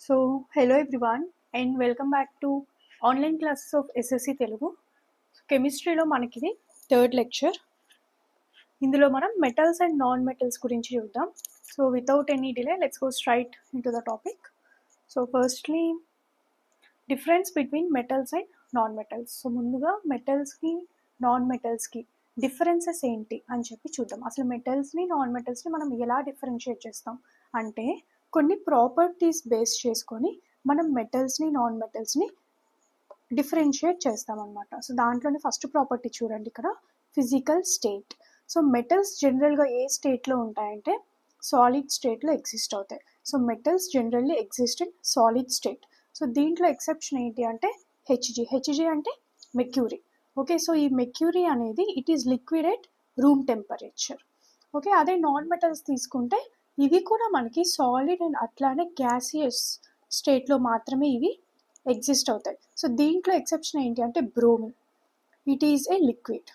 Hello everyone and welcome back to online classes of SSC Telugu. కెమిస్ట్రీలో మనకిది third lecture. ఇందులో మనం metals and non metals గురించి చూద్దాం. So without any delay let's go straight in to the topic. So firstly difference between metals and non metals. So ముందుగా మెటల్స్కి non మెటల్స్కి differences ఏంటి అని చెప్పి చూద్దాం. అసలు మెటల్స్ని నాన్ మెటల్స్ని మనం ఎలా డిఫరెన్షియేట్ చేస్తాం అంటే కొన్ని ప్రాపర్టీస్ బేస్ చేసుకొని మనం మెటల్స్ని నాన్ మెటల్స్ని డిఫరెన్షియేట్ చేస్తామన్నమాట. సో దాంట్లోనే ఫస్ట్ ప్రాపర్టీ చూడండి ఇక్కడ, ఫిజికల్ స్టేట్. సో మెటల్స్ జనరల్గా ఏ స్టేట్లో ఉంటాయంటే సాలిడ్ స్టేట్లో ఎగ్జిస్ట్ అవుతాయి. So metals generally exist in solid state. So దీంట్లో ఎక్సెప్షన్ ఏంటి అంటే హెచ్జి అంటే మెక్యూరీ. ఓకే, సో ఈ మెక్యూరీ అనేది it is liquid at room temperature. Okay, అదే నాన్ మెటల్స్ తీసుకుంటే ఇవి కూడా మనకి సాలిడ్ అండ్ అట్లానే గ్యాసియస్ స్టేట్లో మాత్రమే ఇవి ఎగ్జిస్ట్ అవుతాయి. సో దీంట్లో ఎక్సెప్షన్ ఏంటి అంటే bromine, it is a liquid.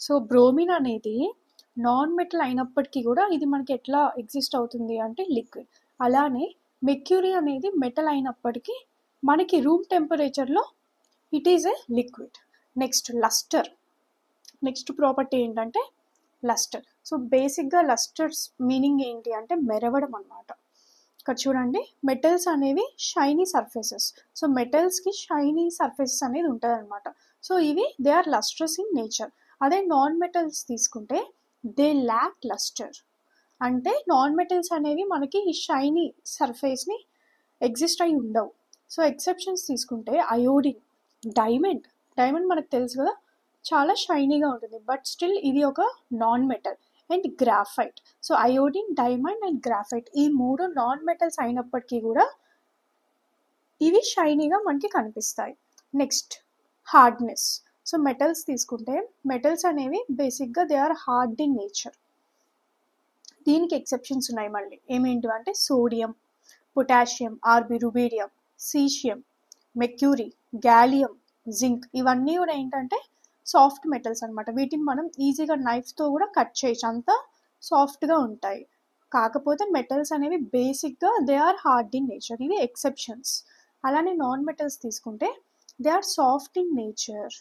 So bromine అనేది నాన్ మెటల్ అయినప్పటికీ కూడా ఇది మనకి ఎట్లా ఎగ్జిస్ట్ అవుతుంది అంటే లిక్విడ్. అలానే మెక్యూరీ అనేది మెటల్ అయినప్పటికీ మనకి రూమ్ టెంపరేచర్లో it is a liquid. Next lustre. Next property ఏంటంటే లస్టర్. సో బేసిక్గా లస్టర్స్ మీనింగ్ ఏంటి అంటే మెరవడం అన్నమాట. ఇక్కడ చూడండి, మెటల్స్ అనేవి షైనీ సర్ఫేసెస్. సో మెటల్స్కి షైనీ సర్ఫేసెస్ అనేది ఉంటుంది అనమాట. సో ఇవి they are lustrous in nature. అదే నాన్ మెటల్స్ తీసుకుంటే దే ల్యాక్ లస్టర్. అంటే నాన్ మెటల్స్ అనేవి మనకి ఈ షైనీ సర్ఫేస్ని ఎగ్జిస్ట్ అయి ఉండవు. సో ఎక్సెప్షన్స్ తీసుకుంటే అయోడిన్, డైమండ్. డైమండ్ మనకు తెలుసు కదా, చాలా షైనీగా ఉంటుంది, బట్ స్టిల్ ఇది ఒక non metal. And graphite. So iodine, diamond and graphite ఈ మూడు నాన్ మెటల్స్ అయినప్పటికీ కూడా ఇవి షైనీగా మనకి కనిపిస్తాయి. Next hardness. సో మెటల్స్ తీసుకుంటే మెటల్స్ అనేవి బేసిక్గా they are hard in nature. దీనికి ఎక్సెప్షన్స్ ఉన్నాయి మళ్ళీ. ఏమేంటివి అంటే sodium, potassium, R B, rubidium, caesium, mercury, gallium, zinc ఇవన్నీ కూడా ఏంటంటే సాఫ్ట్ మెటల్స్ అనమాట. వీటిని మనం ఈజీగా నైఫ్తో కూడా కట్ చేయొచ్చు, అంత సాఫ్ట్గా ఉంటాయి. కాకపోతే మెటల్స్ అనేవి బేసిక్గా they are hard in nature. ఇవి ఎక్సెప్షన్స్. అలానే నాన్ మెటల్స్ తీసుకుంటే they are soft in nature.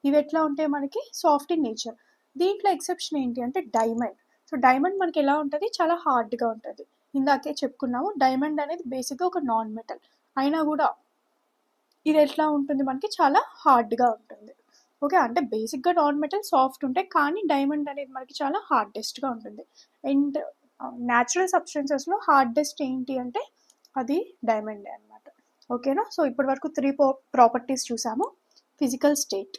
ఇవి ఎట్లా ఉంటాయి మనకి సాఫ్ట్ ఇన్ నేచర్. దీంట్లో ఎక్సెప్షన్ ఏంటి అంటే డైమండ్. సో డైమండ్ మనకి ఎలా ఉంటుంది, చాలా హార్డ్గా ఉంటుంది. ఇందాకే చెప్పుకున్నాము డైమండ్ అనేది బేసిక్గా ఒక నాన్ మెటల్ అయినా కూడా ఇది ఎట్లా ఉంటుంది మనకి చాలా హార్డ్గా ఉంటుంది. ఓకే, అంటే బేసిక్గా నాన్ మెటల్ సాఫ్ట్ ఉంటాయి, కానీ డైమండ్ అనేది మనకి చాలా హార్డెస్ట్గా ఉంటుంది. అండ్ న్యాచురల్ సబ్స్టెన్సెస్లో హార్డెస్ట్ ఏంటి అంటే అది డైమండే అనమాట. ఓకేనా. సో ఇప్పటి వరకు 3 ప్రాపర్టీస్ చూసాము. ఫిజికల్ స్టేట్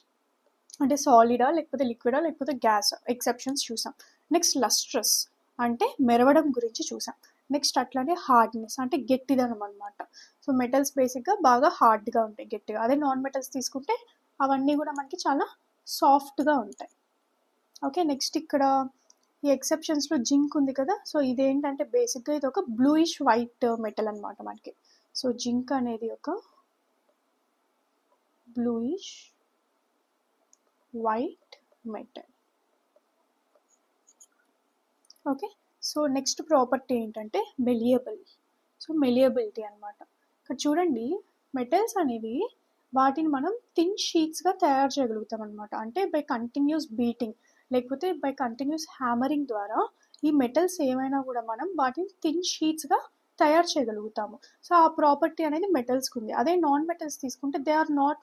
అంటే సాలిడా లేకపోతే లిక్విడా లేకపోతే గ్యాస్, ఎక్సెప్షన్స్ చూసాం. నెక్స్ట్ లస్ట్రస్ అంటే మెరవడం గురించి చూసాం. నెక్స్ట్ అట్లానే హార్డ్నెస్ అంటే గట్టిదనం అనమాట. సో మెటల్స్ బేసిక్గా బాగా హార్డ్గా ఉంటాయి, గట్టిగా. అదే నాన్ మెటల్స్ తీసుకుంటే అవన్నీ కూడా మనకి చాలా సాఫ్ట్గా ఉంటాయి. ఓకే, నెక్స్ట్ ఇక్కడ ఈ ఎక్సెప్షన్స్లో జింక్ ఉంది కదా. సో ఇదేంటంటే బేసిక్గా ఇది ఒక బ్లూయిష్ వైట్ మెటల్ అనమాట మనకి. సో జింక్ అనేది ఒక bluish white metal. Okay, so next property ఏంటంటే మెలియబుల్. సో మెలియబిలిటీ అనమాట. ఇక్కడ చూడండి, మెటల్స్ అనేవి వాటిని మనం థిన్ షీట్స్గా తయారు చేయగలుగుతాం అనమాట. అంటే బై కంటిన్యూస్ బీటింగ్ లేకపోతే బై కంటిన్యూస్ హ్యామరింగ్ ద్వారా ఈ మెటల్స్ ఏమైనా కూడా మనం వాటిని థిన్ షీట్స్గా తయారు చేయగలుగుతాము. సో ఆ ప్రాపర్టీ అనేది మెటల్స్కి ఉంది. అదే నాన్ మెటల్స్ తీసుకుంటే దే ఆర్ నాట్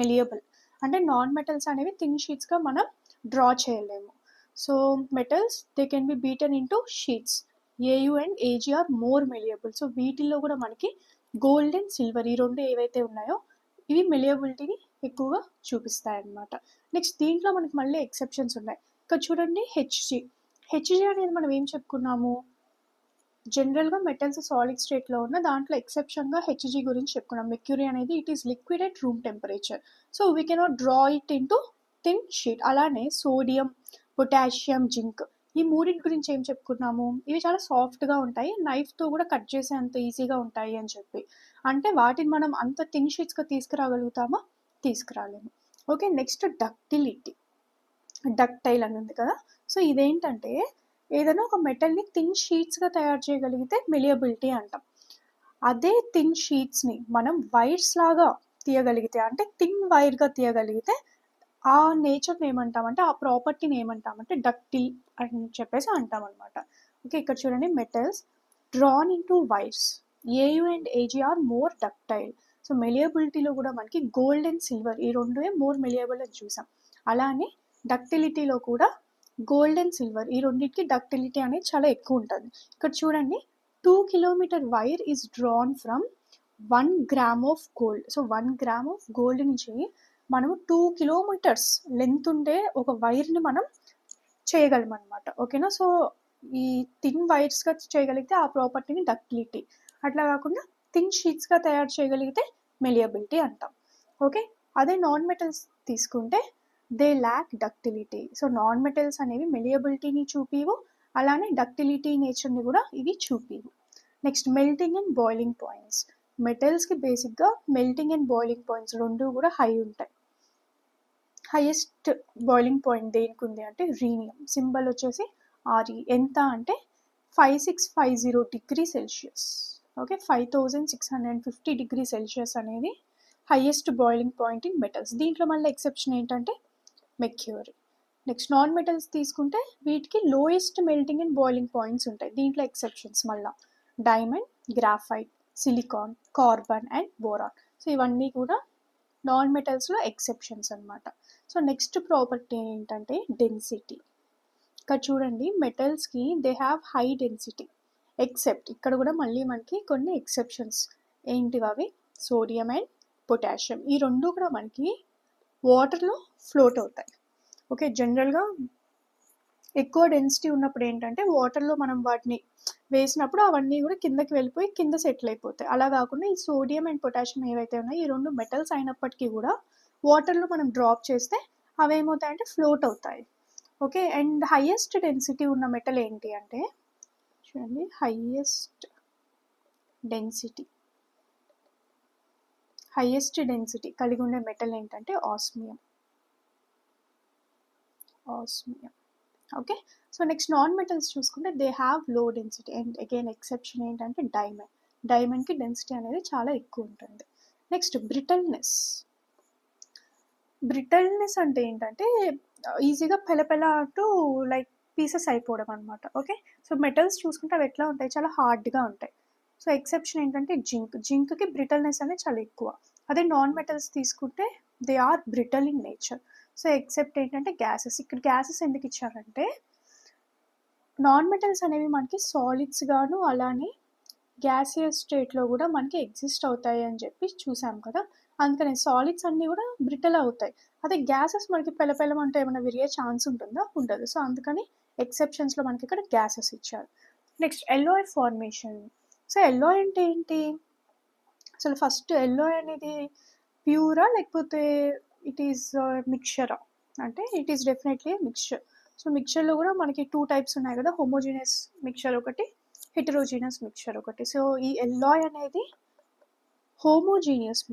మెలియబుల్. అంటే నాన్ మెటల్స్ అనేవి థిన్ షీట్స్గా మనం డ్రా చేయలేము. So metals they can be beaten into sheets. AU and AG are more malleable. So వీటిల్లో కూడా మనకి గోల్డ్ అండ్ సిల్వర్ ఈ రెండు ఏవైతే ఉన్నాయో ఇవి మెలియబిలిటీని ఎక్కువగా చూపిస్తాయి అన్నమాట. నెక్స్ట్ దీంట్లో మనకి మళ్ళీ ఎక్సెప్షన్స్ ఉన్నాయి. ఇక్కడ చూడండి హెచ్జి అనేది మనం ఏం చెప్పుకున్నాము, జనరల్గా మెటల్స్ సాలిడ్ స్టేట్లో ఉన్న దాంట్లో ఎక్సెప్షన్గా హెచ్జి గురించి చెప్పుకున్నాం. మెక్యూరీ అనేది it is liquid at room temperature. So we cannot draw it into thin sheet. అలానే సోడియం, పొటాషియం, జింక్ ఈ మూడింటి గురించి ఏం చెప్పుకున్నాము, ఇవి చాలా సాఫ్ట్గా ఉంటాయి, నైఫ్తో కూడా కట్ చేసే అంత ఈజీగా ఉంటాయి అని చెప్పి. అంటే వాటిని మనం అంత థిన్ షీట్స్గా తీసుకురాగలుగుతామా, తీసుకురాలేము. Okay, next ductility. డక్టైల్ అని ఉంది కదా. సో ఇదేంటంటే ఏదైనా ఒక మెటల్ని థిన్ షీట్స్గా తయారు చేయగలిగితే మెలియబిలిటీ అంటాం. అదే థిన్ షీట్స్ని మనం వైర్స్ లాగా తీయగలిగితే, అంటే థిన్ వైర్గా తీయగలిగితే ఆ నేచర్ని ఏమంటామంటే, ఆ ప్రాపర్టీని ఏమంటామంటే డక్టిల్ అని చెప్పేసి అంటాం అనమాట. ఓకే, ఇక్కడ చూడండి, metals drawn into wires, AU and AG are more ductile. So మెలియబిలిటీలో కూడా మనకి గోల్డ్ అండ్ సిల్వర్ ఈ రెండువే మోర్ మెలియబుల్ అని చూసాం. అలానే డక్టిలిటీలో కూడా గోల్డ్ అండ్ సిల్వర్ ఈ రెండింటికి డక్టిలిటీ అనేది చాలా ఎక్కువ ఉంటుంది. ఇక్కడ చూడండి, 2 kilometre wire is drawn from 1 gram of gold. So 1 gram of gold నుంచి మనము 2 కిలోమీటర్స్ లెంత్ ఉండే ఒక వైర్ని మనం చేయగలం అనమాట. ఓకేనా, సో ఈ థిన్ వైర్స్గా చేయగలిగితే ఆ ప్రాపర్టీని డక్టిలిటీ, అట్లా కాకుండా థిన్ షీట్స్గా తయారు చేయగలిగితే మెలియబిలిటీ అంటాం. ఓకే, అదే నాన్ మెటల్స్ తీసుకుంటే they lack ductility. So non metals అనేవి మెలియబిలిటీని చూపివు, అలానే డక్టిలిటీ నేచర్ని కూడా ఇవి చూపివు. Next, melting and boiling points. మెటల్స్కి బేసిక్గా మెల్టింగ్ అండ్ బాయిలింగ్ పాయింట్స్ రెండు కూడా హై ఉంటాయి. హైయెస్ట్ బాయిలింగ్ పాయింట్ దేనికి ఉంది అంటే రీనియం, సింబల్ వచ్చేసి ఆర్ఈ. ఎంత అంటే 5650 degree celsius. Okay, 5650 degree celsius అనేది highest boiling point in metals. దీంట్లో మళ్ళీ ఎక్సెప్షన్ ఏంటంటే మెర్క్యూరీ. నెక్స్ట్, నాన్ మెటల్స్ తీసుకుంటే వీటికి lowest melting and boiling points ఉంటాయి. దీంట్లో ఎక్సెప్షన్స్ మళ్ళీ diamond, graphite, silicon, carbon and boron. So ఇవన్నీ కూడా నాన్ మెటల్స్లో ఎక్సెప్షన్స్ అనమాట. సో నెక్స్ట్ ప్రాపర్టీ ఏంటంటే డెన్సిటీ. ఇక్కడ చూడండి, మెటల్స్కి they have high density except, ఇక్కడ కూడా మళ్ళీ మనకి కొన్ని ఎక్సెప్షన్స్. ఏంటివి అవి? Sodium and potassium. ఈ రెండు కూడా మనకి వాటర్లో ఫ్లోట్ అవుతాయి. ఓకే, జనరల్గా ఎక్కువ డెన్సిటీ ఉన్నప్పుడు ఏంటంటే వాటర్లో మనం వాటిని వేసినప్పుడు అవన్నీ కూడా కిందకి వెళ్ళిపోయి కింద సెటిల్ అయిపోతాయి. అలా కాకుండా ఈ సోడియం అండ్ పొటాషియం ఏవైతే ఉన్నాయో ఈ రెండు మెటల్స్ అయినప్పటికీ కూడా వాటర్లో మనం డ్రాప్ చేస్తే అవి ఏమవుతాయంటే ఫ్లోట్ అవుతాయి. ఓకే, అండ్ హైయెస్ట్ డెన్సిటీ ఉన్న మెటల్ ఏంటి అంటే చూడండి, హైయెస్ట్ డెన్సిటీ కలిగి ఉండే మెటల్ ఏంటంటే osmium. Okay, so next non metals చూసుకుంటే they have low density and again exception ఏంటంటే డైమండ్కి డెన్సిటీ అనేది చాలా ఎక్కువ ఉంటుంది. నెక్స్ట్, బ్రిటల్నెస్ అంటే ఏంటంటే ఈజీగా పెళపెళ అంటూ లైక్ పీసెస్ అయిపోవడం అనమాట. ఓకే, సో మెటల్స్ చూసుకుంటే అవి ఎట్లా ఉంటాయి? చాలా హార్డ్గా ఉంటాయి. సో ఎక్సెప్షన్ ఏంటంటే జింక్కి బ్రిటల్నెస్ అనేది చాలా ఎక్కువ. అదే నాన్ మెటల్స్ తీసుకుంటే they are brittle in nature. So except ఏంటంటే గ్యాసెస్. ఇక్కడ గ్యాసెస్ ఎందుకు ఇచ్చారంటే నాన్ మెటల్స్ అనేవి మనకి సాలిడ్స్ గాను అలానే గ్యాసియస్ స్టేట్లో కూడా మనకి ఎగ్జిస్ట్ అవుతాయి అని చెప్పి చూసాం కదా, అందుకని సాలిడ్స్ అన్నీ కూడా బ్రిటల్ అవుతాయి. అదే గ్యాసెస్ మనకి పెళ్ళమంటే ఏమైనా విరిగే ఛాన్స్ ఉంటుందా? ఉండదు. సో అందుకని ఎక్సెప్షన్స్లో మనకి ఇక్కడ గ్యాసెస్ ఇచ్చారు. Next, alloy formation. So alloy అంటే ఏంటి? అసలు ఫస్ట్ ఎల్లాయ్ అనేది ప్యూరా లేకపోతే ఇట్ ఈస్ మిక్చరా అంటే it is definitely mixture. So మిక్చర్లో కూడా మనకి 2 టైప్స్ ఉన్నాయి కదా, హోమోజీనియస్ మిక్చర్ ఒకటి, హెటరోజీనియస్ మిక్చర్ ఒకటి. సో ఈ ఎల్లాయ్ అనేది హోమోజీనియస్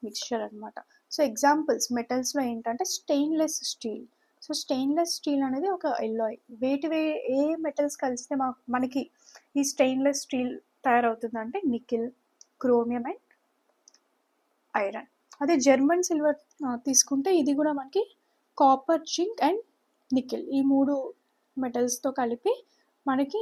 మిక్చర్ అనమాట. సో ఎగ్జాంపుల్స్ మెటల్స్లో ఏంటంటే stainless steel. So stainless steel అనేది ఒక ఎల్లాయ్. ఏ మెటల్స్ కలిస్తే మనకి ఈ స్టెయిన్లెస్ స్టీల్ తయారవుతుందంటే నికిల్, క్రోమియం అండ్ ఐరన్. అదే జర్మన్ సిల్వర్ తీసుకుంటే ఇది కూడా మనకి కాపర్, జింక్ అండ్ నికిల్ ఈ 3 మెటల్స్తో కలిపి మనకి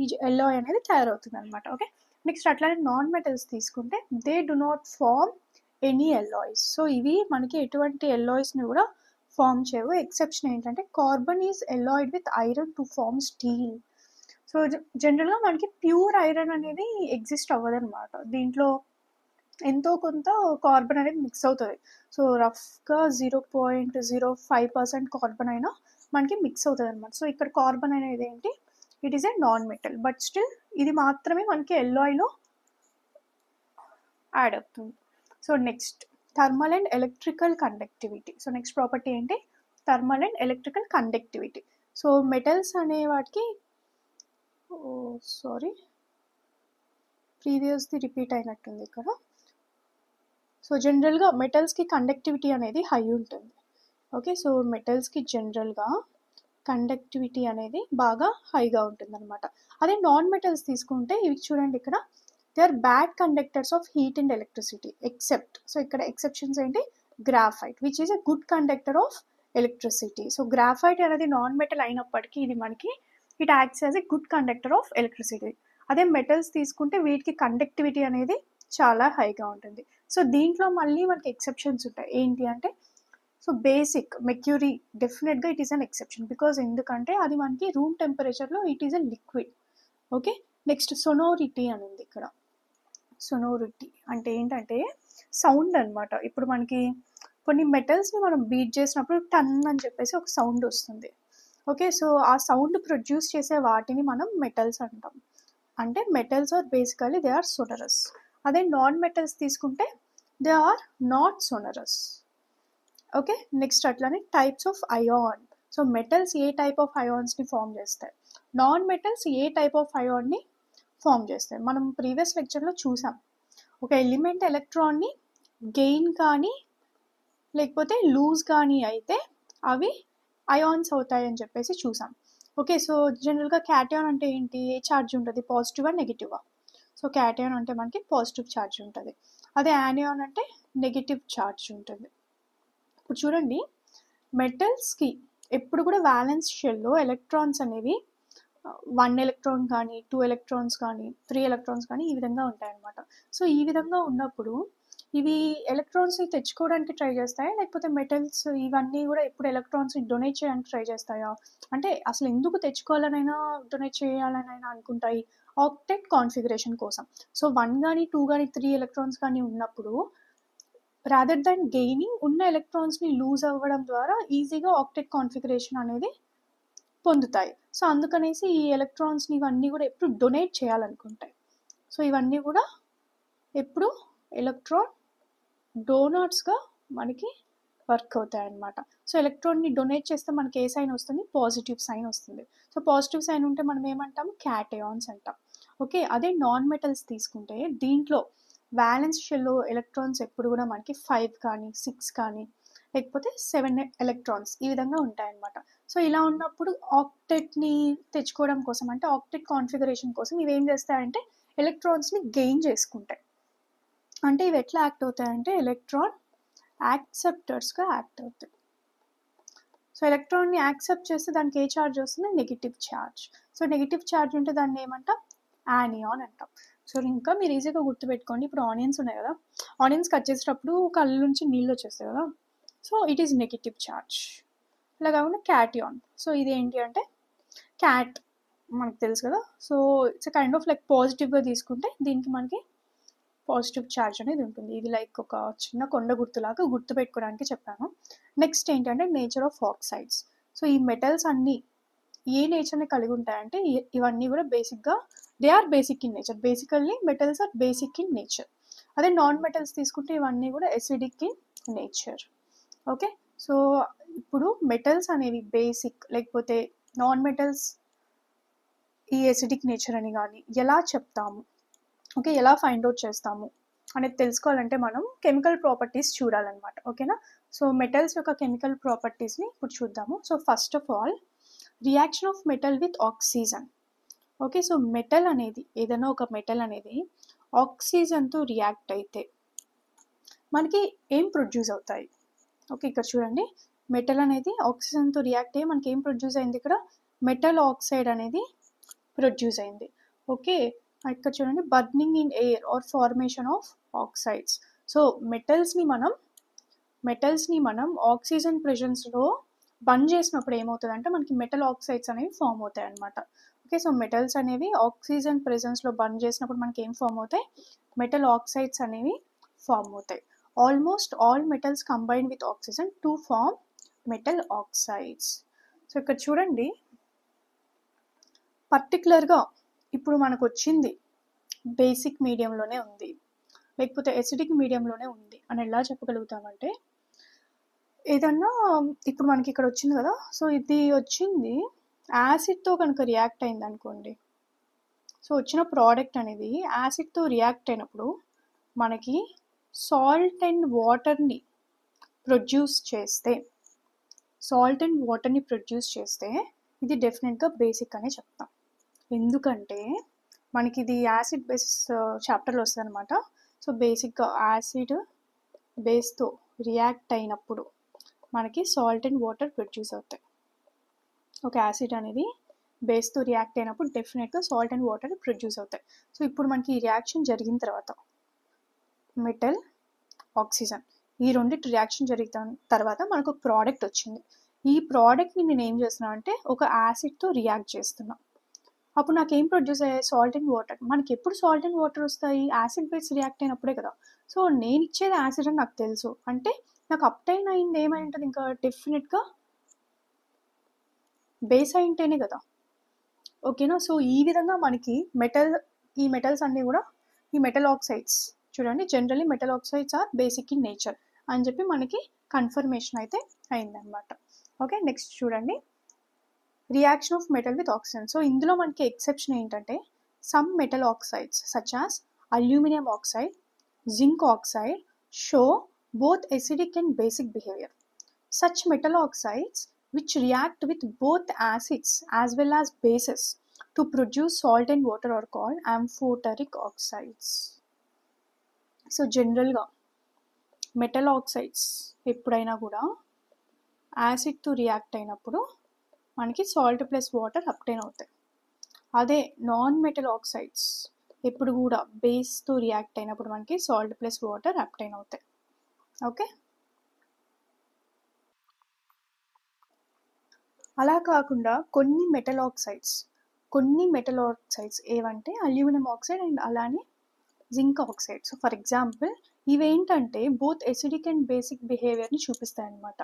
ఈ ఎల్లాయ్ అనేది తయారవుతుంది అనమాట. ఓకే, నెక్స్ట్ అట్లానే నాన్ మెటల్స్ తీసుకుంటే they do not form any alloys. So ఇవి మనకి ఎటువంటి ఎల్లాయ్స్ని కూడా ఫార్మ్ చేయవు. ఎక్సెప్షన్ ఏంటంటే carbon is alloyed with iron to form steel. So జనరల్గా మనకి ప్యూర్ ఐరన్ అనేది ఎగ్జిస్ట్ అవ్వదన్నమాట. దీంట్లో ఎంతో కొంత కార్బన్ అనేది మిక్స్ అవుతుంది. సో రఫ్గా 0.05% కార్బన్ అయినా మనకి మిక్స్ అవుతుంది అనమాట. సో ఇక్కడ కార్బన్ అనేది ఏంటి? It is a non metal, but still ఇది మాత్రమే మనకి ఎల్లాయ్లో యాడ్ అవుతుంది. So next, thermal and electrical conductivity. So next property ఏంటి? Thermal and electrical conductivity. So metals అనే వాటికి ప్రీవియస్ది రిపీట్ అయినట్టుంది ఇక్కడ. సో జనరల్గా మెటల్స్కి కండక్టివిటీ అనేది హై ఉంటుంది. ఓకే, సో మెటల్స్కి జనరల్గా కండక్టివిటీ అనేది బాగా హైగా ఉంటుందన్నమాట. అదే నాన్ మెటల్స్ తీసుకుంటే ఇవి చూడండి ఇక్కడ they are bad conductors of heat and electricity except. So ఇక్కడ ఎక్సెప్షన్స్ ఏంటి, graphite which is a good conductor of electricity. So graphite అనేది నాన్ మెటల్ అయినప్పటికీ ఇది మనకి it acts as a good conductor of electricity. అదే metals తీసుకుంటే వీటికి conductivity అనేది చాలా హైగా ఉంటుంది. సో దీంట్లో మళ్ళీ మనకి ఎక్సెప్షన్స్ ఉంటాయి. ఏంటి అంటే సో బేసిక్ మెక్యూరీ డెఫినెట్గా it is an exception because ఎందుకంటే అది మనకి రూమ్ టెంపరేచర్లో it is a liquid. Okay, next sonority అని ఉంది ఇక్కడ. సొనోరిటీ అంటే ఏంటంటే సౌండ్ అనమాట. ఇప్పుడు మనకి కొన్ని మెటల్స్ని మనం బీట్ చేసినప్పుడు టన్ అని చెప్పేసి ఒక సౌండ్ వస్తుంది. ఓకే, సో ఆ సౌండ్ ప్రొడ్యూస్ చేసే వాటిని మనం మెటల్స్ అంటాం. అంటే metals are basically they are sonorous. అదే నాన్ మెటల్స్ తీసుకుంటే they are not sonorous. Okay, next అట్లానే types of ion. So metals ఏ టైప్ ఆఫ్ అయాన్స్ని ఫామ్ చేస్తాయి, నాన్ మెటల్స్ ఏ టైప్ ఆఫ్ అయాన్ని ఫామ్ చేస్తాయి. మనం ప్రీవియస్ లెక్చర్లో చూసాం, ఒక ఎలిమెంట్ ఎలక్ట్రాన్ని గెయిన్ కానీ లేకపోతే లూజ్ కానీ అయితే అవి అయాన్స్ అవుతాయి అని చెప్పేసి చూసాం. ఓకే, సో జనరల్గా క్యాటయాన్ అంటే ఏంటి, ఏ ఛార్జ్ ఉంటుంది, పాజిటివా నెగిటివా. సో క్యాటయాన్ అంటే మనకి పాజిటివ్ ఛార్జ్ ఉంటుంది. అదే యానియాన్ అంటే నెగిటివ్ ఛార్జ్ ఉంటుంది. ఇప్పుడు చూడండి, మెటల్స్కి ఎప్పుడు కూడా వ్యాలెన్స్ షెల్లో ఎలక్ట్రాన్స్ అనేవి 1 ఎలక్ట్రాన్ కానీ 2 ఎలక్ట్రాన్స్ కానీ 3 ఎలక్ట్రాన్స్ కానీ ఈ విధంగా ఉంటాయన్నమాట. సో ఈ విధంగా ఉన్నప్పుడు ఇవి ఎలక్ట్రాన్స్ని తెచ్చుకోవడానికి ట్రై చేస్తాయా, లేకపోతే మెటల్స్ ఇవన్నీ కూడా ఎప్పుడు ఎలక్ట్రాన్స్ని డొనేట్ చేయడానికి ట్రై చేస్తాయా అంటే అసలు ఎందుకు తెచ్చుకోవాలనైనా డొనేట్ చేయాలనైనా అనుకుంటాయి, ఆక్టెట్ కాన్ఫిగరేషన్ కోసం. సో 1 కానీ 2 కానీ 3 ఎలక్ట్రాన్స్ కానీ ఉన్నప్పుడు రాదర్ దాన్ గెయినింగ్ ఉన్న ఎలక్ట్రాన్స్ని లూజ్ అవ్వడం ద్వారా ఈజీగా ఆక్టెట్ కాన్ఫిగరేషన్ అనేది పొందుతాయి. సో అందుకనేసి ఈ ఎలక్ట్రాన్స్ని ఇవన్నీ కూడా ఎప్పుడు డొనేట్ చేయాలనుకుంటాయి. సో ఇవన్నీ కూడా ఎప్పుడు ఎలక్ట్రాన్ డోనర్స్గా మనకి వర్క్ అవుతాయి అన్నమాట. సో ఎలక్ట్రాన్ని డొనేట్ చేస్తే మనకి ఏ సైన్ వస్తుంది, పాజిటివ్ సైన్ వస్తుంది. సో పాజిటివ్ సైన్ ఉంటే మనం ఏమంటాము, క్యాటయాన్స్ అంటాం. ఓకే, అదే నాన్ మెటల్స్ తీసుకుంటే దీంట్లో వ్యాలెన్స్ షెల్లో ఎలక్ట్రాన్స్ ఎప్పుడు కూడా మనకి 5 కానీ 6 కానీ లేకపోతే 7 ఎలక్ట్రాన్స్ ఈ విధంగా ఉంటాయన్నమాట. సో ఇలా ఉన్నప్పుడు ఆక్టెట్ని తెచ్చుకోవడం కోసం అంటే ఆక్టెట్ కాన్ఫిగరేషన్ కోసం ఇవి ఏం చేస్తాయంటే ఎలక్ట్రాన్స్ని గెయిన్ చేసుకుంటాయి. అంటే ఇవి ఎట్లా యాక్ట్ అవుతాయంటే ఎలక్ట్రాన్ యాక్సెప్టర్స్గా యాక్ట్ అవుతాయి. సో ఎలక్ట్రాన్ని యాక్సెప్ట్ చేస్తే దానికి ఏ ఛార్జ్ వస్తుంది, negative charge. So negative charge ఉంటే దాన్ని ఏమంటాం, యానియాన్ అంటాం. సో ఇంకా మీరు ఈజీగా గుర్తుపెట్టుకోండి, ఇప్పుడు ఆనియన్స్ ఉన్నాయి కదా, ఆనియన్స్ కట్ చేసేటప్పుడు కళ్ళ నుంచి నీళ్ళు వచ్చేస్తాయి కదా, so it is negative charge. ఇలా కాకుండా క్యాటయాన్. సో ఇది ఏంటి అంటే క్యాట్ మనకు తెలుసు కదా, so it's kind of like పాజిటివ్గా తీసుకుంటే దీనికి మనకి పాజిటివ్ ఛార్జ్ అనేది ఉంటుంది. ఇది లైక్ ఒక చిన్న కొండ గుర్తులాగా గుర్తుపెట్టుకోవడానికి చెప్పాను. నెక్స్ట్ ఏంటంటే నేచర్ ఆఫ్ ఆక్సైడ్స్. సో ఈ మెటల్స్ అన్నీ ఏ నేచర్ని కలిగి ఉంటాయంటే ఇవన్నీ కూడా బేసిక్గా they are basic in nature. Basically metals are basic in nature. అదే నాన్ మెటల్స్ తీసుకుంటే ఇవన్నీ కూడా acidic in nature. Okay, so ఇప్పుడు మెటల్స్ అనేవి బేసిక్ లేకపోతే నాన్ మెటల్స్ ఈ ఎసిడిక్ నేచర్ అని కానీ ఎలా చెప్తాము, ఓకే ఎలా ఫైండ్ అవుట్ చేస్తాము అనేది తెలుసుకోవాలంటే మనం కెమికల్ ప్రాపర్టీస్ చూడాలన్నమాట. ఓకేనా, సో మెటల్స్ యొక్క కెమికల్ ప్రాపర్టీస్ని ఇప్పుడు చూద్దాము. So first of all reaction of metal with oxygen. Okay, so metal అనేది ఏదైనా ఒక మెటల్ అనేది ఆక్సిజన్తో రియాక్ట్ అయితే మనకి ఏం ప్రొడ్యూస్ అవుతాయి. ఓకే, ఇక్కడ చూడండి, మెటల్ అనేది ఆక్సిజన్తో రియాక్ట్ అయ్యి మనకి ఏం ప్రొడ్యూస్ అయింది, ఇక్కడ మెటల్ ఆక్సైడ్ అనేది ప్రొడ్యూస్ అయింది. ఓకే, ఇక్కడ చూడండి, burning in air or formation of oxides. So మెటల్స్ని మనం ఆక్సిజన్ ప్రెజెన్స్లో బర్న్ చేసినప్పుడు ఏమవుతుంది అంటే మనకి మెటల్ ఆక్సైడ్స్ అనేవి ఫామ్ అవుతాయి అన్నమాట. ఓకే, సో మెటల్స్ అనేవి ఆక్సిజన్ ప్రెజెన్స్లో బర్న్ చేసినప్పుడు మనకి ఏం ఫామ్ అవుతాయి, మెటల్ ఆక్సైడ్స్ అనేవి ఫామ్ అవుతాయి. Almost all metals combine with oxygen to form metal oxides. So ఇక్కడ చూడండి, పర్టికులర్గా ఇప్పుడు మనకు వచ్చింది బేసిక్ మీడియంలోనే ఉంది లేకపోతే ఎసిడిక్ మీడియంలోనే ఉంది అని ఎలా చెప్పగలుగుతామంటే, ఏదన్నా ఇప్పుడు మనకి ఇక్కడ వచ్చింది కదా, సో ఇది వచ్చింది యాసిడ్తో కనుక రియాక్ట్ అయింది అనుకోండి, సో వచ్చిన ప్రోడక్ట్ అనేది యాసిడ్తో రియాక్ట్ అయినప్పుడు మనకి సాల్ట్ అండ్ వాటర్ని ప్రొడ్యూస్ చేస్తే ఇది డెఫినెట్గా బేసిక్ అనే చెప్తాం. ఎందుకంటే మనకి ఇది యాసిడ్ బేస్ చాప్టర్లో వస్తుంది అనమాట. సో బేసిక్గా యాసిడ్ బేస్తో రియాక్ట్ అయినప్పుడు మనకి సాల్ట్ అండ్ వాటర్ ప్రొడ్యూస్ అవుతాయి. ఒక యాసిడ్ అనేది బేస్తో రియాక్ట్ అయినప్పుడు డెఫినెట్గా సాల్ట్ అండ్ వాటర్ ప్రొడ్యూస్ అవుతాయి. సో ఇప్పుడు మనకి ఈ రియాక్షన్ జరిగిన తర్వాత మెటల్, ఆక్సిజన్ ఈ రెండింటి రియాక్షన్ జరిగిన తర్వాత మనకు ఒక ప్రోడక్ట్ వచ్చింది. ఈ ప్రోడక్ట్ని నేను ఏం చేస్తున్నా అంటే ఒక యాసిడ్తో రియాక్ట్ చేస్తున్నా. అప్పుడు నాకు ఏం ప్రొడ్యూస్ అయ్యాయి? Salt and water. మనకి ఎప్పుడు సాల్ట్ అండ్ వాటర్ వస్తాయి? యాసిడ్ బేస్ రియాక్ట్ అయినప్పుడే కదా. సో నేను ఇచ్చేది యాసిడ్ అని నాకు తెలుసు అంటే నాకు అప్టైన్ అయింది ఏమై ఉంటుంది? ఇంకా డెఫినెట్గా బేస్ అయి ఉంటేనే కదా. ఓకేనా. సో ఈ విధంగా మనకి ఈ మెటల్స్ అన్నీ కూడా ఈ మెటల్ ఆక్సైడ్స్ చూడండి, generally metal oxides are basic in nature అని చెప్పి మనకి కన్ఫర్మేషన్ అయితే అయిందనమాట. ఓకే, నెక్స్ట్ చూడండి, reaction of metal with oxygen. So ఇందులో మనకి ఎక్సెప్షన్ ఏంటంటే some metal oxides such as aluminium oxide, zinc oxide show both acidic and basic behavior. Such metal oxides which react with both acids as well as bases to produce salt and water are called amphoteric oxides. So generally metal oxides ఎప్పుడైనా కూడా యాసిడ్తో react అయినప్పుడు మనకి salt plus water obtain అవుతాయి. అదే non metal oxides ఎప్పుడు కూడా బేస్తో react అయినప్పుడు మనకి సాల్ట్ ప్లస్ వాటర్ అప్టైన్ అవుతాయి. ఓకే, అలా కాకుండా కొన్ని మెటల్ ఆక్సైడ్స్ ఏవంటే అల్యూమినియం ఆక్సైడ్ అండ్ అలానే zinc oxide. So for example ఇవేంటంటే బోత్ ఎసిడిక్ అండ్ బేసిక్ బిహేవియర్ని చూపిస్తాయి అన్నమాట.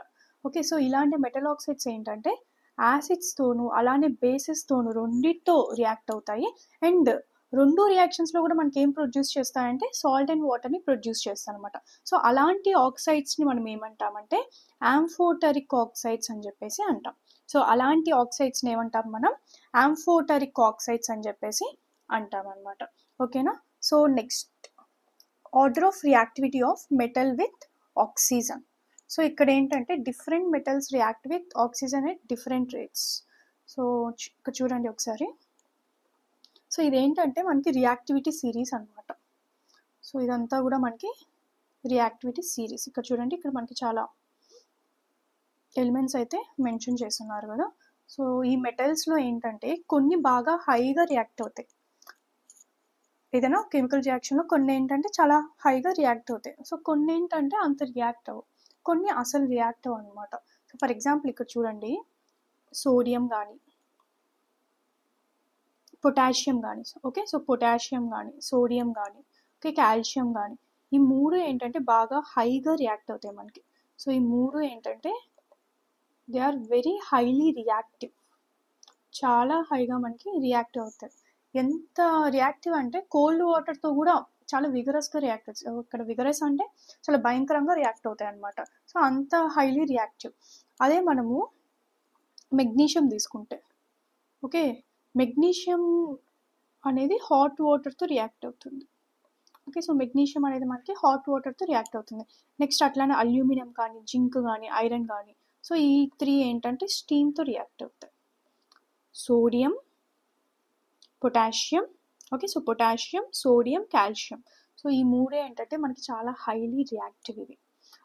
ఓకే, సో ఇలాంటి మెటల్ ఆక్సైడ్స్ ఏంటంటే యాసిడ్స్తోను అలానే బేసెస్తోను రెండిటితో రియాక్ట్ అవుతాయి. అండ్ రెండు రియాక్షన్స్లో కూడా మనకి ఏం ప్రొడ్యూస్ చేస్తాయంటే సాల్ట్ అండ్ వాటర్ని ప్రొడ్యూస్ చేస్తాయి అనమాట. సో అలాంటి ఆక్సైడ్స్ని మనం ఏమంటామంటే ఆంఫోటరిక్ ఆక్సైడ్స్ అని చెప్పేసి అంటాం. సో అలాంటి ఆక్సైడ్స్ని ఏమంటాం మనం? ఆంఫోటరిక్ ఆక్సైడ్స్ అని చెప్పేసి అంటాం అనమాట. ఓకేనా. So next, order of reactivity of metal with oxygen. So ఇక్కడ ఏంటంటే different metals react with oxygen at different rates. So ఇక్కడ చూడండి ఒకసారి. సో ఇదేంటంటే మనకి రియాక్టివిటీ సిరీస్ అనమాట. సో ఇదంతా కూడా మనకి రియాక్టివిటీ సిరీస్. ఇక్కడ చూడండి, ఇక్కడ మనకి చాలా ఎలిమెంట్స్ అయితే మెన్షన్ చేస్తున్నారు కదా. సో ఈ మెటల్స్లో ఏంటంటే కొన్ని బాగా హైగా రియాక్ట్ అవుతాయి. ఏదైనా కెమికల్ రియాక్షన్లో కొన్ని ఏంటంటే చాలా హైగా రియాక్ట్ అవుతాయి. సో కొన్ని ఏంటంటే అంత రియాక్ట్ అవ్వవు, కొన్ని అసలు రియాక్ట్ అవ్వ అనమాట. సో ఫర్ ఎగ్జాంపుల్ ఇక్కడ చూడండి, సోడియం కానీ పొటాషియం కానీ, ఓకే, సో పొటాషియం కానీ సోడియం కానీ ఓకే కాల్షియం కానీ ఈ మూడు ఏంటంటే బాగా హైగా రియాక్ట్ అవుతాయి మనకి. సో ఈ మూడు ఏంటంటే they are very highly reactive, చాలా హైగా మనకి రియాక్ట్ అవుతాయి. ఎంత రియాక్టివ్ అంటే కోల్డ్ వాటర్తో కూడా చాలా విగరస్గా రియాక్ట్ అవుతాయి. ఇక్కడ విగరస్ అంటే చాలా భయంకరంగా రియాక్ట్ అవుతాయి అనమాట. సో అంత హైలీ రియాక్టివ్. అదే మనము మెగ్నీషియం తీసుకుంటే, ఓకే, మెగ్నీషియం అనేది హాట్ వాటర్తో రియాక్ట్ అవుతుంది. ఓకే, సో మెగ్నీషియం అనేది మనకి హాట్ వాటర్తో రియాక్ట్ అవుతుంది. నెక్స్ట్ అట్లానే అల్యూమినియం కానీ జింక్ కానీ ఐరన్ కానీ, సో ఈ త్రీ ఏంటంటే స్టీమ్తో రియాక్ట్ అవుతాయి. Sodium, potassium, okay, so potassium sodium calcium, so ఈ మూడే ఏంటంటే మనకి చాలా హైలీ రియాక్టివ్ ఇవి.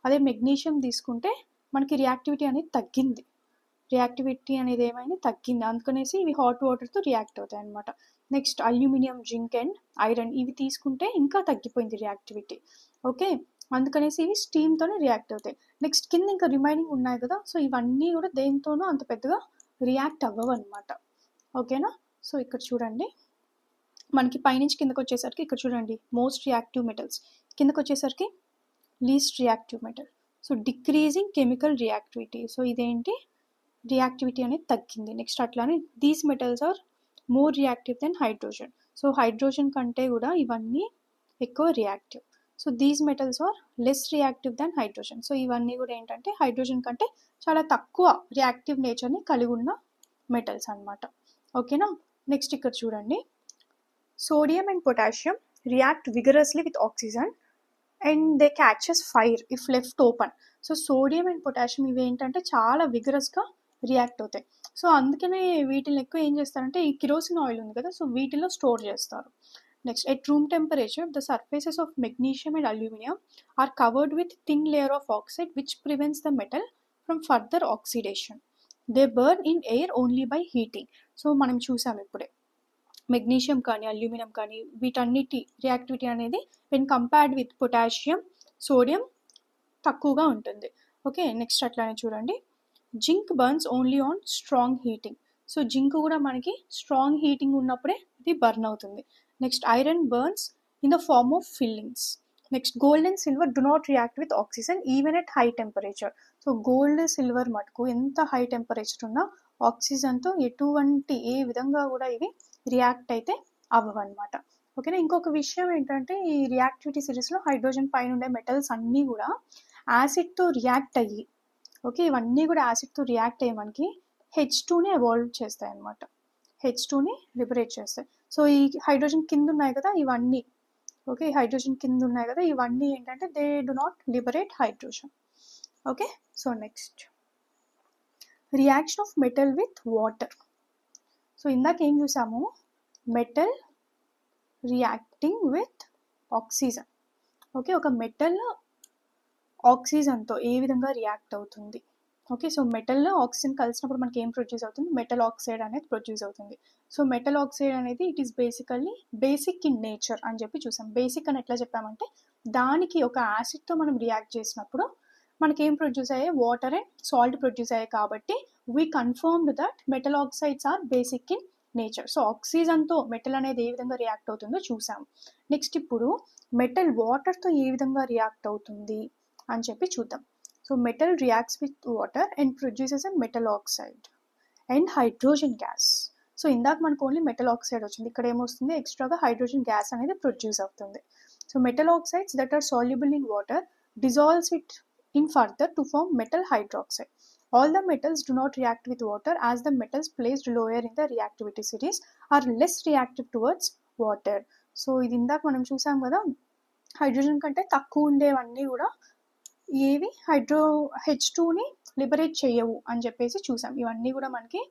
అదే మెగ్నీషియం తీసుకుంటే మనకి రియాక్టివిటీ అనేది తగ్గింది, అందుకనేసి ఇవి హాట్ వాటర్తో రియాక్ట్ అవుతాయి అనమాట. Next aluminium zinc and iron ఇవి తీసుకుంటే ఇంకా తగ్గిపోయింది రియాక్టివిటీ. ఓకే, అందుకనేసి ఇవి స్టీమ్తోనే రియాక్ట్ అవుతాయి. నెక్స్ట్ కింద ఇంకా రిమైనింగ్ ఉన్నాయి కదా, సో ఇవన్నీ కూడా దేనితోనూ అంత పెద్దగా రియాక్ట్ అవ్వవు అనమాట. ఓకేనా. సో ఇక్కడ చూడండి, మనకి పైనుంచి కిందకు వచ్చేసరికి ఇక్కడ చూడండి మోస్ట్ రియాక్టివ్ మెటల్స్, కిందకు వచ్చేసరికి least reactive metal. So decreasing chemical reactivity. So ఇదేంటి, రియాక్టివిటీ అనేది తగ్గింది. నెక్స్ట్ అట్లానే these metals are more reactive than hydrogen. So hydrogen కంటే కూడా ఇవన్నీ ఎక్కువ reactive. So these metals are less reactive than hydrogen. So ఇవన్నీ కూడా ఏంటంటే హైడ్రోజన్ కంటే చాలా తక్కువ రియాక్టివ్ నేచర్ని కలిగి ఉన్న మెటల్స్ అనమాట. ఓకేనా. నెక్స్ట్ ఇక్కడ చూడండి, sodium and potassium react vigorously with oxygen and they catches fire if left open. So sodium and potassium ఇవి ఏంటంటే చాలా విగరస్గా రియాక్ట్ అవుతాయి. సో అందుకనే వీటిని ఎక్కువ ఏం చేస్తారంటే ఈ కిరోసిన్ ఆయిల్ ఉంది కదా, సో వీటిలో స్టోర్ చేస్తారు. Next, at room temperature the surfaces of magnesium and aluminium are covered with thin layer of oxide which prevents the metal from further oxidation. They burn in air only by heating. So మనం చూసాం ఇప్పుడే magnesium కానీ aluminium కానీ వీటన్నిటి reactivity అనేది when compared with potassium, sodium తక్కువగా ఉంటుంది. Okay, next అట్లానే చూడండి, zinc burns only on strong heating. So zinc కూడా మనకి స్ట్రాంగ్ హీటింగ్ ఉన్నప్పుడే ఇది బర్న్ అవుతుంది. Next, iron burns in the form of fillings. Next, gold and silver do not react with oxygen even at high temperature. So gold, silver మటుకు ఎంత high temperature ఉన్నా ఆక్సిజన్తో ఎటువంటి ఏ విధంగా కూడా ఇవి రియాక్ట్ అయితే అవ్వవన్నమాట. ఓకేనా. ఇంకొక విషయం ఏంటంటే ఈ రియాక్టివిటీ సిరీస్లో హైడ్రోజన్ పైన ఉండే మెటల్స్ అన్నీ కూడా యాసిడ్తో రియాక్ట్ అయ్యి, ఓకే, ఇవన్నీ కూడా యాసిడ్తో రియాక్ట్ అయ్యి మనకి H2ని ఎవాల్వ్ చేస్తాయి అన్నమాట. H2ని లిబరేట్ చేస్తాయి. సో ఈ హైడ్రోజన్ కింద ఉన్నాయి కదా ఇవన్నీ, ఓకే, హైడ్రోజన్ కింద ఉన్నాయి కదా ఇవన్నీ ఏంటంటే they do not liberate hydrogen. Okay, so next, reaction of metal with water. So ఇందాక ఏం చూసాము, metal reacting with oxygen. Okay, ఒక మెటల్ ఆక్సిజన్తో ఏ విధంగా రియాక్ట్ అవుతుంది. ఓకే, సో మెటల్లో ఆక్సిజన్ కలిసినప్పుడు మనకి ఏం ప్రొడ్యూస్ అవుతుంది, మెటల్ ఆక్సైడ్ అనేది ప్రొడ్యూస్ అవుతుంది. సో మెటల్ ఆక్సైడ్ అనేది it is basically basic in nature అని చెప్పి చూసాం. బేసిక్ అని ఎట్లా చెప్పామంటే దానికి ఒక యాసిడ్తో మనం రియాక్ట్ చేసినప్పుడు మనకి ఏం ప్రొడ్యూస్ అయ్యాయి, వాటర్ అండ్ సాల్ట్ ప్రొడ్యూస్ అయ్యాయి. కాబట్టి we confirmed that metal oxides are basic in nature. So ఆక్సిజన్తో మెటల్ అనేది ఏ విధంగా రియాక్ట్ అవుతుందో చూసాం. నెక్స్ట్, ఇప్పుడు మెటల్ వాటర్తో ఏ విధంగా రియాక్ట్ అవుతుంది అని చెప్పి చూద్దాం. So metal reacts with water and produces a metal oxide and hydrogen gas. So ఇందాక మనకు ఓన్లీ మెటల్ ఆక్సైడ్ వచ్చింది, ఇక్కడ ఏమొస్తుంది, ఎక్స్ట్రాగా హైడ్రోజన్ గ్యాస్ అనేది ప్రొడ్యూస్ అవుతుంది. So metal oxides that are soluble in water dissolves it in further to form metal hydroxide. All the metals do not react with water as the metals placed lower in the reactivity series are less reactive towards water. So ఇది ఇందాక మనం చూసాం కదా, hydrogen కంటే తక్కువ ఉండేవన్నీ కూడా ఏవి H2ని liberate చేయవు అని చెప్పేసి చూసాం. ఇవన్నీ కూడా మనకి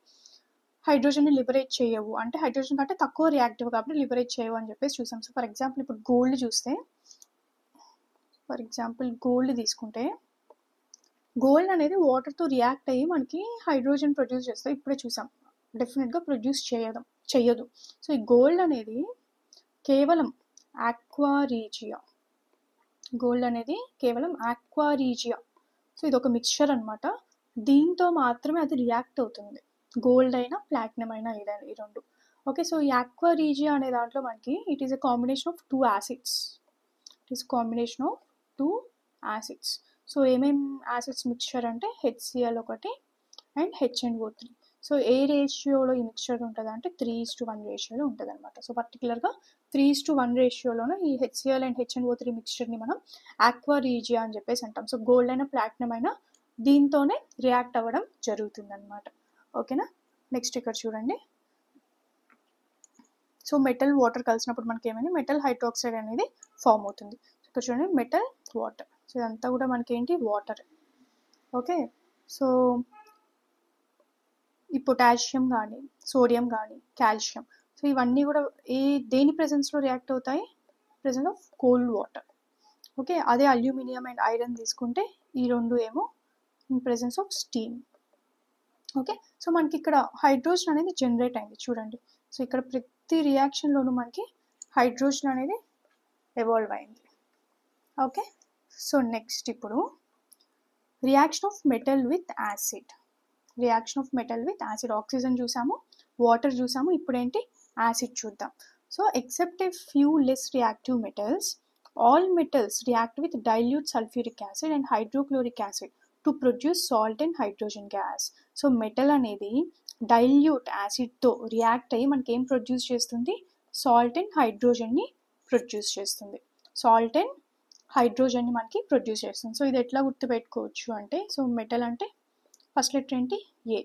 హైడ్రోజన్ని లిబరేట్ చేయవు, అంటే హైడ్రోజన్ కంటే తక్కువ రియాక్టివ్ కాబట్టి లిబరేట్ చేయవు అని చెప్పేసి చూసాం. సో ఫర్ ఎగ్జాంపుల్ ఇప్పుడు గోల్డ్ చూస్తే, ఫర్ ఎగ్జాంపుల్ గోల్డ్ తీసుకుంటే, గోల్డ్ అనేది వాటర్తో రియాక్ట్ అయ్యి మనకి హైడ్రోజన్ ప్రొడ్యూస్ చేస్తాం. ఇప్పుడే చూసాం, డెఫినెట్గా ప్రొడ్యూస్ చేయదు. సో ఈ గోల్డ్ అనేది కేవలం ఆక్వారీజియా, గోల్డ్ అనేది కేవలం ఆక్వారీజియా. సో ఇది ఒక మిక్చర్ అనమాట, దీంతో మాత్రమే అది రియాక్ట్ అవుతుంది. గోల్డ్ అయినా ప్లాటినం అయినా ఏదైనా ఈ రెండు. ఓకే, సో ఈ ఆక్వారీజియా అనే దాంట్లో మనకి it is a combination of 2 acids. It is combination of 2 acids. So ఏమేం యాసిడ్స్ మిక్చర్ అంటే HCl ఒకటి అండ్ HNO3. సో ఏ రేషియోలో ఈ మిక్చర్ ఉంటుంది అంటే 3:1 రేషియోలో ఉంటుంది అనమాట. సో పర్టికులర్గా 3:1 రేషియోలోనే ఈ HCl అండ్ HNO3 మిక్చర్ని మనం ఆక్వారీజియా అని చెప్పేసి అంటాం. సో గోల్డ్ అయినా ప్లాటినం అయినా దీంతోనే రియాక్ట్ అవ్వడం జరుగుతుంది అనమాట. ఓకేనా. నెక్స్ట్ ఇక్కడ చూడండి, సో మెటల్ వాటర్ కలిసినప్పుడు మనకి ఏమైంది, మెటల్ హైడ్రాక్సైడ్ అనేది ఫామ్ అవుతుంది. ఇక్కడ చూడండి, మెటల్ వాటర్. సో ఇదంతా కూడా మనకి ఏంటి, వాటర్. ఓకే, సో ఈ పొటాషియం కానీ, సోడియం కానీ, కాల్షియం, సో ఇవన్నీ కూడా దేని ప్రెజెన్స్లో రియాక్ట్ అవుతాయి, presence of cold water. Okay, అదే అల్యూమినియం అండ్ ఐరన్ తీసుకుంటే ఈ రెండు ఏమో in presence of steam. Okay, so మనకి ఇక్కడ హైడ్రోజన్ అనేది జనరేట్ అయింది చూడండి. సో ఇక్కడ ప్రతి రియాక్షన్లోనూ మనకి హైడ్రోజన్ అనేది ఎవాల్వ్ అయింది. ఓకే, సో నెక్స్ట్ ఇప్పుడు reaction of metal with acid. Reaction of metal with acid, oxygen చూసాము, వాటర్ చూసాము, ఇప్పుడు ఏంటి, యాసిడ్ చూద్దాం. So except a few less reactive metals, all metals react with dilute sulphuric acid and hydrochloric acid to produce salt and hydrogen gas. So metal అనేది dilute యాసిడ్తో react అయ్యి మనకి ఏం produce చేస్తుంది, సాల్ట్ అండ్ హైడ్రోజన్ని ప్రొడ్యూస్ చేస్తుంది. Salt and హైడ్రోజన్ని మనకి produce చేస్తుంది. So ఇది ఎట్లా గుర్తుపెట్టుకోవచ్చు అంటే, సో మెటల్ అంటే ఫస్ట్ లెటర్ ఏంటి, ఏ.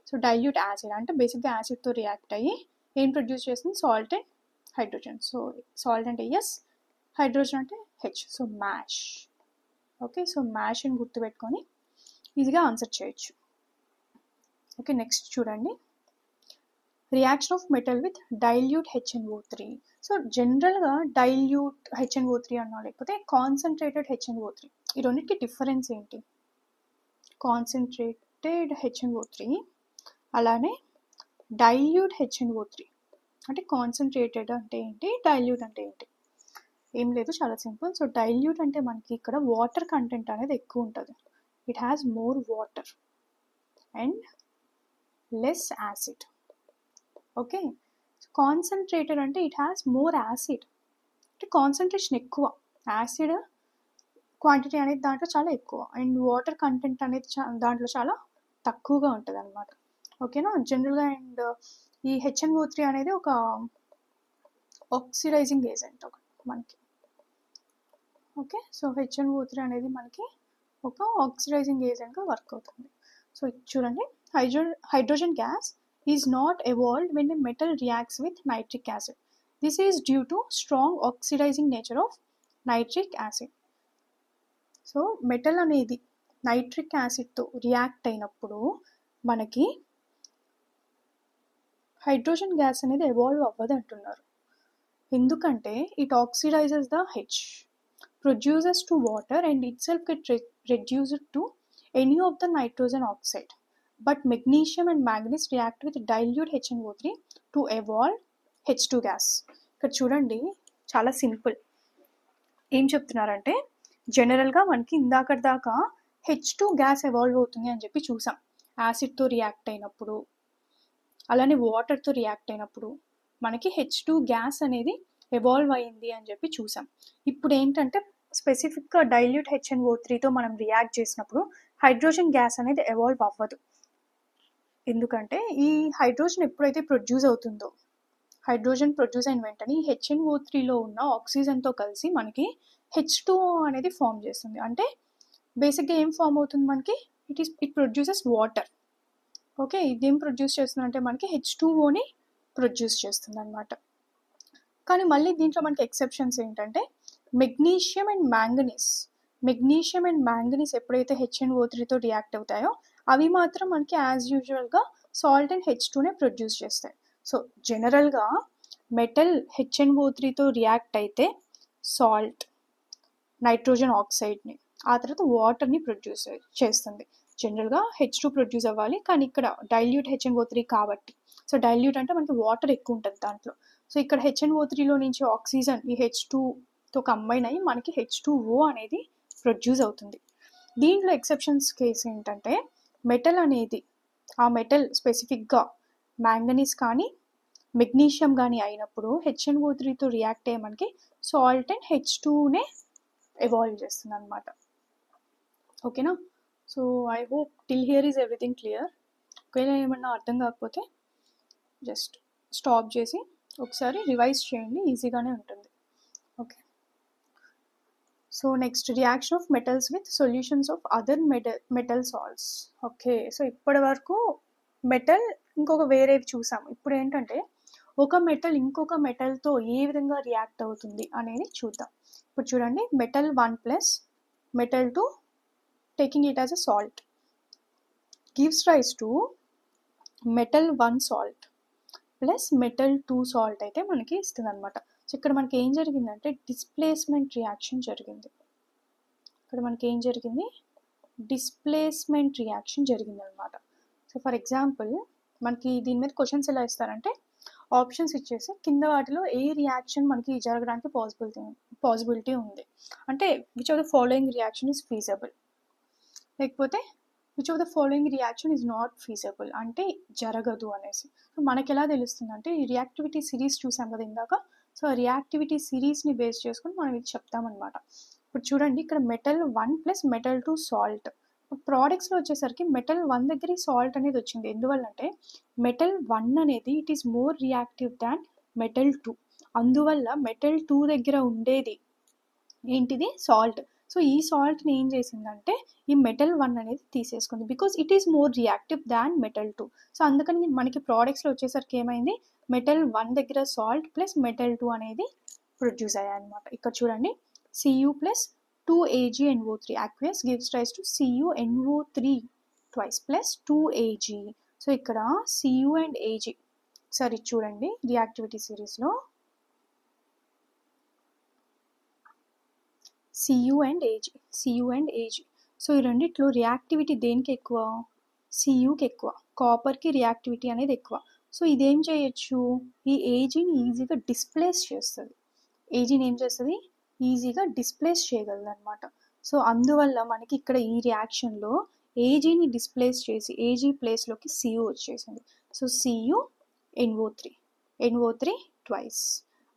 సో డైల్యూట్ యాసిడ్ అంటే బేసిక్గా యాసిడ్తో రియాక్ట్ అయ్యి ఏం ప్రొడ్యూస్ చేస్తుంది, salt and hydrogen. So salt అంటే ఎస్, హైడ్రోజన్ అంటే H. So mash. Okay, so mash అని గుర్తుపెట్టుకొని ఈజీగా ఆన్సర్ చేయొచ్చు. ఓకే, నెక్స్ట్ చూడండి, reaction of metal with dilute HNO3. So జనరల్గా డైల్యూట్ HNO3 అన్నా లేకపోతే కాన్సన్ట్రేటెడ్ HNO3, ఈ రెండింటికి డిఫరెన్స్ ఏంటి? కాన్సన్ట్రేటెడ్ HNO3 అలానే డైల్యూట్ HNO3. అంటే కాన్సన్ట్రేటెడ్ అంటే ఏంటి, డైల్యూట్ అంటే ఏంటి? ఏం లేదు, చాలా సింపుల్. సో డైల్యూట్ అంటే మనకి ఇక్కడ వాటర్ కంటెంట్ అనేది ఎక్కువ ఉంటుంది, it has more water and less acid. Okay, concentrated అంటే ఇట్ హ్యాస్ మోర్ యాసిడ్, అంటే కాన్సన్ట్రేషన్ ఎక్కువ, యాసిడ్ క్వాంటిటీ అనేది దాంట్లో చాలా ఎక్కువ, అండ్ వాటర్ కంటెంట్ అనేది దాంట్లో చాలా తక్కువగా ఉంటుంది అనమాట. ఓకేనా, జనరల్గా. అండ్ ఈ HNO3 అనేది ఒక ఆక్సిడైజింగ్ ఏజెంట్ మనకి. ఓకే, సో HNO3 అనేది మనకి ఒక ఆక్సిడైజింగ్ ఏజెంట్గా వర్క్ అవుతుంది. సో చూడండి, hydrogen gas is not evolved when a metal reacts with nitric acid. This is due to strong oxidizing nature of nitric acid. So metal అనేది nitric యాసిడ్తో react అయినప్పుడు మనకి hydrogen gas అనేది evolve అవ్వదు అంటున్నారు. ఎందుకంటే it oxidises the H, produces to water and itself get reduced to any of the nitrogen oxide. But magnesium and manganese react with dilute HNO3 to evolve H2 gas. ఇక్కడ చూడండి, చాలా simple. ఏం చెప్తున్నారంటే జనరల్గా మనకి ఇందాక దాకా H2 గ్యాస్ ఎవాల్వ్ అవుతుంది అని చెప్పి చూసాం, యాసిడ్తో రియాక్ట్ అయినప్పుడు అలానే వాటర్తో రియాక్ట్ అయినప్పుడు మనకి H2 గ్యాస్ అనేది ఎవాల్వ్ అయింది అని చెప్పి చూసాం. ఇప్పుడు ఏంటంటే స్పెసిఫిక్గా డైల్యూట్ HNO3తో మనం రియాక్ట్ చేసినప్పుడు హైడ్రోజన్ గ్యాస్ అనేది ఎవాల్వ్ అవ్వదు. ఎందుకంటే ఈ హైడ్రోజన్ ఎప్పుడైతే ప్రొడ్యూస్ అవుతుందో, హైడ్రోజన్ ప్రొడ్యూస్ అయిన వెంటనే ఈ HNO3లో ఉన్న ఆక్సిజన్తో కలిసి మనకి H2O అనేది ఫామ్ చేస్తుంది. అంటే బేసిక్గా ఏం ఫామ్ అవుతుంది మనకి, ఇట్ ప్రొడ్యూసెస్ వాటర్. ఓకే, ఇదేం ప్రొడ్యూస్ చేస్తుంది అంటే మనకి H2Oని ప్రొడ్యూస్ చేస్తుంది అనమాట. కానీ మళ్ళీ దీంట్లో మనకి ఎక్సెప్షన్స్ ఏంటంటే మెగ్నీషియం అండ్ మ్యాంగనీస్ ఎప్పుడైతే HNO3తో రియాక్ట్ అవుతాయో అవి మాత్రం మనకి యాజ్ యూజువల్గా సాల్ట్ అండ్ H2నే ప్రొడ్యూస్ చేస్తాయి. సో జనరల్గా మెటల్ HNO3తో రియాక్ట్ అయితే సాల్ట్, నైట్రోజన్ ఆక్సైడ్ని, ఆ తర్వాత వాటర్ని ప్రొడ్యూస్ చేస్తుంది. జనరల్గా H2 ప్రొడ్యూస్ అవ్వాలి, కానీ ఇక్కడ డైల్యూట్ HNO3 కాబట్టి, సో డైల్యూట్ అంటే మనకి వాటర్ ఎక్కువ ఉంటుంది దాంట్లో. సో ఇక్కడ HNO3లో నుంచి ఆక్సిజన్ ఈ H2తో కంబైన్ అయ్యి మనకి H2O అనేది ప్రొడ్యూస్ అవుతుంది. దీంట్లో ఎక్సెప్షన్స్ కేసు ఏంటంటే మెటల్ అనేది, ఆ మెటల్ స్పెసిఫిక్గా మ్యాంగనీస్ కానీ మెగ్నీషియం కానీ అయినప్పుడు HNO3తో రియాక్ట్ అయ్యి మనకి సాల్ట్ అండ్ H2నే ఎవాల్వ్ చేస్తుంది అనమాట. ఓకేనా, so I hope till here is everything clear. ఒకవేళ ఏమన్నా అర్థం కాకపోతే జస్ట్ స్టాప్ చేసి ఒకసారి రివైజ్ చేయండి, ఈజీగానే ఉంటుంది. Okay, so next reaction of metals with solutions of other metal salts. Okay, so ఇప్పటి వరకు మెటల్ ఇంకొక వేరేవి చూసాము. ఇప్పుడు ఏంటంటే ఒక మెటల్ ఇంకొక మెటల్తో ఏ విధంగా రియాక్ట్ అవుతుంది అనేది చూద్దాం. ఇప్పుడు చూడండి, metal 1 plus metal 2 taking it as a salt gives rise to metal 1 salt plus metal 2 salt అయితే మనకి ఇస్తుంది అనమాట. సో ఇక్కడ మనకి ఏం జరిగిందంటే డిస్ప్లేస్మెంట్ రియాక్షన్ జరిగింది. అనమాట. సో ఫర్ ఎగ్జాంపుల్ మనకి దీని మీద క్వశ్చన్స్ ఎలా ఇస్తారంటే ఆప్షన్స్ ఇచ్చేసి కింద వాటిలో ఏ రియాక్షన్ మనకి జరగడానికి పాసిబిలిటీ ఉంది అంటే which of the following reaction is feasible, లేకపోతే which of the following reaction is not feasible అంటే జరగదు అనేసి. సో మనకి ఎలా తెలుస్తుంది అంటే ఈ రియాక్టివిటీ సిరీస్ చూసాం కదా ఇందాక, సో ఆ రియాక్టివిటీ సిరీస్ని బేస్ చేసుకుని మనం ఇది చెప్తామన్నమాట. ఇప్పుడు చూడండి, ఇక్కడ మెటల్ 1 ప్లస్ మెటల్ 2 సాల్ట్, ప్రోడక్ట్స్లో వచ్చేసరికి మెటల్ 1 దగ్గర సాల్ట్ అనేది వచ్చింది. ఎందువల్లంటే మెటల్ 1 అనేది it is more reactive than metal 2, అందువల్ల మెటల్ 2 దగ్గర ఉండేది ఏంటిది సాల్ట్. సో ఈ సాల్ట్ని ఏం చేసిందంటే ఈ మెటల్ 1 అనేది తీసేసుకుంది, because it is more reactive than metal 2. So అందుకని మనకి ప్రోడక్ట్స్లో వచ్చేసరికి ఏమైంది, మెటల్ 1 దగ్గర సాల్ట్ ప్లస్ మెటల్ 2 అనేది ప్రొడ్యూస్ అయ్యాయి అనమాట. ఇక్కడ చూడండి, Cu plus 2AgNO3 aqueous gives rise to CuNO3 twice plus 2Ag. So ఇక్కడ Cu అండ్ Ag ఒకసారి చూడండి రియాక్టివిటీ సిరీస్లో Cu అండ్ Ag. సో ఈ రెండిట్లో రియాక్టివిటీ దేనికి ఎక్కువ? Cuకి ఎక్కువ. కాపర్కి రియాక్టివిటీ అనేది ఎక్కువ. సో ఇదేం చేయొచ్చు, ఈ ఏజీని ఈజీగా డిస్ప్లేస్ చేస్తుంది. ఏజీని ఏం చేస్తుంది, ఈజీగా డిస్ప్లేస్ చేయగలదు అనమాట. సో అందువల్ల మనకి ఇక్కడ ఈ రియాక్షన్లో ఏజీని డిస్ప్లేస్ చేసి ఏజీ ప్లేస్లోకి Cu వచ్చేసింది. So Cu NO3 twice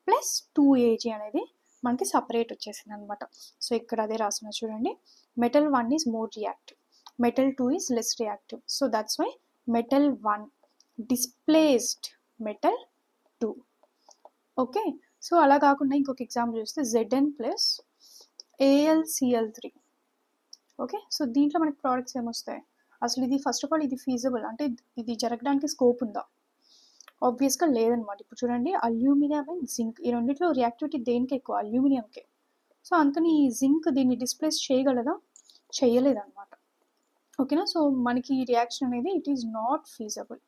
plus 2Ag అనేది మనకి సపరేట్ వచ్చేసింది అనమాట. సో ఇక్కడ అదే రాసిన చూడండి, metal 1 is more reactive, metal 2 is less reactive. So that's why metal 1 displaced metal 2. Okay, so అలా కాకుండా ఇంకొక ఎగ్జాంపుల్ చూస్తే Zn plus AlCl3. Okay, so దీంట్లో మనకి ప్రోడక్ట్స్ ఏమొస్తాయి? అసలు ఇది ఫస్ట్ ఆఫ్ ఆల్ ఇది ఫీజిబుల్ అంటే ఇది జరగడానికి స్కోప్ ఉందా? ఆబ్వియస్గా లేదనమాట. ఇప్పుడు చూడండి, అల్యూమినియం అండ్ జింక్ ఈ రెండిట్లో రియాక్టివిటీ దేనికి ఎక్కువ? అల్యూమినియంకే. సో అందుకని ఈ జింక్ దీన్ని డిస్ప్లేస్ చేయగలదా? చేయలేదన్నమాట. ఓకేనా, సో మనకి ఈ రియాక్షన్ అనేది it is not feasible.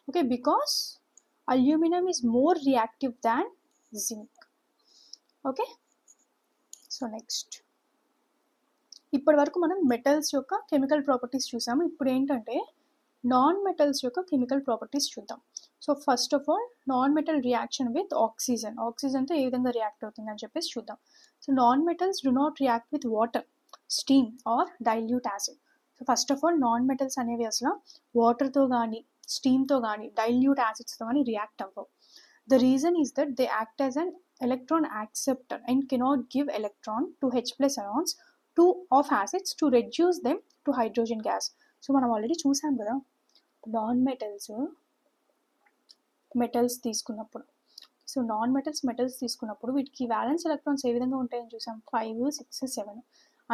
Okay, because aluminium is more reactive than zinc. Okay, so next ఇప్పటి వరకు మనం మెటల్స్ యొక్క కెమికల్ ప్రాపర్టీస్ చూసాము. ఇప్పుడు ఏంటంటే నాన్ మెటల్స్ యొక్క కెమికల్ ప్రాపర్టీస్ చూద్దాం. So first of all non metal reaction with oxygen. ఆక్సిజన్తో ఏ విధంగా రియాక్ట్ అవుతుంది అని చెప్పేసి చూద్దాం. So non metals do not react with water, steam or dilute acid. So first of all non metals అనేవి అసలు వాటర్తో కానీ స్టీమ్తో కానీ డైల్యూట్ యాసిడ్స్తో కానీ రియాక్ట్ అవ్వవు. The reason is that they act as an electron acceptor and cannot give electron to H+ ions to of acids to reduce them to hydrogen gas. So మనం already చూసాం కదా, నాన్ మెటల్స్ తీసుకున్నప్పుడు, so non metals తీసుకున్నప్పుడు వీటికి violence electrons ఏ విధంగా ఉంటాయని చూసాం, 5, 6, 7.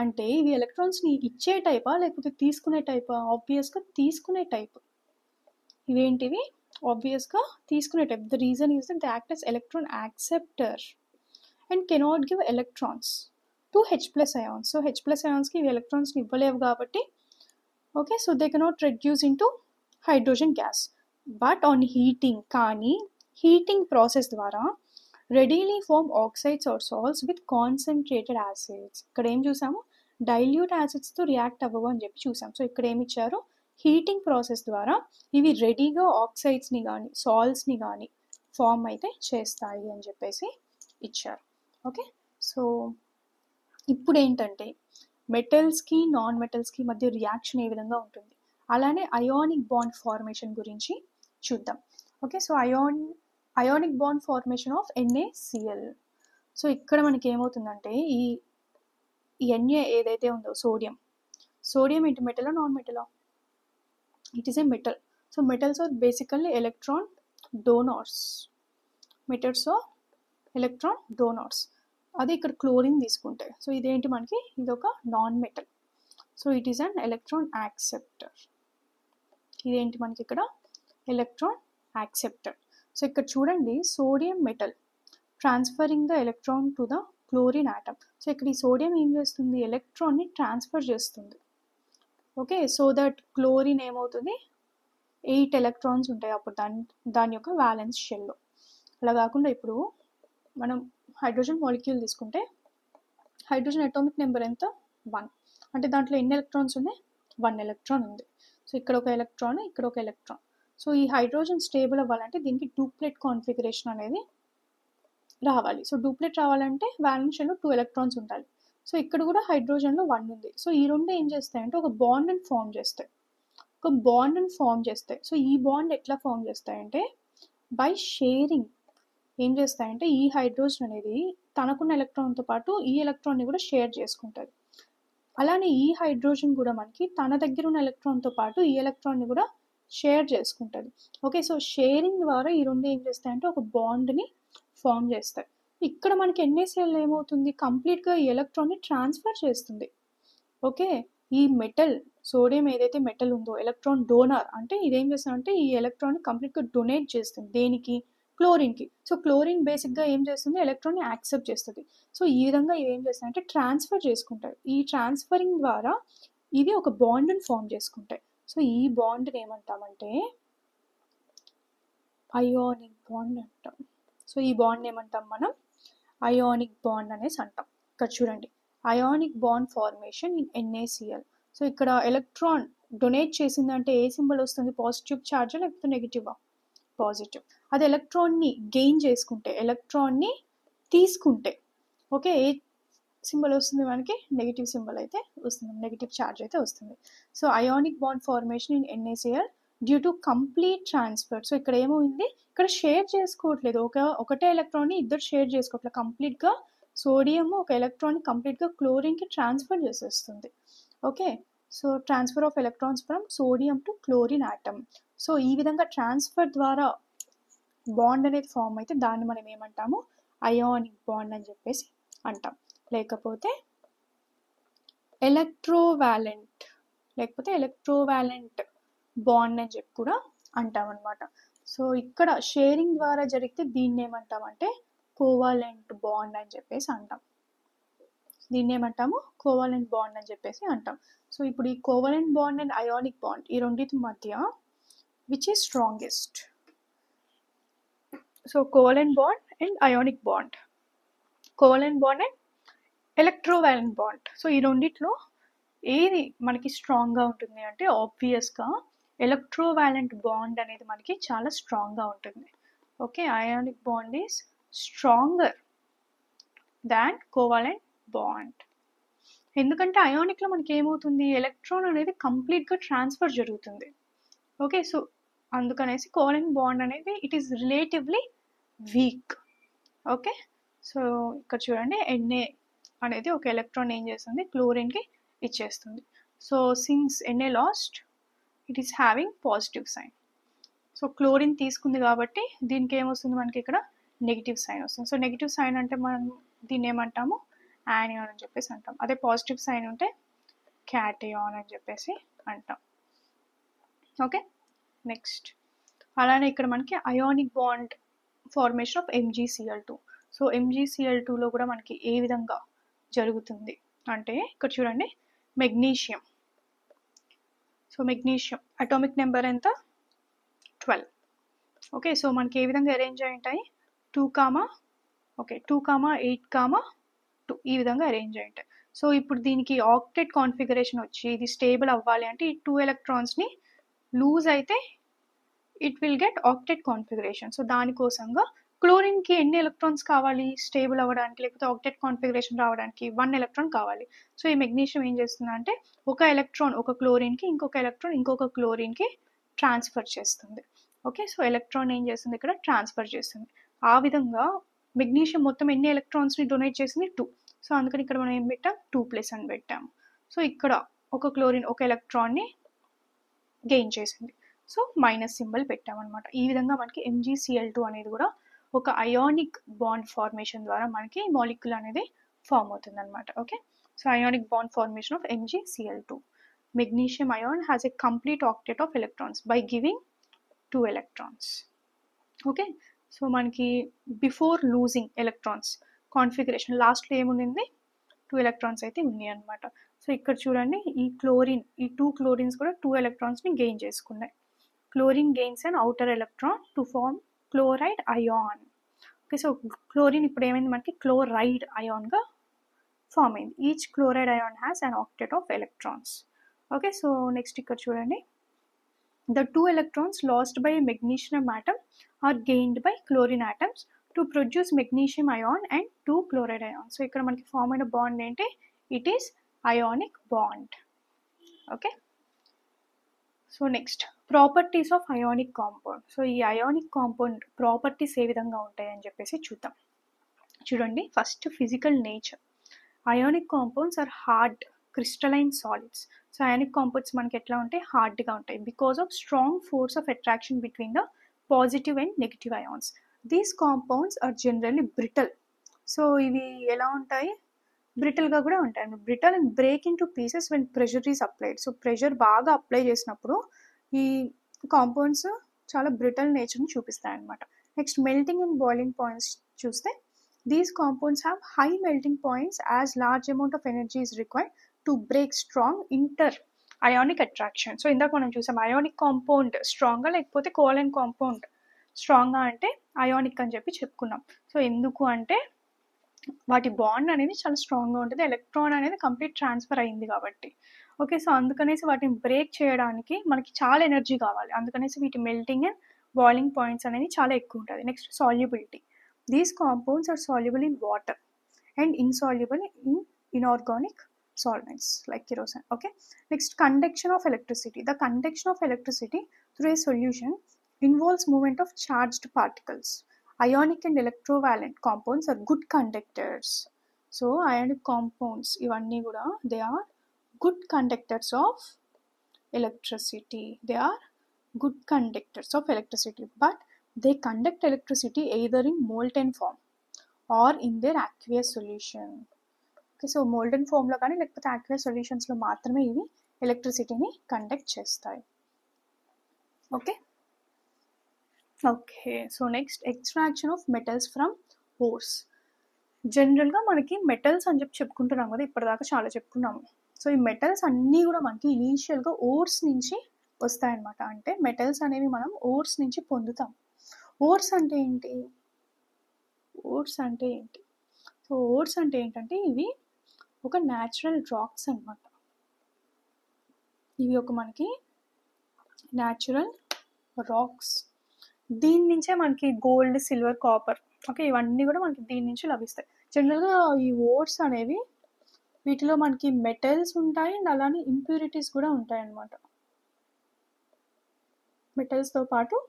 అంటే ఇవి ఎలక్ట్రాన్స్ని ఇచ్చే టైపా లేకపోతే తీసుకునే టైపా? ఆబ్వియస్గా తీసుకునే టైప్. ఇవేంటివి? ఆబ్వియస్గా తీసుకునే type. The reason is that they act as electron acceptor and cannot give electrons to H+ ions. So H+ ionsకి ఇవి ఎలక్ట్రాన్స్ని ఇవ్వలేవు కాబట్టి okay, so they cannot reduce into hydrogen gas. But on heating, కానీ heating process ద్వారా readily form oxides or salts with concentrated acids. ఇక్కడ ఏం చూసాము, డైల్యూట్ యాసిడ్స్తో రియాక్ట్ అవ్వవు అని చెప్పి చూసాం. సో ఇక్కడ ఏమి ఇచ్చారు, హీటింగ్ ప్రాసెస్ ద్వారా ఇవి రెడీగా ఆక్సైడ్స్ని కానీ సాల్ట్స్ని కానీ ఫామ్ అయితే చేస్తాయి అని చెప్పేసి ఇచ్చారు. ఓకే, సో ఇప్పుడు ఏంటంటే మెటల్స్కి నాన్ మెటల్స్కి మధ్య రియాక్షన్ ఏ విధంగా ఉంటుంది, అలానే అయానిక్ బాండ్ ఫార్మేషన్ గురించి చూద్దాం. Okay, so ionic bond formation of NaCl. So ఇక్కడ మనకి ఏమవుతుందంటే ఈ Na ఏదైతే ఉందో సోడియం ఏంటి, మెటలా నాన్ మెటలా? It is a metal. So metals are basically electron donors. అదే ఇక్కడ క్లోరిన్ తీసుకుంటే, సో ఇదేంటి మనకి, ఇది ఒక non metal. So it is an electron acceptor. ఇదేంటి మనకి ఇక్కడ ఎలక్ట్రాన్ యాక్సెప్టర్. సో ఇక్కడ చూడండి, sodium metal transferring the electron to the chlorine atom. So ఇక్కడ ఈ సోడియం ఏం చేస్తుంది, ఎలక్ట్రాన్ని ట్రాన్స్ఫర్ చేస్తుంది. ఓకే, సో దట్ క్లోరిన్ ఏమవుతుంది, 8 ఎలక్ట్రాన్స్ ఉంటాయి అప్పుడు దాని యొక్క వ్యాలెన్స్ షెల్లో. అలా కాకుండా ఇప్పుడు మనం హైడ్రోజన్ మాలిక్యూల్ తీసుకుంటే హైడ్రోజన్ అటామిక్ నెంబర్ ఎంత, 1. అంటే దాంట్లో ఎన్ని ఎలక్ట్రాన్స్ ఉన్నాయి, 1 ఎలక్ట్రాన్ ఉంది. సో ఇక్కడ ఒక ఎలక్ట్రాన్, ఇక్కడ ఒక ఎలక్ట్రాన్. సో ఈ హైడ్రోజన్ స్టేబుల్ అవ్వాలంటే దీనికి డూప్లెట్ కాన్ఫిగరేషన్ అనేది రావాలి. సో డూప్లెట్ రావాలంటే వ్యాలెన్స్ షెల్లో 2 ఎలక్ట్రాన్స్ ఉండాలి. సో ఇక్కడ కూడా హైడ్రోజన్లో 1 ఉంది. సో ఈ రెండు ఏం చేస్తాయంటే ఒక బాండ్ని ఫామ్ చేస్తాయి. సో ఈ బాండ్ ఎట్లా ఫామ్ చేస్తాయంటే బై షేరింగ్. ఏం చేస్తాయంటే ఈ హైడ్రోజన్ అనేది తనకున్న ఎలక్ట్రాన్తో పాటు ఈ ఎలక్ట్రాన్ని కూడా షేర్ చేసుకుంటుంది. అలానే ఈ హైడ్రోజన్ కూడా మనకి తన దగ్గర ఉన్న ఎలక్ట్రాన్తో పాటు ఈ ఎలక్ట్రాన్ని కూడా షేర్ చేసుకుంటుంది. ఓకే, సో షేరింగ్ ద్వారా ఈ రెండు ఏం చేస్తాయంటే ఒక బాండ్ని ఫామ్ చేస్తాయి. ఇక్కడ మనకి NaCl ఏమవుతుంది, కంప్లీట్గా ఈ ఎలక్ట్రాన్ని ట్రాన్స్ఫర్ చేస్తుంది. ఓకే, ఈ మెటల్ సోడియం ఏదైతే మెటల్ ఉందో ఎలక్ట్రాన్ డోనార్ అంటే ఇదేం చేస్తుందంటే ఈ ఎలక్ట్రాన్ని కంప్లీట్గా డొనేట్ చేస్తుంది. దేనికి, క్లోరిన్కి. సో క్లోరిన్ బేసిక్గా ఏం చేస్తుంది, ఎలక్ట్రాన్ని యాక్సెప్ట్ చేస్తుంది. సో ఈ విధంగా ఇవి ఏం చేస్తాయంటే ట్రాన్స్ఫర్ చేసుకుంటాయి. ఈ ట్రాన్స్ఫరింగ్ ద్వారా ఇవి ఒక బాండ్ని ఫామ్ చేసుకుంటాయి. సో ఈ బాండ్ని ఏమంటామంటే అయానిక్ బాండ్ అంటాం. సో ఈ బాండ్ ఏమంటాం మనం అయానిక్ బాండ్ అనేసి అంటాం. ఇక్కడ చూడండి, ionic bond formation in NaCl. So ఇక్కడ ఎలక్ట్రాన్ డొనేట్ చేసిందంటే ఏ సింబల్ వస్తుంది? పాజిటివ్ ఛార్జ్ లేకపోతే నెగిటివా? పాజిటివ్. అది ఎలక్ట్రాన్ని గెయిన్ చేసుకుంటే, ఎలక్ట్రాన్ని తీసుకుంటే ఓకే, ఏ సింబల్ వస్తుంది మనకి? నెగిటివ్ సింబల్ అయితే వస్తుంది, నెగిటివ్ ఛార్జ్ అయితే వస్తుంది. So ionic bond formation in NaCl due to complete transfer. So ఇక్కడ ఏమైంది, ఇక్కడ షేర్ చేసుకోవట్లేదు, ఒకటే ఎలక్ట్రాన్ని ఇద్దరు షేర్ చేసుకోవట్లేదు, కంప్లీట్గా సోడియం ఒక ఎలక్ట్రాన్ని కంప్లీట్గా క్లోరిన్కి ట్రాన్స్ఫర్ చేసేస్తుంది. Okay, so transfer of electrons from sodium to chlorine atom. So ఈ విధంగా ట్రాన్స్ఫర్ ద్వారా బాండ్ అనేది ఫామ్ అయితే దాన్ని మనం ఏమంటాము? అయానిక్ బాండ్ అని చెప్పేసి అంటాం. లేకపోతే ఎలక్ట్రోవాలెంట్ బాండ్ అని చెప్పి కూడా అంటాం అనమాట. సో ఇక్కడ షేరింగ్ ద్వారా జరిగితే దీన్ని ఏమంటామంటే కోవాలెంట్ బాండ్ అని చెప్పేసి అంటాం. దీన్ని ఏమంటాము? కోవాలెంట్ బాండ్ అని చెప్పేసి అంటాం. సో ఇప్పుడు ఈ covalent bond and ionic bond ఈ రెండింటి మధ్య which is strongest? So covalent bond and ionic bond, covalent bond and electrovalent bond. So ఈ రెండిట్లో ఏది మనకి స్ట్రాంగ్గా ఉంటుంది అంటే ఆబ్వియస్గా ఎలక్ట్రోవాలెంట్ బాండ్ అనేది మనకి చాలా స్ట్రాంగ్గా ఉంటుంది. Okay, ionic bond is stronger than covalent bond. ఎందుకంటే అయానిక్లో మనకి ఏమవుతుంది, ఎలక్ట్రాన్ అనేది కంప్లీట్గా ట్రాన్స్ఫర్ జరుగుతుంది. ఓకే, సో అందుకనేసి కోవాలెంట్ బాండ్ అనేది it is relatively week. Okay, so ఇక్కడ చూడండి, Na అనేది ఒక ఎలక్ట్రాన్ ఏం చేస్తుంది, క్లోరిన్కి ఇచ్చేస్తుంది. So since Na lost, it is having positive sign. So chlorine తీసుకుంది కాబట్టి దీనికి ఏమొస్తుంది మనకి ఇక్కడ నెగిటివ్ సైన్ వస్తుంది. సో నెగిటివ్ సైన్ అంటే మనం దీన్ని ఏమంటాము? యానియాన్ అని చెప్పేసి అంటాం. అదే పాజిటివ్ సైన్ ఉంటే క్యాటయాన్ అని చెప్పేసి అంటాం. ఓకే, నెక్స్ట్ అలానే ఇక్కడ మనకి ionic bond formation of MgCl2. So MgCl2లో కూడా మనకి ఏ విధంగా జరుగుతుంది అంటే ఇక్కడ చూడండి, magnesium. So magnesium atomic number ఎంత? 12. ఓకే, సో మనకి ఏ విధంగా అరేంజ్ అయి ఉంటాయి? 2, 8, 2 ఈ విధంగా అరేంజ్ అయి ఉంటాయి. సో ఇప్పుడు దీనికి ఆక్టెట్ కాన్ఫిగరేషన్ వచ్చి ఇది స్టేబుల్ అవ్వాలి అంటే ఈ 2 ఎలక్ట్రాన్స్ని లూజ్ అయితే it will get octet configuration. So దానికోసంగా క్లోరిన్కి ఎన్ని ఎలక్ట్రాన్స్ కావాలి స్టేబుల్ అవ్వడానికి, లేకపోతే ఆక్టెట్ కాన్ఫిగరేషన్ రావడానికి 1 ఎలక్ట్రాన్ కావాలి. సో ఈ మెగ్నీషియం ఏం చేస్తుంది అంటే ఒక ఎలక్ట్రాన్ ఒక క్లోరిన్కి, ఇంకొక ఎలక్ట్రాన్ ఇంకొక క్లోరిన్కి ట్రాన్స్ఫర్ చేస్తుంది. ఓకే, సో ఎలక్ట్రాన్ ఏం చేస్తుంది ఇక్కడ? ట్రాన్స్ఫర్ చేస్తుంది. ఆ విధంగా మెగ్నీషియం మొత్తం ఎన్ని ఎలక్ట్రాన్స్ని డొనేట్ చేసింది? 2. సో అందుకని ఇక్కడ మనం ఏం పెట్టాం? 2+ అని పెట్టాము. సో ఇక్కడ ఒక క్లోరిన్ ఒక ఎలక్ట్రాన్ని గెయిన్ చేసింది, సో మైనస్ సింబల్ పెట్టామన్నమాట. ఈ విధంగా మనకి MgCl2 అనేది కూడా ఒక అయానిక్ బాండ్ ఫార్మేషన్ ద్వారా మనకి మాలిక్యూల్ అనేది ఫామ్ అవుతుంది అనమాట. Okay, so ionic bond formation of MgCl2. Magnesium ion has a complete octet of electrons by giving 2 electrons. Okay, so మనకి బిఫోర్ లూజింగ్ ఎలక్ట్రాన్స్ కాన్ఫిగరేషన్ లాస్ట్లో ఏముంది? 2 ఎలక్ట్రాన్స్ అయితే ఉన్నాయి అనమాట. సో ఇక్కడ చూడండి, ఈ 2 క్లోరిన్స్ కూడా 2 ఎలక్ట్రాన్స్ని గెయిన్ చేసుకున్నాయి. Chlorine gains and outer electron to form chloride ion. Okay, so chlorine ఇప్పుడు ఏమైంది మనకి? క్లోరైడ్ అయాన్గా ఫామ్ అయింది. Each chloride ion has an octet of electrons. Okay, so next ఇక్కడ చూడండి, the 2 electrons lost by a magnesium atom are gained by chlorine atoms to produce magnesium ion and 2 chloride ions. So ఇక్కడ మనకి form అయిన bond ఏంటి? It is ionic bond. Okay, so next properties of ionic compound. So ఈ ionic compound properties ఏ విధంగా ఉంటాయి అని చెప్పేసి చూద్దాం. చూడండి, first physical nature. Ionic compounds are hard crystalline solids. So ionic compounds మనకి ఎట్లా ఉంటాయి? హార్డ్గా ఉంటాయి because of strong force of attraction between the positive and negative ions. These compounds are generally brittle. So ఇవి ఎలా ఉంటాయి? బ్రిటల్గా కూడా ఉంటాయి. Brittle and break in to pieces when pressure is applied. So pressure బాగా అప్లై చేసినప్పుడు ఈ compounds చాలా బ్రిటల్ నేచర్ని చూపిస్తాయి అన్నమాట. Next melting and boiling points చూస్తే these compounds have high melting points as large amount of energy is required to break strong ionic attraction. So ఇందాక మనం చూసాం అయానిక్ కాంపౌండ్ స్ట్రాంగా లేకపోతే కోవలెంట్ కాంపౌండ్ స్ట్రాంగా అంటే అయానిక్ అని చెప్పి చెప్పుకున్నాం. సో ఎందుకు అంటే వాటి బాండ్ అనేది చాలా స్ట్రాంగ్గా ఉంటుంది, ఎలక్ట్రాన్ అనేది కంప్లీట్ ట్రాన్స్ఫర్ అయింది కాబట్టి. ఓకే, సో అందుకనేసి వాటిని బ్రేక్ చేయడానికి మనకి చాలా ఎనర్జీ కావాలి, అందుకనేసి వీటి మెల్టింగ్ అండ్ బాయిలింగ్ పాయింట్స్ అనేది చాలా ఎక్కువ ఉంటుంది. Next solubility. These compounds are soluble in water and insoluble in inorganic solvents like kerosene. Okay, next, conduction of electricity. The conduction of electricity through a solution involves movement of charged particles. Ionic and electrovalent compounds are good conductors. So ionic compounds ivanni kuda they are good conductors of electricity. They are good conductors of electricity, but they conduct electricity either in molten form or in their aqueous solution. Okay, so molten ఫామ్లో కానీ లేకపోతే aqueous సొల్యూషన్స్లో మాత్రమే ఇవి ఎలక్ట్రిసిటీని conduct చేస్తాయి. Okay okay so next, extraction of metals from ores. జనరల్గా మనకి మెటల్స్ అని చెప్పి చెప్పుకుంటున్నాం కదా, ఇప్పటిదాకా చాలా చెప్పుకున్నాము. సో ఈ మెటల్స్ అన్నీ కూడా మనకి ఇనీషియల్గా ఓర్స్ నుంచి వస్తాయన్నమాట. అంటే మెటల్స్ అనేవి మనం ఓర్స్ నుంచి పొందుతాం. ఓర్స్ అంటే ఏంటి? ఓర్స్ అంటే ఏంటి? సో ఓర్స్ అంటే ఏంటంటే ఇవి ఒక న్యాచురల్ రాక్స్ అన్నమాట. ఇవి ఒక మనకి న్యాచురల్ రాక్స్. దీని నుంచే మనకి గోల్డ్, సిల్వర్, కాపర్, ఓకే, ఇవన్నీ కూడా మనకి దీని నుంచి లభిస్తాయి. జనరల్గా ఈ ఓర్స్ అనేవి వీటిలో మనకి మెటల్స్ ఉంటాయి అండ్ అలానే ఇంప్యూరిటీస్ కూడా ఉంటాయి అన్నమాట. మెటల్స్తో పాటు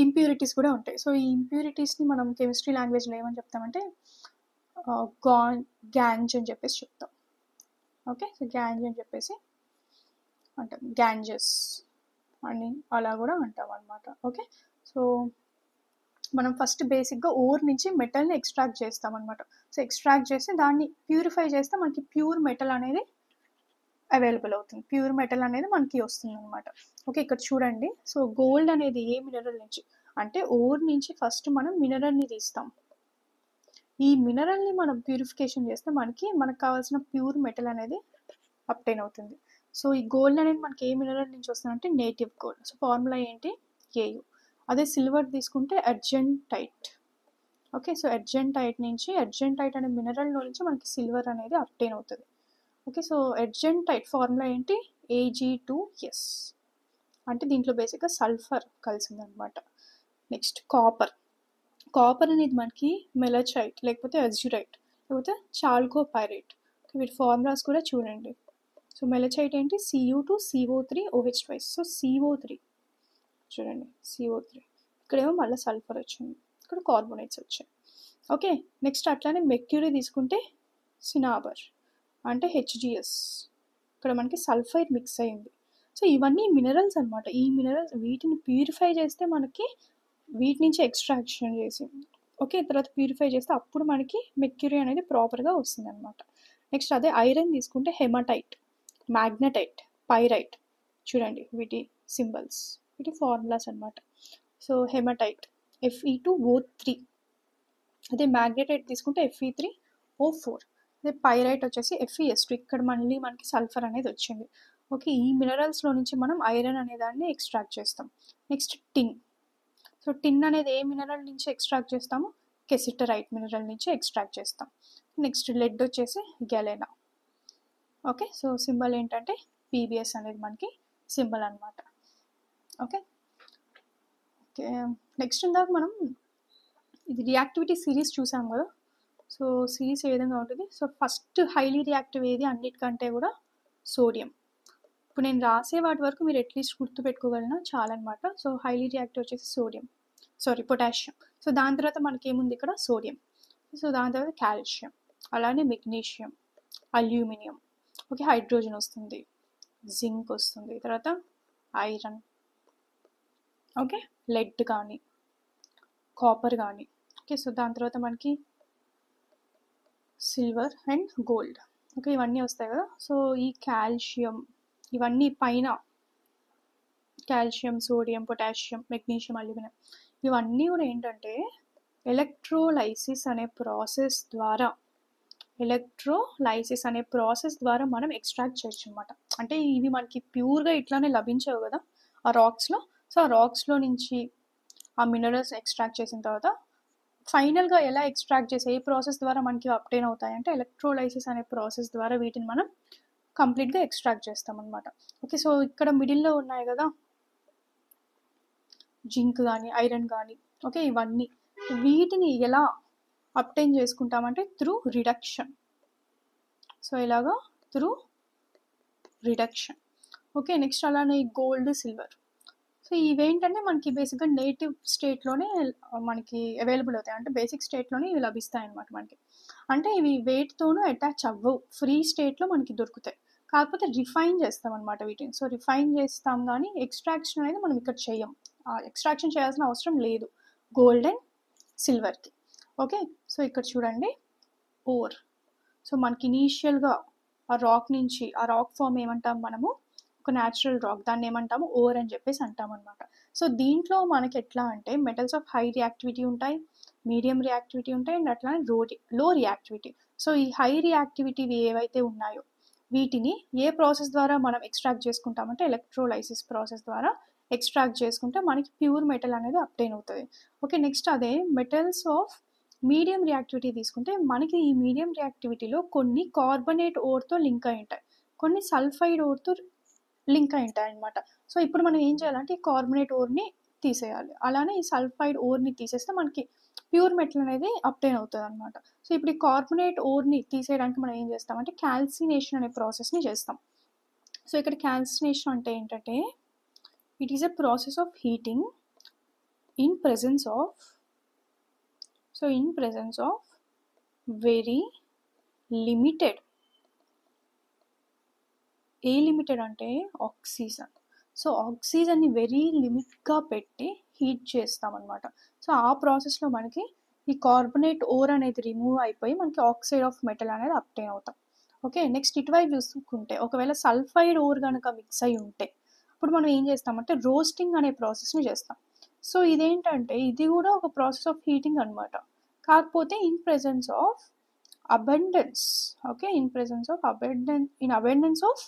ఇంప్యూరిటీస్ కూడా ఉంటాయి. సో ఈ ఇంప్యూరిటీస్ని మనం కెమిస్ట్రీ లాంగ్వేజ్లో ఏమని చెప్తామంటే గ్యాంజ్ అని చెప్పేసి చెప్తాం. ఓకే, సో గ్యాంజ్ అని చెప్పేసి అంటాం, గ్యాంజెస్ అని అలా కూడా అంటాం అనమాట. ఓకే, సో మనం ఫస్ట్ బేసిక్గా ఓర్ నుంచి మెటల్ని ఎక్స్ట్రాక్ట్ చేస్తాం అనమాట. సో ఎక్స్ట్రాక్ట్ చేసి దాన్ని ప్యూరిఫై చేస్తే మనకి ప్యూర్ మెటల్ అనేది అవైలబుల్ అవుతుంది, ప్యూర్ మెటల్ అనేది మనకి వస్తుంది అనమాట. ఓకే, ఇక్కడ చూడండి. సో గోల్డ్ అనేది ఏ మినరల్ నుంచి అంటే ఓర్ నుంచి ఫస్ట్ మనం మినరల్ని తీస్తాం. ఈ మినరల్ని మనం ప్యూరిఫికేషన్ చేస్తే మనకు కావాల్సిన ప్యూర్ మెటల్ అనేది అప్టైన్ అవుతుంది. సో ఈ గోల్డ్ అనేది మనకి ఏ మినరల్ నుంచి వస్తుందంటే నేటివ్ గోల్డ్. సో ఫార్ములా ఏంటి? ఏయు. అదే సిల్వర్ తీసుకుంటే అర్జెంటైట్. ఓకే, సో అర్జెంటైట్ అనే మినరల్లో నుంచి మనకి సిల్వర్ అనేది అప్టైన్ అవుతుంది. ఓకే, సో అర్జెంటైట్ ఫార్ములా ఏంటి? Ag2S. అంటే దీంట్లో బేసిక్గా సల్ఫర్ కలిసిందనమాట. నెక్స్ట్ కాపర్ అనేది మనకి మెలచైట్ లేకపోతే అజ్యూరైట్ లేకపోతే చాల్కోపైరైట్. వీటి ఫార్ములాస్ కూడా చూడండి. సో మెలచైట్ ఏంటి? Cu2CO3OH2. సో CO3 చూడండి, CO3. ఇక్కడేమో మళ్ళీ సల్ఫర్ వచ్చింది, ఇక్కడ కార్బోనేట్స్ వచ్చాయి. ఓకే, నెక్స్ట్ అట్లానే మెర్క్యూరీ తీసుకుంటే సినాబర్ అంటే HGS. ఇక్కడ మనకి సల్ఫైడ్ మిక్స్ అయింది. సో ఇవన్నీ మినరల్స్ అనమాట. ఈ మినరల్స్ వీటిని ప్యూరిఫై చేస్తే మనకి వీటి నుంచి ఎక్స్ట్రాక్షన్ చేసి ఓకే తర్వాత ప్యూరిఫై చేస్తే అప్పుడు మనకి మెర్క్యూరీ అనేది ప్రాపర్గా వస్తుంది అనమాట. నెక్స్ట్ అదే ఐరన్ తీసుకుంటే హెమటైట్, మ్యాగ్నటైట్, పైరైట్. చూడండి వీటి సింబల్స్, వీటి ఫార్ములాస్ అనమాట. సో హెమటైట్ Fe2O3, అదే మ్యాగ్నటైట్ తీసుకుంటే Fe3O4, అదే పైరైట్ వచ్చేసి FeS2. ఇక్కడ మళ్ళీ మనకి సల్ఫర్ అనేది వచ్చింది. ఓకే, ఈ మినరల్స్లో నుంచి మనం ఐరన్ అనే దాన్ని ఎక్స్ట్రాక్ట్ చేస్తాం. నెక్స్ట్ టిన్. సో టిన్ అనేది ఏ మినరల్ నుంచి ఎక్స్ట్రాక్ట్ చేస్తాము? కెసిటరైట్ మినరల్ నుంచి ఎక్స్ట్రాక్ట్ చేస్తాం. నెక్స్ట్ లెడ్ వచ్చేసి గెలెనా. ఓకే, సో సింబల్ ఏంటంటే PbS అనేది మనకి సింబల్ అనమాట. ఓకే ఓకే నెక్స్ట్ ఇందాక మనం ఇది రియాక్టివిటీ సిరీస్ చూసాం కదా. సో సిరీస్ ఏ విధంగా ఉంటుంది? సో ఫస్ట్ హైలీ రియాక్టివ్ ఏది అన్నిటికంటే కూడా? సోడియం. ఇప్పుడు నేను రాసే వాటి వరకు మీరు అట్లీస్ట్ గుర్తుపెట్టుకోగలనా చాలన్నమాట. సో హైలీ రియాక్టివ్ వచ్చేసి పొటాషియం. సో దాని తర్వాత మనకి ఏముంది ఇక్కడ? సోడియం. సో దాని తర్వాత కాల్షియం, అలానే మెగ్నీషియం, అల్యూమినియం, ఓకే, హైడ్రోజన్ వస్తుంది, జింక్ వస్తుంది, తర్వాత ఐరన్, ఓకే, లెడ్ కానీ కాపర్ కానీ, ఓకే. సో దాని తర్వాత మనకి సిల్వర్ అండ్ గోల్డ్, ఓకే, ఇవన్నీ వస్తాయి కదా. సో ఈ కాల్షియం ఇవన్నీ పైన calcium, sodium, potassium, magnesium, aluminium ఇవన్నీ కూడా ఏంటంటే ఎలక్ట్రోలైసిస్ అనే ప్రాసెస్ ద్వారా మనం ఎక్స్ట్రాక్ట్ చేయొచ్చు అనమాట. అంటే ఇవి మనకి ప్యూర్గా ఇట్లానే లభించవు కదా ఆ రాక్స్లో. సో ఆ రాక్స్లో నుంచి ఆ మినరల్స్ ఎక్స్ట్రాక్ట్ చేసిన తర్వాత ఫైనల్గా ఎలా ఎక్స్ట్రాక్ట్ చేసి ఏ ప్రాసెస్ ద్వారా మనకి అప్టైన్ అవుతాయి అంటే ఎలక్ట్రోలైసిస్ అనే ప్రాసెస్ ద్వారా వీటిని మనం కంప్లీట్గా ఎక్స్ట్రాక్ట్ చేస్తాం అనమాట. ఓకే, సో ఇక్కడ మిడిల్లో ఉన్నాయి కదా జింక్ కానీ ఐరన్ కానీ, ఓకే, ఇవన్నీ వీటిని ఎలా అప్టైన్ చేసుకుంటామంటే త్రూ రిడక్షన్. సో ఇలాగా త్రూ రిడక్షన్. ఓకే, నెక్స్ట్ అలానే గోల్డ్ సిల్వర్. సో ఇవేంటంటే మనకి బేసిక్గా నేటివ్ స్టేట్లోనే మనకి అవైలబుల్ అవుతాయి, అంటే బేసిక్ స్టేట్లోనే ఇవి లభిస్తాయి అనమాట మనకి. అంటే ఇవి వెయిట్తోనూ అటాచ్ అవ్వవు, ఫ్రీ స్టేట్లో మనకి దొరుకుతాయి. కాకపోతే రిఫైన్ చేస్తాం అనమాట వీటిని. సో రిఫైన్ చేస్తాం కానీ ఎక్స్ట్రాక్షన్ అనేది మనం ఇక్కడ చేయం, ఎక్స్ట్రాక్షన్ చేయాల్సిన అవసరం లేదు గోల్డ్ అండ్ సిల్వర్కి. ఓకే, సో ఇక్కడ చూడండి ఓర్. సో మనకి ఇనీషియల్గా ఆ రాక్ నుంచి ఆ రాక్ ఫామ్ ఏమంటాం మనము, ఒక న్యాచురల్ రాక్, దాన్ని ఏమంటాము ఓర్ అని చెప్పేసి అంటాం అనమాట. సో దీంట్లో మనకి ఎట్లా అంటే మెటల్స్ ఆఫ్ హై రియాక్టివిటీ ఉంటాయి, మీడియం రియాక్టివిటీ ఉంటాయి, అండ్ అట్లా లో రియాక్టివిటీ. సో ఈ హై రియాక్టివిటీ ఏవైతే ఉన్నాయో వీటిని ఏ ప్రాసెస్ ద్వారా మనం ఎక్స్ట్రాక్ట్ చేసుకుంటామంటే ఎలక్ట్రోలైసిస్ ప్రాసెస్ ద్వారా ఎక్స్ట్రాక్ట్ చేసుకుంటే మనకి ప్యూర్ మెటల్ అనేది అప్టైన్ అవుతుంది. ఓకే, నెక్స్ట్ అదే మెటల్స్ ఆఫ్ మీడియం రియాక్టివిటీ తీసుకుంటే మనకి ఈ మీడియం రియాక్టివిటీలో కొన్ని కార్బనేట్ ఓర్తో లింక్ అయి ఉంటాయి, కొన్ని సల్ఫైడ్ ఓర్తో లింక్ అయి ఉంటాయి అనమాట. సో ఇప్పుడు మనం ఏం చేయాలంటే ఈ కార్బనేట్ ఓర్ని తీసేయాలి, అలానే ఈ సల్ఫైడ్ ఓర్ని తీసేస్తే మనకి ప్యూర్ మెటల్ అనేది అప్టైన్ అవుతుంది అనమాట. సో ఇప్పుడు ఈ కార్బనేట్ ఓర్ని తీసేయడానికి మనం ఏం చేస్తామంటే క్యాల్సినేషన్ అనే ప్రాసెస్ని చేస్తాం. సో ఇక్కడ క్యాల్సినేషన్ అంటే ఏంటంటే it is a process of heating in presence of very limited, a limited అంటే ఆక్సిజన్. సో ఆక్సిజన్ని వెరీ లిమిట్గా పెట్టి హీట్ చేస్తామన్నమాట. సో ఆ ప్రాసెస్లో మనకి ఈ కార్బనేట్ ఓర్ అనేది రిమూవ్ అయిపోయి మనకి ఆక్సైడ్ ఆఫ్ మెటల్ అనేది అప్టైన్ అవుతాం. ఓకే, నెక్స్ట్ ఇటువైపు చూసుకుంటే ఒకవేళ సల్ఫైడ్ ఓర్ కనుక మిక్స్ అయి ఉంటే ఇప్పుడు మనం ఏం చేస్తామంటే రోస్టింగ్ అనే ప్రాసెస్ని చేస్తాం. సో ఇదేంటంటే ఇది కూడా ఒక ప్రాసెస్ ఆఫ్ హీటింగ్ అనమాట, కాకపోతే in presence of abundance. Okay, in abundance of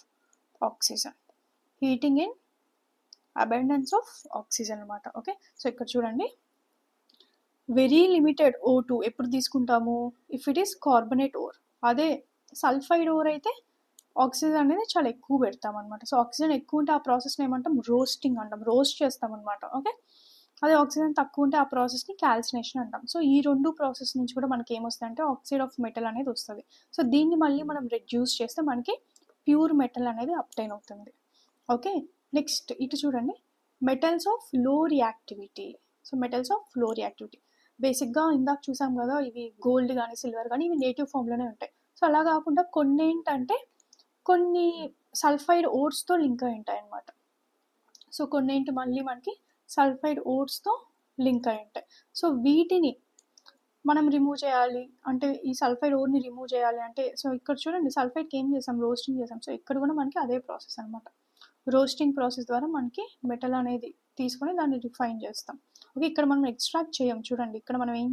oxygen, heating in abundance of oxygen అనమాట. ఓకే, సో ఇక్కడ చూడండి వెరీ లిమిటెడ్ O2 ఎప్పుడు తీసుకుంటాము, if it is carbonate ore. అదే సల్ఫైడ్ ఓర్ అయితే ఆక్సిజన్ అనేది చాలా ఎక్కువ పెడతాం అనమాట. సో ఆక్సిజన్ ఎక్కువ ఉంటే ఆ ప్రాసెస్ని ఏమంటాం రోస్టింగ్ అంటాం, రోస్ట్ చేస్తాం అనమాట. ఓకే, అదే ఆక్సిజన్ తక్కువ ఉంటే ఆ ప్రాసెస్ని క్యాల్సినేషన్ అంటాం. సో ఈ రెండు ప్రాసెస్ నుంచి కూడా మనకి ఏమొస్తుంది అంటే ఆక్సైడ్ ఆఫ్ మెటల్ అనేది వస్తుంది. సో దీన్ని మళ్ళీ మనం రెడ్యూస్ చేస్తే మనకి ప్యూర్ మెటల్ అనేది అప్టైన్ అవుతుంది. ఓకే, నెక్స్ట్ ఇటు చూడండి మెటల్స్ ఆఫ్ లో రియాక్టివిటీ. సో మెటల్స్ ఆఫ్ లో రియాక్టివిటీ బేసిక్గా ఇందాక చూసాం కదా, ఇవి గోల్డ్ కానీ సిల్వర్ కానీ ఇవి నేటివ్ ఫామ్లోనే ఉంటాయి. సో అలా కాకుండా కొన్ని ఏంటంటే కొన్ని సల్ఫైడ్ ఓర్స్తో లింక్ అయి ఉంటాయి అన్నమాట. సో కొన్ని ఏంటి మళ్ళీ మనకి సల్ఫైడ్ ఓర్స్తో లింక్ అయి ఉంటాయి. సో వీటిని మనం రిమూవ్ చేయాలి అంటే ఈ సల్ఫైడ్ ఓర్ని రిమూవ్ చేయాలి అంటే, సో ఇక్కడ చూడండి సల్ఫైడ్కి ఏం చేసాం రోస్టింగ్ చేసాం. సో ఇక్కడ కూడా మనకి అదే ప్రాసెస్ అనమాట, రోస్టింగ్ ప్రాసెస్ ద్వారా మనకి మెటల్ అనేది తీసుకొని దాన్ని రిఫైన్ చేస్తాం. ఓకే, ఇక్కడ మనం ఎక్స్ట్రాక్ట్ చేయం, చూడండి ఇక్కడ మనం ఏం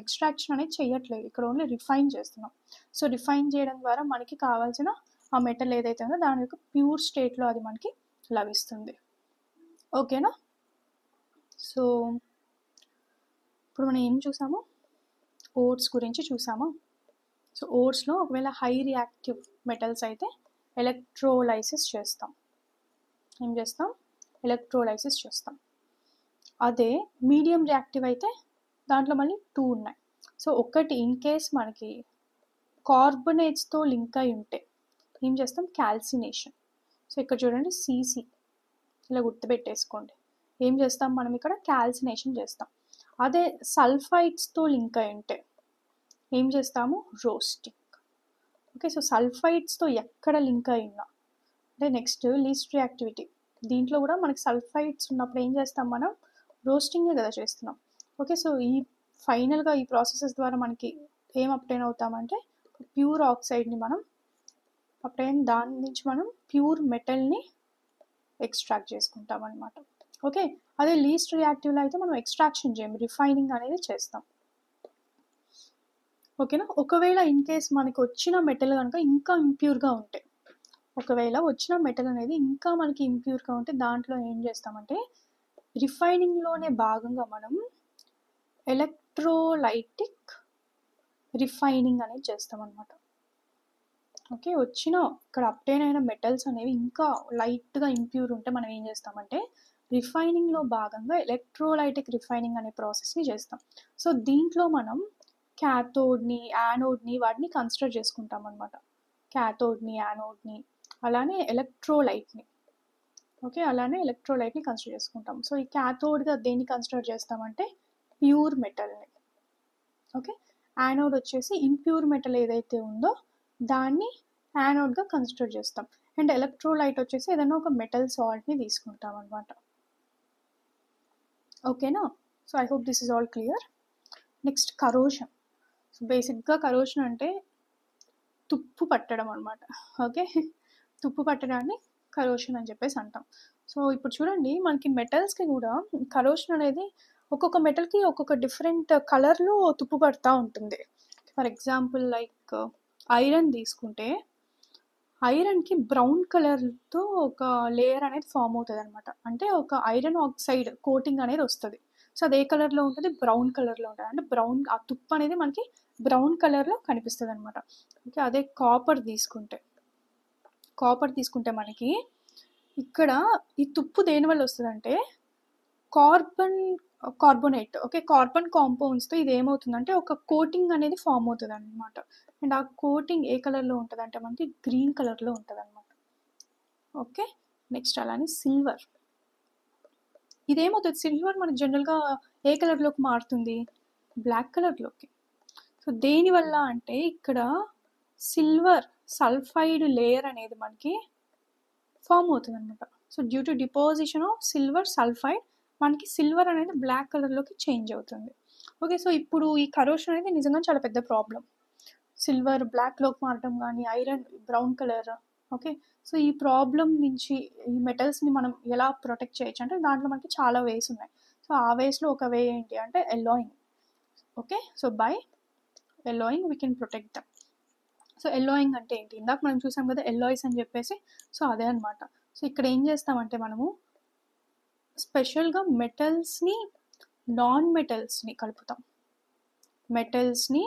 ఎక్స్ట్రాక్షన్ అనేది చేయట్లేదు, ఇక్కడ ఓన్లీ రిఫైన్ చేస్తున్నాం. సో రిఫైన్ చేయడం ద్వారా మనకి కావాల్సిన ఆ మెటల్ ఏదైతే ఉందో దాని యొక్క ప్యూర్ స్టేట్లో అది మనకి లభిస్తుంది. ఓకేనా, సో ఇప్పుడు మనం ఏం చూసాము, ఓట్స్ గురించి చూసాము. సో ఓట్స్లో ఒకవేళ హై రియాక్టివ్ మెటల్స్ అయితే ఎలక్ట్రోలైసిస్ చేస్తాం. ఏం చేస్తాం, ఎలక్ట్రోలైసిస్ చేస్తాం. అదే మీడియం రియాక్టివ్ అయితే దాంట్లో మళ్ళీ 2 ఉన్నాయి. సో ఒకటి ఇన్ కేస్ మనకి కార్బొనేట్స్తో లింక్ అయి ఉంటే ఏం చేస్తాం క్యాల్సినేషన్. సో ఇక్కడ చూడండి CC ఇలా గుర్తుపెట్టేసుకోండి, ఏం చేస్తాం మనం ఇక్కడ క్యాల్సినేషన్ చేస్తాం. అదే సల్ఫైడ్స్తో లింక్ అయి ఉంటే ఏం చేస్తాము రోస్టింగ్. ఓకే, సో సల్ఫైడ్స్తో ఎక్కడ లింక్ అయి ఉన్నా అంటే నెక్స్ట్ లీస్ట్ రియాక్టివిటీ, దీంట్లో కూడా మనకి సల్ఫైడ్స్ ఉన్నప్పుడు ఏం చేస్తాం మనం రోస్టింగే కదా చేస్తున్నాం. ఓకే, సో ఈ ఫైనల్గా ఈ ప్రాసెసెస్ ద్వారా మనకి ఏం అప్టైన్ అవుతామంటే ప్యూర్ ఆక్సైడ్ని మనం అప్టైన్, దాని నుంచి మనం ప్యూర్ మెటల్ని ఎక్స్ట్రాక్ట్ చేసుకుంటాం అనమాట. ఓకే, అదే లీస్ట్ రియాక్టివ్లో అయితే మనం ఎక్స్ట్రాక్షన్ చేయం, రిఫైనింగ్ అనేది చేస్తాం. ఓకేనా, ఒకవేళ ఇన్ కేస్ మనకి వచ్చిన మెటల్ కనుక ఇంకా ఇంప్యూర్గా ఉంటే ఒకవేళ వచ్చిన మెటల్ అనేది ఇంకా మనకి ఇంప్యూర్గా ఉంటే దాంట్లో ఏం చేస్తామంటే రిఫైనింగ్లోనే భాగంగా మనం ఎలక్ట్రోలైటిక్ రిఫైనింగ్ అనేది చేస్తామన్నమాట. ఓకే, వచ్చిన ఇక్కడ అప్టైన్ అయిన మెటల్స్ అనేవి ఇంకా లైట్గా ఇంప్యూర్ ఉంటే మనం ఏం చేస్తామంటే రిఫైనింగ్లో భాగంగా ఎలక్ట్రోలైటిక్ రిఫైనింగ్ అనే ప్రాసెస్ని చేస్తాం. సో దీంట్లో మనం క్యాథోడ్ని, యానోడ్ని వాటిని కన్సిడర్ చేసుకుంటాం అనమాట. క్యాథోడ్ని, యానోడ్ని, అలానే ఎలక్ట్రోలైట్ని. ఓకే, అలానే ఎలక్ట్రోలైట్ని కన్సిడర్ చేసుకుంటాం. సో ఈ క్యాథోడ్గా దేన్ని కన్సిడర్ చేస్తామంటే ప్యూర్ మెటల్ని. ఓకే, యానోడ్ వచ్చేసి ఇంప్యూర్ మెటల్ ఏదైతే ఉందో దాన్ని యానోడ్గా కన్సిడర్ చేస్తాం. అండ్ ఎలక్ట్రోలైట్ వచ్చేసి ఏదైనా ఒక మెటల్ సాల్ట్ని తీసుకుంటాం అనమాట. ఓకేనా? So I hope this is all clear. Next corrosion. So బేసిక్గా కరోషన్ అంటే తుప్పు పట్టడం అనమాట. ఓకే, తుప్పు పట్టడాన్ని కరోషన్ అని చెప్పేసి అంటాం. సో ఇప్పుడు చూడండి, మనకి మెటల్స్కి కూడా కరోషన్ అనేది ఒక్కొక్క మెటల్కి ఒక్కొక్క డిఫరెంట్ కలర్లో తుప్పు పడుతూ ఉంటుంది. ఫర్ ఎగ్జాంపుల్ లైక్ ఐరన్ తీసుకుంటే ఐరన్కి బ్రౌన్ కలర్తో ఒక లేయర్ అనేది ఫామ్ అవుతుంది అనమాట. అంటే ఒక ఐరన్ ఆక్సైడ్ కోటింగ్ అనేది వస్తుంది. సో అది ఏ కలర్లో ఉంటుంది? బ్రౌన్ కలర్లో ఉంటుంది. అంటే బ్రౌన్, ఆ తుప్పు అనేది మనకి బ్రౌన్ కలర్లో కనిపిస్తుంది అనమాట. ఓకే, అదే కాపర్ తీసుకుంటే మనకి ఇక్కడ ఈ తుప్పు దేని వల్ల వస్తుందంటే కార్బోనేట్. ఓకే, కార్బన్ కాంపౌండ్స్తో ఇది ఏమవుతుందంటే ఒక కోటింగ్ అనేది ఫామ్ అవుతుంది అనమాట. అండ్ ఆ కోటింగ్ ఏ కలర్లో ఉంటుంది అంటే మనకి గ్రీన్ కలర్లో ఉంటుంది అనమాట. ఓకే, నెక్స్ట్ అలానే సిల్వర్. ఇదేమవుతుంది? సిల్వర్ మనకి జనరల్గా ఏ కలర్లోకి మారుతుంది? బ్లాక్ కలర్లోకి. సో దేనివల్ల అంటే ఇక్కడ సిల్వర్ సల్ఫైడ్ లేయర్ అనేది మనకి ఫామ్ అవుతుంది అనమాట. So due to deposition of silver sulphide మనకి సిల్వర్ అనేది బ్లాక్ కలర్లోకి చేంజ్ అవుతుంది. ఓకే, సో ఇప్పుడు ఈ కరోషన్ అనేది నిజంగా చాలా పెద్ద ప్రాబ్లం. సిల్వర్ బ్లాక్లోకి మారడం కానీ, iron brown colour. Okay, so ఈ ప్రాబ్లం నుంచి ఈ మెటల్స్ని మనం ఎలా ప్రొటెక్ట్ చేయొచ్చు అంటే దాంట్లో మనకి చాలా వేస్ ఉన్నాయి. సో ఆ వేస్లో ఒక వే ఏంటి అంటే alloying. Okay, so by alloying we can protect them. So alloying అంటే ఏంటి? ఇందాక మనం చూసాం కదా ఎల్లాయిస్ అని చెప్పేసి. సో అదే అనమాట. సో ఇక్కడ ఏం చేస్తామంటే మనము స్పెషల్గా మెటల్స్ని నాన్ మెటల్స్ని కలుపుతాం. మెటల్స్ని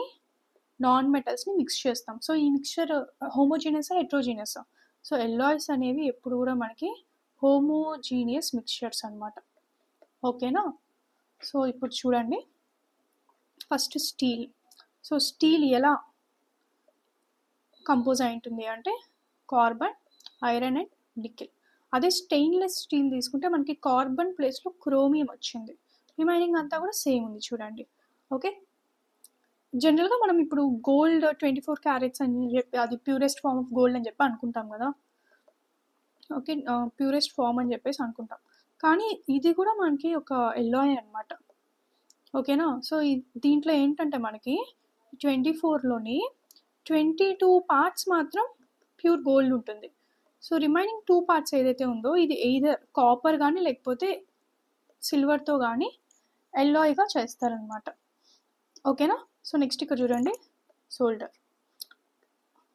నాన్ మెటల్స్ని మిక్స్ చేస్తాం. సో ఈ mixture homogeneous heterogeneous. So alloys అనేవి ఎప్పుడు కూడా మనకి హోమోజీనియస్ మిక్చర్స్ అనమాట. ఓకేనా? సో ఇప్పుడు చూడండి, ఫస్ట్ స్టీల్. సో స్టీల్ ఎలా కంపోజ్ అయి ఉంటుంది అంటే కార్బన్, ఐరన్ అండ్ నికెల్. అదే స్టెయిన్లెస్ స్టీల్ తీసుకుంటే మనకి కార్బన్ ప్లేస్లో క్రోమియం వచ్చింది. రిమైనింగ్ అంతా కూడా సేమ్ ఉంది చూడండి. ఓకే, జనరల్గా మనం ఇప్పుడు గోల్డ్ 24 క్యారెట్స్ అని చెప్పి అది ప్యూరెస్ట్ ఫామ్ ఆఫ్ గోల్డ్ అని చెప్పి అనుకుంటాం కదా. ఓకే, ప్యూరెస్ట్ ఫామ్ అని చెప్పేసి అనుకుంటాం. కానీ ఇది కూడా మనకి ఒక ఎల్లాయ్ అనమాట. ఓకేనా? సో దీంట్లో ఏంటంటే మనకి 24లోని 22 పార్ట్స్ మాత్రం ప్యూర్ గోల్డ్ ఉంటుంది. సో రిమైనింగ్ 2 పార్ట్స్ ఏదైతే ఉందో ఇది ఎయిదర్ కాపర్ కానీ లేకపోతే సిల్వర్తో కానీ ఎల్లాయ్గా చేస్తారనమాట. ఓకేనా? సో నెక్స్ట్ ఇక్కడ చూడండి, solder.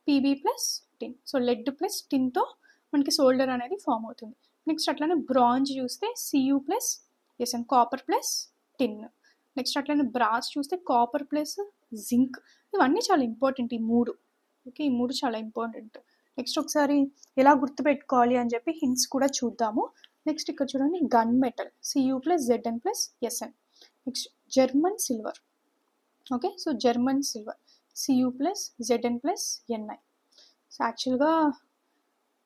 PB plus tin. So lead plus టిన్తో మనకి సోల్డర్ అనేది ఫామ్ అవుతుంది. నెక్స్ట్ అట్లానే బ్రాంజ్ చూస్తే CU plus SN, copper plus tin. Next అట్లానే బ్రాస్ చూస్తే కాపర్ ప్లస్ జింక్. ఇవన్నీ చాలా ఇంపార్టెంట్ ఈ మూడు. ఓకే, ఈ మూడు చాలా ఇంపార్టెంట్. నెక్స్ట్ ఒకసారి ఎలా గుర్తుపెట్టుకోవాలి అని చెప్పి హింట్స్ కూడా చూద్దాము. నెక్స్ట్ ఇక్కడ చూడండి, gun metal CU plus ZN plus SN. Next German silver. Okay, so German silver CU plus ZN plus NI. So యాక్చువల్గా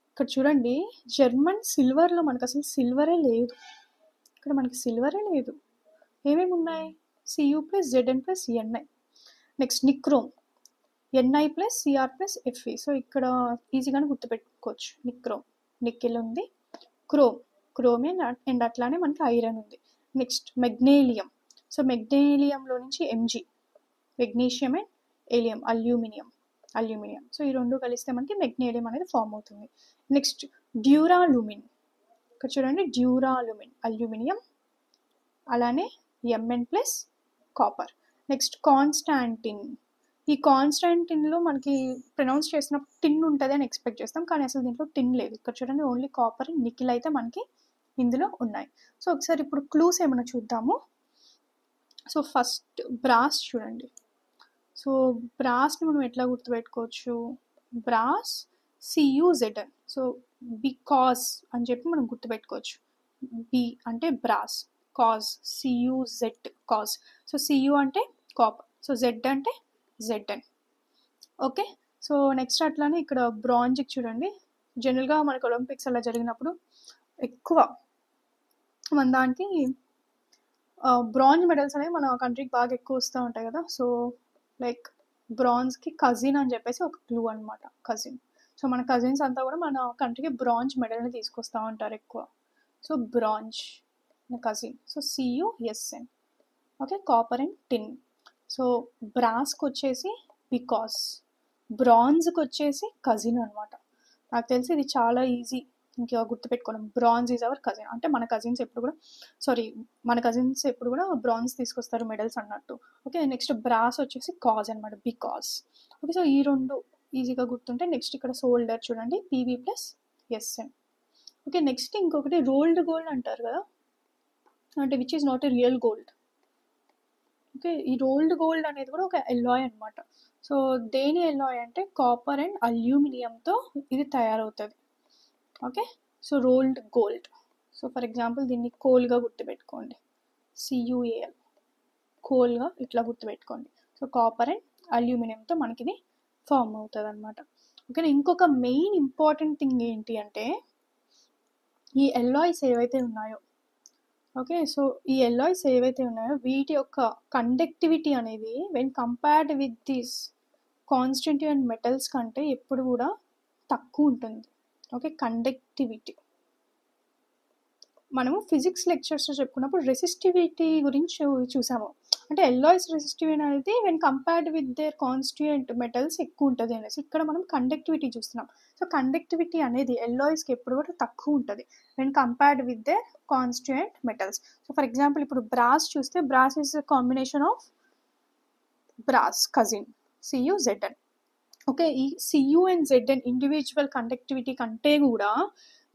ఇక్కడ చూడండి, జర్మన్ సిల్వర్లో మనకు అసలు సిల్వరే లేదు. ఇక్కడ మనకి సిల్వరే లేదు. ఏమేమి ఉన్నాయి? CU plus ZN plus NI. Next nichrome, NI plus CR plus FE. So ఇక్కడ ఈజీగానే గుర్తుపెట్టుకోవచ్చు. నిక్రోమ్, నికెల్ ఉంది. క్రోమియం అండ్ అట్లానే మనకి ఐరన్ ఉంది. Next magnalium. సో మెగ్నీలియంలో నుంచి ఎంజీ, మెగ్నీషియం అండ్ ఏలియం, అల్యూమినియం. సో ఈ రెండు కలిస్తే మనకి మెగ్నీలియం అనేది ఫామ్ అవుతుంది. Next duralumin. ఇక్కడ చూడండి, డ్యూరాలుమిన్ అల్యూమినియం, అలానే MN plus copper. Next constantan, ఈ కాన్స్టాంటిన్లో మనకి ప్రొనౌన్స్ చేసినప్పుడు టిన్ ఉంటుంది అని ఎక్స్పెక్ట్ చేస్తాం, కానీ అసలు దీంట్లో టిన్ లేదు. ఇక్కడ చూడండి ఓన్లీ కాపర్ అండ్ నికిల్ అయితే మనకి ఇందులో ఉన్నాయి. సో ఒకసారి ఇప్పుడు క్లూస్ ఏమైనా చూద్దాము. సో ఫస్ట్ బ్రాస్ చూడండి. సో బ్రాస్ని మనం ఎట్లా గుర్తుపెట్టుకోవచ్చు, బ్రాస్ CUZN. సో బికాస్ అని చెప్పి మనం గుర్తుపెట్టుకోవచ్చు. బి అంటే brass, cause CUZ cause. So CU అంటే కాపర్, సో Z అంటే ZN. ఓకే, సో నెక్స్ట్ అట్లానే ఇక్కడ బ్రాంజ్కి చూడండి. జనరల్గా మనకు ఒలింపిక్స్ అలా జరిగినప్పుడు ఎక్కువ మన దానికి బ్రాంజ్ మెడల్స్ అనేవి మన కంట్రీకి బాగా ఎక్కువ వస్తూ ఉంటాయి కదా. సో లైక్ బ్రాంజ్కి కజిన్ అని చెప్పేసి ఒక క్లూ అనమాట, కజిన్. సో మన కజిన్స్ అంతా కూడా మన కంట్రీకి బ్రాంజ్ మెడల్ని తీసుకొస్తూ ఉంటారు ఎక్కువ. So bronze cousin, so CUSN. Okay, copper and tin. So బ్రాస్కి వచ్చేసి బికాస్, బ్రాంజ్కి వచ్చేసి కజిన్ అనమాట. నాకు తెలిసి ఇది చాలా ఈజీ ఇంకా గుర్తుపెట్టుకోవడం. బ్రాంజ్ ఈజ్ అవర్ కజిన్ అంటే మన కజిన్స్ ఎప్పుడు కూడా బ్రాంజ్ తీసుకొస్తారు మెడల్స్ అన్నట్టు. ఓకే, నెక్స్ట్ బ్రాస్ వచ్చేసి కాజ్ అనమాట, బికాస్. ఓకే, సో ఈ రెండు ఈజీగా గుర్తుంటే నెక్స్ట్ ఇక్కడ సోల్డర్ చూడండి, PV+SN. ఓకే, నెక్స్ట్ ఇంకొకటి రోల్డ్ గోల్డ్ అంటారు కదా, అంటే which is not a real gold. Okay, ఈ రోల్డ్ గోల్డ్ అనేది కూడా ఒక ఎల్లాయ్ అనమాట. సో దేని ఎల్లాయ్ అంటే కాపర్ అండ్ అల్యూమినియంతో ఇది తయారవుతుంది. Okay, so rolled gold. So for example దీన్ని కోల్గా గుర్తుపెట్టుకోండి, CUAL, కోల్గా ఇట్లా గుర్తుపెట్టుకోండి. సో కాపర్ అండ్ అల్యూమినియంతో మనకి ఇది ఫామ్ అవుతుంది అనమాట. ఓకే, ఇంకొక మెయిన్ ఇంపార్టెంట్ థింగ్ ఏంటి అంటే ఈ ఎల్లాయ్స్ ఏవైతే ఉన్నాయో, ఓకే, సో ఈ ఎల్లాయ్స్ ఏవైతే ఉన్నాయో వీటి యొక్క కండక్టివిటీ అనేది when compared with this constituent metals కంటే ఎప్పుడు కూడా తక్కువ ఉంటుంది. ఓకే, కండక్టివిటీ మనము ఫిజిక్స్ లెక్చర్స్లో చెప్పుకున్నప్పుడు రెసిస్టివిటీ గురించి చూసాము. అంటే ఎల్లాయ్స్ రెసిస్టివిటీ అనేది when compared with their constituent metals ఎక్కువ ఉంటుంది అనేసి. ఇక్కడ మనం కండక్టివిటీ చూస్తున్నాం. సో కండక్టివిటీ అనేది ఎల్లాయ్స్కి ఎప్పుడు కూడా తక్కువ ఉంటుంది when compared with their constituent metals. So for example ఇప్పుడు బ్రాస్ చూస్తే brass is combination of brass cousin CUZN. Okay, ఈ CU and ZN individual conductivity కంటే కూడా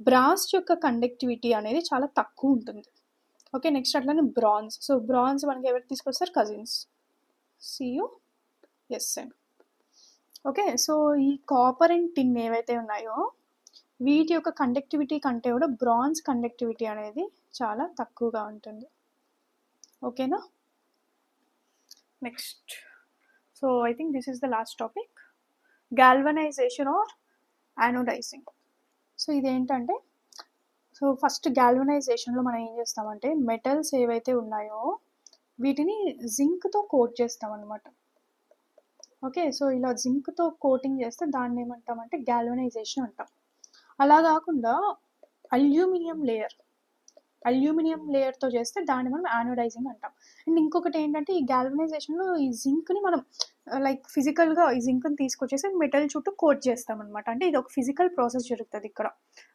బ్రాస్ యొక్క కండక్టివిటీ అనేది చాలా తక్కువ ఉంటుంది. ఓకే, నెక్స్ట్ అట్లానే బ్రాంజ్. సో బ్రాంజ్ మనకి ఎవరు తీసుకొస్తారు, కజిన్స్, CUSN. ఓకే, సో ఈ కాపర్ అండ్ టిన్ ఏవైతే ఉన్నాయో వీటి యొక్క కండక్టివిటీ కంటే కూడా బ్రాంజ్ కండక్టివిటీ అనేది చాలా తక్కువగా ఉంటుంది. ఓకేనా, next. So I think this is the last topic, galvanization or anodizing. So ఇదేంటంటే, సో ఫస్ట్ గాల్వనైజేషన్లో మనం ఏం చేస్తామంటే మెటల్స్ ఏవైతే ఉన్నాయో వీటిని జింక్తో కోట్ చేస్తాం అనమాట. ఓకే, సో ఇలా జింక్తో కోటింగ్ చేస్తే దాన్ని ఏమంటామంటే గాల్వనైజేషన్ అంటాం. అలా కాకుండా అల్యూమినియం లేయర్తో చేస్తే దాన్ని మనం యానోడైజింగ్ అంటాం. అండ్ ఇంకొకటి ఏంటంటే ఈ గాల్వనైజేషన్లో ఈ జింక్ని మనం లైక్ ఫిజికల్గా ఈ జింక్ని తీసుకొచ్చేసి మెటల్ చుట్టూ కోట్ చేస్తాం అనమాట. అంటే ఇది ఒక ఫిజికల్ ప్రాసెస్ జరుగుతుంది ఇక్కడ.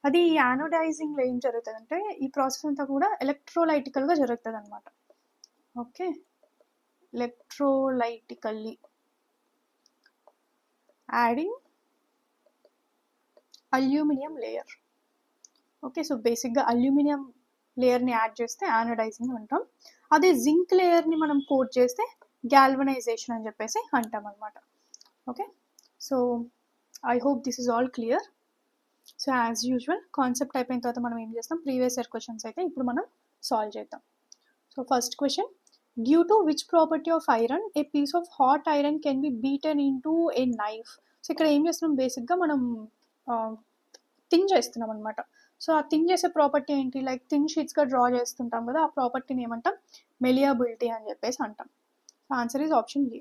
అది ఈ యానోడైజింగ్లో ఏం జరుగుతుంది అంటే ఈ ప్రాసెస్ అంతా కూడా ఎలక్ట్రోలైటికల్గా జరుగుతుంది అనమాట. Okay, electrolytically adding aluminium layer. Okay, so బేసిక్గా అల్యూమినియం లేయర్ని యాడ్ చేస్తే యానోడైజింగ్ అంటాం. అదే జింక్ లేయర్ని మనం కోట్ చేస్తే గాల్వనైజేషన్ అని చెప్పేసి అంటాం అనమాట. Okay, so I hope this is all clear. So as usual concept అయిపోయిన తర్వాత మనం ఏం చేస్తాం, ప్రీవియస్ ఇయర్ క్వశ్చన్స్ అయితే ఇప్పుడు మనం సాల్వ్ చేద్దాం. So first question, due to which property of iron a piece of hot iron can be beaten into a knife. So ఇక్కడ ఏం చేస్తున్నాం, బేసిక్గా మనం థిన్ చేస్తున్నాం అనమాట. సో ఆ థిన్ చేసే ప్రాపర్టీ ఏంటి, లైక్ థిన్ షీట్స్గా డ్రా చేస్తుంటాం కదా, ఆ ప్రాపర్టీని ఏమంటాం, మెలియబిలిటీ అని చెప్పేసి అంటాం. So answer is option B.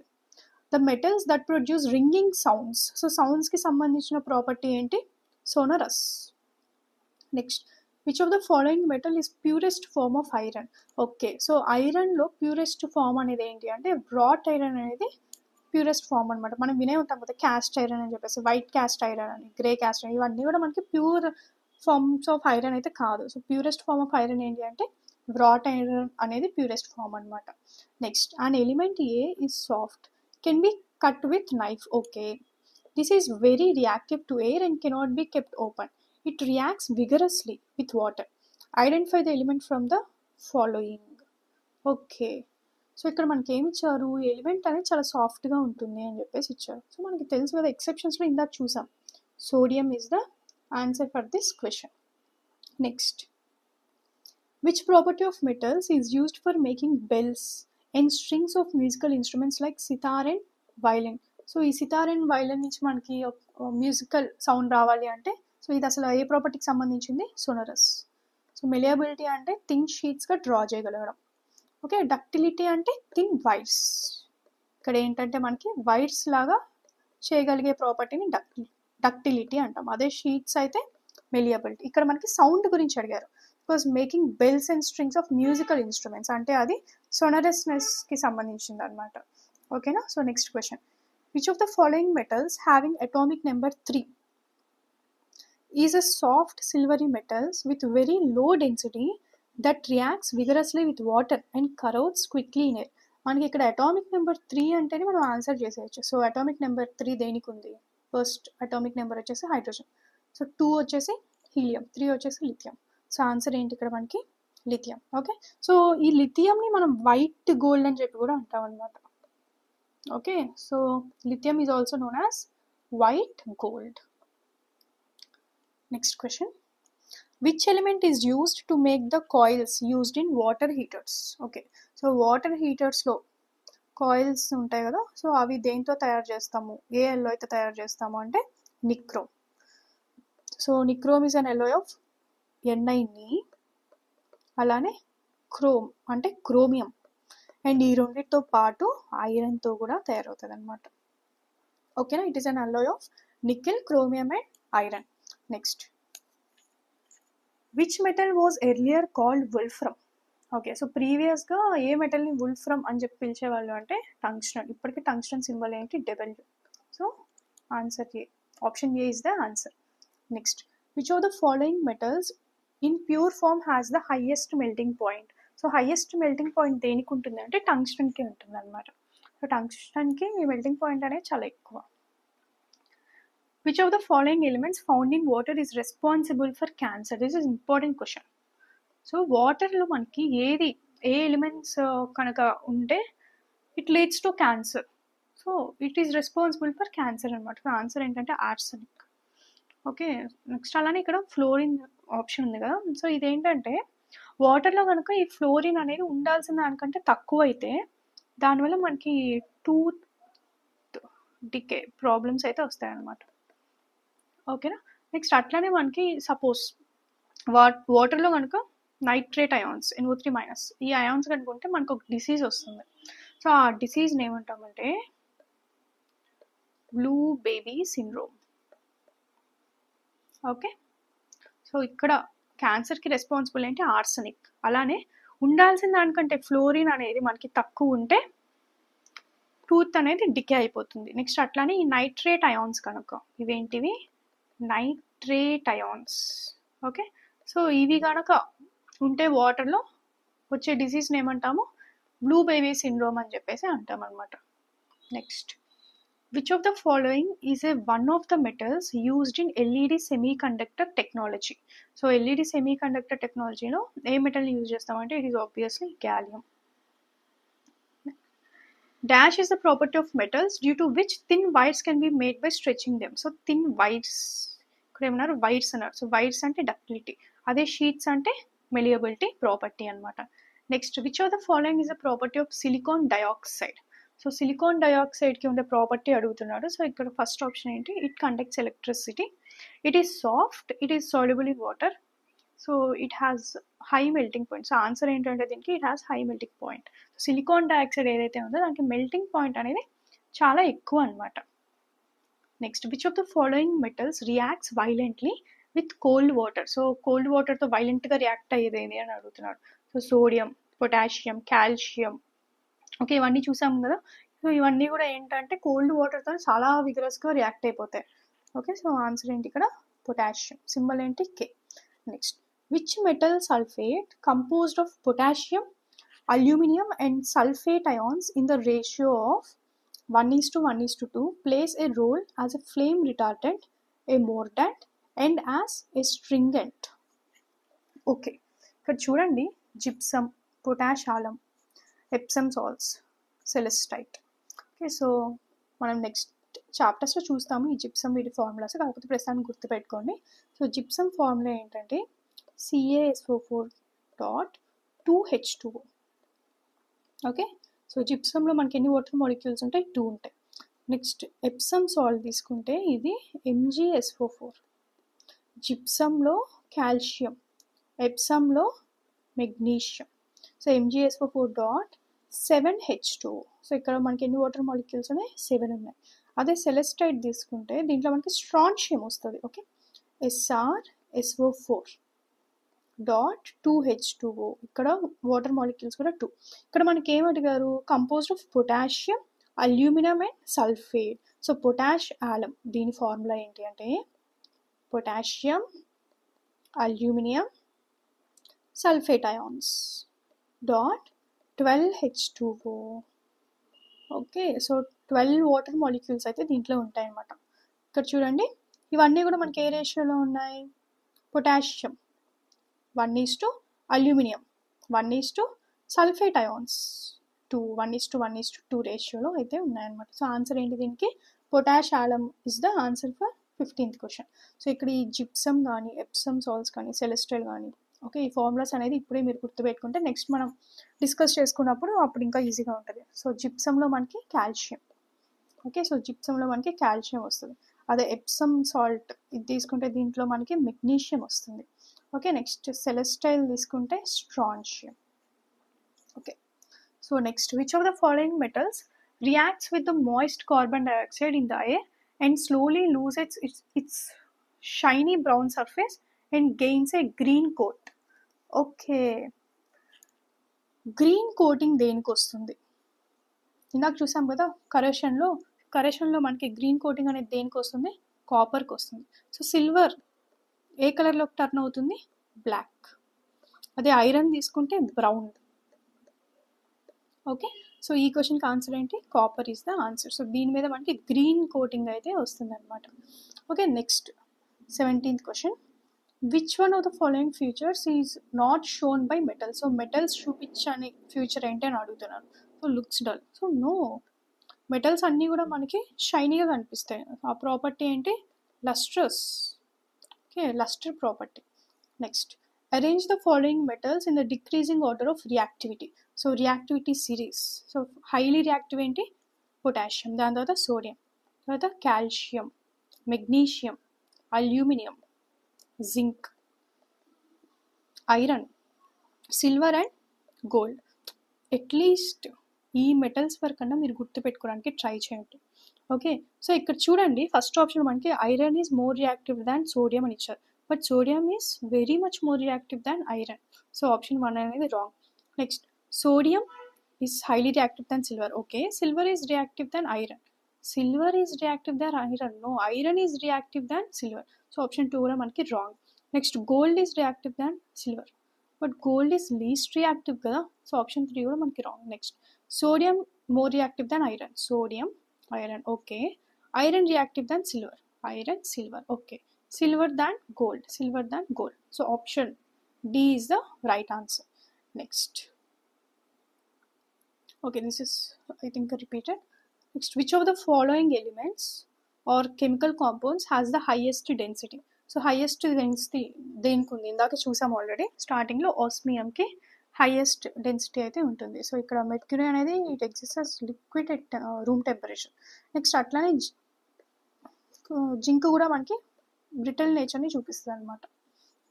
The metals that produce ringing sounds. So సౌండ్స్కి సంబంధించిన ప్రాపర్టీ ఏంటి, sonorous. Next, which of the following metal is purest form of iron. Okay, so ఐరన్లో ప్యూరెస్ట్ ఫార్మ్ అనేది ఏంటి అంటే బ్రాట్ ఐరన్ అనేది purest form అనమాట. మనం వినే ఉంటాం కదా క్యాస్ట్ ఐరన్ అని చెప్పేసి, వైట్ క్యాస్ట్ ఐరన్ అని, గ్రే క్యాస్ట్ ఐరన్, ఇవన్నీ కూడా మనకి ప్యూర్ ఫార్మ్స్ ఆఫ్ ఐరన్ అయితే కాదు. So purest form of iron ఏంటి అంటే బ్రాట్ ఐరన్ అనేది ప్యూరెస్ట్ ఫార్మ్ అనమాట. Next, an element A is soft can be cut with knife. Okay. This is very reactive to air and cannot be kept open. It reacts vigorously with water. Identify the element from the following. Okay. So ఇక్కడ మనకి ఏమి ఇచ్చారు, element అనేది చాలా సాఫ్ట్గా ఉంటుంది అని చెప్పేసి ఇచ్చారు. సో మనకి తెలుసు కదా, ఎక్సెప్షన్స్లో ఇందాక చూసాం. Sodium is the answer for this question. Next, which property of metals is used for making bells and strings of musical instruments like sitar and violin. So ఈ సితార్ అండ్ వైలిన్ నుంచి మనకి మ్యూజికల్ సౌండ్ రావాలి అంటే, సో ఇది అసలు ఏ ప్రాపర్టీకి సంబంధించింది, sonorous. So malleability అంటే థిన్ షీట్స్గా డ్రా చేయగలగడం. ఓకే. డక్టిలిటీ అంటే థిన్ వైర్స్. ఇక్కడ ఏంటంటే మనకి వైర్స్ లాగా చేయగలిగే ప్రాపర్టీని డక్టిలిటీ అంటాం. అదే షీట్స్ అయితే మెలియబిలిటీ. ఇక్కడ మనకి సౌండ్ గురించి అడిగారు. Because making bells and strings of musical instruments అంటే అది సోనరస్నెస్కి సంబంధించింది అనమాట. ఓకేనా. So next question, which of the following metals having atomic number 3 is a soft silvery metals with very low density that reacts vigorously with water and corrodes quickly in air. మనకి ఇక్కడ atomic number 3 అంటేనే మనం answer చేసేయచ్చు. So atomic number 3 దేనికి ఉంది, first atomic number వచ్చేసి hydrogen. So 2 వచ్చేసి helium, 3 వచ్చేసి లిథియం. సో ఆన్సర్ ఏంటి ఇక్కడ మనకి, లిథియం. ఓకే. సో ఈ లిథియంని మనం వైట్ గోల్డ్ అని చెప్పి కూడా అంటాం అనమాట. Okay. So lithium is also known as white gold. Next question, which element is used to make the coils used in water heaters? Okay, so water heaters లో coils ఉంటాయి కదా, సో అవి దేంతో తయారు చేస్తాము, ఏ ఎల్లో అయితే తయారు చేస్తాము అంటే nichrome. So nichrome is an alloy of Ni, అలానే క్రోమ్ అంటే క్రోమియం, అండ్ ఈ రెండింటితో పాటు ఐరన్తో కూడా తయారవుతుంది అనమాట. ఓకేనా. It is an alloy of nickel, chromium and iron. Next, which metal was earlier called wolfram? Okay. So ప్రీవియస్గా ఏ మెటల్ని వోల్ఫ్రమ్ అని చెప్పి పిలిచేవాళ్ళు అంటే టంగ్స్టన్. ఇప్పటికీ టంగ్స్టన్ సింబల్ ఏంటి, W. So answer A, option A is the answer. Next, which of the following metals in pure form has the highest melting point? So highest melting point దేనికి ఉంటుంది అంటే టంగ్స్టన్కి ఉంటుంది అనమాట. సో టంగ్స్టన్కి మెల్టింగ్ పాయింట్ అనేది చాలా ఎక్కువ. Which of the following elements found in water is responsible for cancer? This is important question. So వాటర్లో మనకి ఏ ఎలిమెంట్స్ కనుక ఉంటే it leads to cancer. So it is responsible for cancer అనమాట. Answer ఏంటంటే arsenic. Okay. Next, అలానే ఇక్కడ fluorine option ఉంది కదా. సో ఇదేంటంటే వాటర్లో కనుక ఈ ఫ్లోరిన్ అనేది ఉండాల్సిన దానికంటే తక్కువ అయితే దానివల్ల మనకి టూత్ డికే ప్రాబ్లమ్స్ అయితే వస్తాయన్నమాట. ఓకేనా. నెక్స్ట్, అట్లానే మనకి సపోజ్ వాటర్లో కనుక నైట్రేట్ అయాన్స్ NO3- ఈ అయాన్స్ కనుక ఉంటే మనకు ఒక డిసీజ్ వస్తుంది. సో ఆ డిసీజ్ని ఏమంటామంటే blue baby syndrome. Okay. So ఇక్కడ క్యాన్సర్కి రెస్పాన్సిబుల్ ఏంటి, ఆర్సెనిక్. అలానే ఉండాల్సిన దానికంటే ఫ్లోరిన్ అనేది మనకి తక్కువ ఉంటే టూత్ అనేది డికే అయిపోతుంది. నెక్స్ట్, అట్లానే ఈ నైట్రేట్ అయాన్స్ కనుక, ఇవేంటివి, నైట్రేట్ అయాన్స్. ఓకే. సో ఇవి కనుక ఉంటే వాటర్లో వచ్చే డిసీజ్ని ఏమంటాము, బ్లూ బేబీ సిండ్రోమ్ అని చెప్పేసి అంటాం అనమాట. Next, which of the following is one of the metals used in LED semi conductor technology? So LED semi conductor టెక్నాలజీలో ఏ మెటల్ని యూజ్ చేస్తామంటే it is obviously gallium. Dash is the property of metals due to which thin wires can be made by stretching them. So thin wires, ఇక్కడ ఏమన్నారు, wires అన్నారు. So wires అంటే ductility, అదే sheets అంటే malleability property అనమాట. Next, which of the following is the property of silicon dioxide? So silicon డయాక్సైడ్కి ఉండే ప్రాపర్టీ అడుగుతున్నాడు. సో ఇక్కడ ఫస్ట్ ఆప్షన్ ఏంటి, it conducts electricity, it is soft, it is soluble in water, so it has high melting point. So answer ఏంటంటే దీనికి it has high melting point. Silicon dioxide ఏదైతే ఉందో దానికి మెల్టింగ్ పాయింట్ అనేది చాలా ఎక్కువ అనమాట. Next, which of the following metals reacts violently with cold water? So cold వాటర్తో వైలెంట్గా రియాక్ట్ అయ్యేది ఏంటి అని అడుగుతున్నాడు. So sodium, potassium, calcium. Okay, ఇవన్నీ చూసాము కదా. సో ఇవన్నీ కూడా ఏంటంటే కోల్డ్ వాటర్తో చాలా విగరస్గా రియాక్ట్ అయిపోతాయి. ఓకే. సో ఆన్సర్ ఏంటి ఇక్కడ, పొటాషియం. సింబల్ ఏంటి, K. Next, which metal sulfate composed of potassium, aluminum and sulfate ions in the ratio of 1:1:2 plays a role as a flame retardant, a mordant, and as a stringent. Okay, ఇక్కడ చూడండి, gypsum, potash alum, Epsom salts, celestite. Okay, so మనం next చాప్టర్స్లో చూస్తాము ఈ gypsum వీటి formulas, కాకపోతే ప్రస్తుతానికి గుర్తుపెట్టుకోండి. సో జిప్సమ్ ఫార్ములా ఏంటంటే CaSO4.2H2O. ఓకే, సో జిప్సంలో మనకి ఎన్ని వాటర్ మాలిక్యూల్స్ ఉంటాయి? 2 ఉంటాయి. నెక్స్ట్ ఎప్సమ్ సాల్ట్ తీసుకుంటే ఇది MgSO4. జిప్సంలో కాల్షియం, ఎప్సమ్లో మెగ్నీషియం. So MgSO4.7H2O. సో ఇక్కడ మనకి ఎన్ని వాటర్ మాలిక్యూల్స్ ఉన్నాయి? 7 ఉన్నాయి. అదే సెలెస్టైట్ తీసుకుంటే దీంట్లో మనకి స్ట్రాన్షియం వస్తుంది. Okay, SrSO4.2H2O. ఇక్కడ వాటర్ మాలిక్యూల్స్ కూడా 2. ఇక్కడ మనకి ఏం అడిగారు? Composed of potassium, aluminium and sulphate. So potash alum, దీని ఫార్ములా ఏంటి అంటే potassium, aluminium, sulphate ions dot 12H2O. Okay, so 12 water molecules అయితే దీంట్లో ఉంటాయి అన్నమాట. ఇక్కడ చూడండి, ఇవన్నీ కూడా మనకి ఏ రేషియోలో ఉన్నాయి? పొటాషియం 1:, అల్యూమినియం 1:, సల్ఫేట్ అయాన్స్ 2, 1:1:2 రేషియోలో అయితే ఉన్నాయన్నమాట. సో ఆన్సర్ ఏంటి దీనికి? Potash alum is the answer for 15th question. So ఇక్కడ ఈ జిప్సమ్ కానీ, ఎప్సమ్ సాల్ట్స్ కానీ, సెలెస్టైల్ కానీ, ఓకే, ఈ ఫార్ములాస్ అనేది ఇప్పుడే మీరు గుర్తుపెట్టుకుంటే నెక్స్ట్ మనం డిస్కస్ చేసుకున్నప్పుడు అప్పుడు ఇంకా ఈజీగా ఉంటుంది. సో జిప్సంలో మనకి కాల్షియం. ఓకే, సో జిప్సంలో మనకి కాల్షియం వస్తుంది. అదే ఎప్సమ్ సాల్ట్ ఇది తీసుకుంటే దీంట్లో మనకి మెగ్నీషియం వస్తుంది. ఓకే, నెక్స్ట్ సెలెస్టైల్ తీసుకుంటే strontium. Okay, so next which of the following metals reacts with the moist carbon dioxide in the air and slowly loses its shiny brown surface and gains a green coat? Okay, green coating దేనికి వస్తుంది? ఇందాక చూసాం కదా కరెషన్లో మనకి green coating అనేది దేనికి వస్తుంది? కాపర్కి వస్తుంది. సో సిల్వర్ ఏ కలర్లోకి టర్న్ అవుతుంది? బ్లాక్. అదే ఐరన్ తీసుకుంటే బ్రౌన్. ఓకే, సో ఈ క్వశ్చన్కి ఆన్సర్ ఏంటి? Copper is the answer. So దీని మీద మనకి గ్రీన్ కోటింగ్ అయితే వస్తుంది అనమాట. Okay, next 17th question. Which one of the following features is not shown by metal? So metals చూపించని ఫ్యూచర్ ఏంటి అని అడుగుతున్నాను. So looks dull. So no, metals అన్నీ కూడా మనకి షైనీగా కనిపిస్తాయి. ఆ ప్రాపర్టీ ఏంటి? Lustrous. Okay, lustre property. Next arrange the following metals in the decreasing order of reactivity. So reactivity series. So highly reactive ఏంటి? పొటాషియం, దాని తర్వాత సోడియం, తర్వాత calcium, magnesium, aluminium, zinc, iron, silver and gold. At least ఈ metals వరకు కన్నా మీరు గుర్తుపెట్టుకోవడానికి try చేయండి. Okay, so ఇక్కడ చూడండి, ఫస్ట్ ఆప్షన్ మనకి iron is more reactive than sodium అని ఇచ్చారు, but sodium is very much more reactive than iron. So option 1 అనేది wrong. Next sodium is highly reactive than silver. Okay, silver is reactive than iron. Silver is reactive than iron. No, iron is reactive than silver. So option 2 కూడా మనకి wrong. Next gold is reactive than silver, but gold is least reactive కదా. So option 3 కూడా మనకి wrong. Next sodium more reactive than iron. Sodium, iron. Okay, iron reactive than silver. Iron, silver. Okay, silver than gold. Silver than gold. So option D is the right answer. Next. Okay, this is I think repeated. Next, which of the following elements or chemical compounds has the highest density? So highest density దేనికి ఉంది? ఇందాక చూసాం already స్టార్టింగ్లో. ఆస్మియంకి highest density అయితే ఉంటుంది. So ఇక్కడ mercury అనేది it exist as liquid at room temperature. Next అట్లానే జింక్ కూడా మనకి బ్రిటల్ నేచర్ని చూపిస్తుంది అనమాట.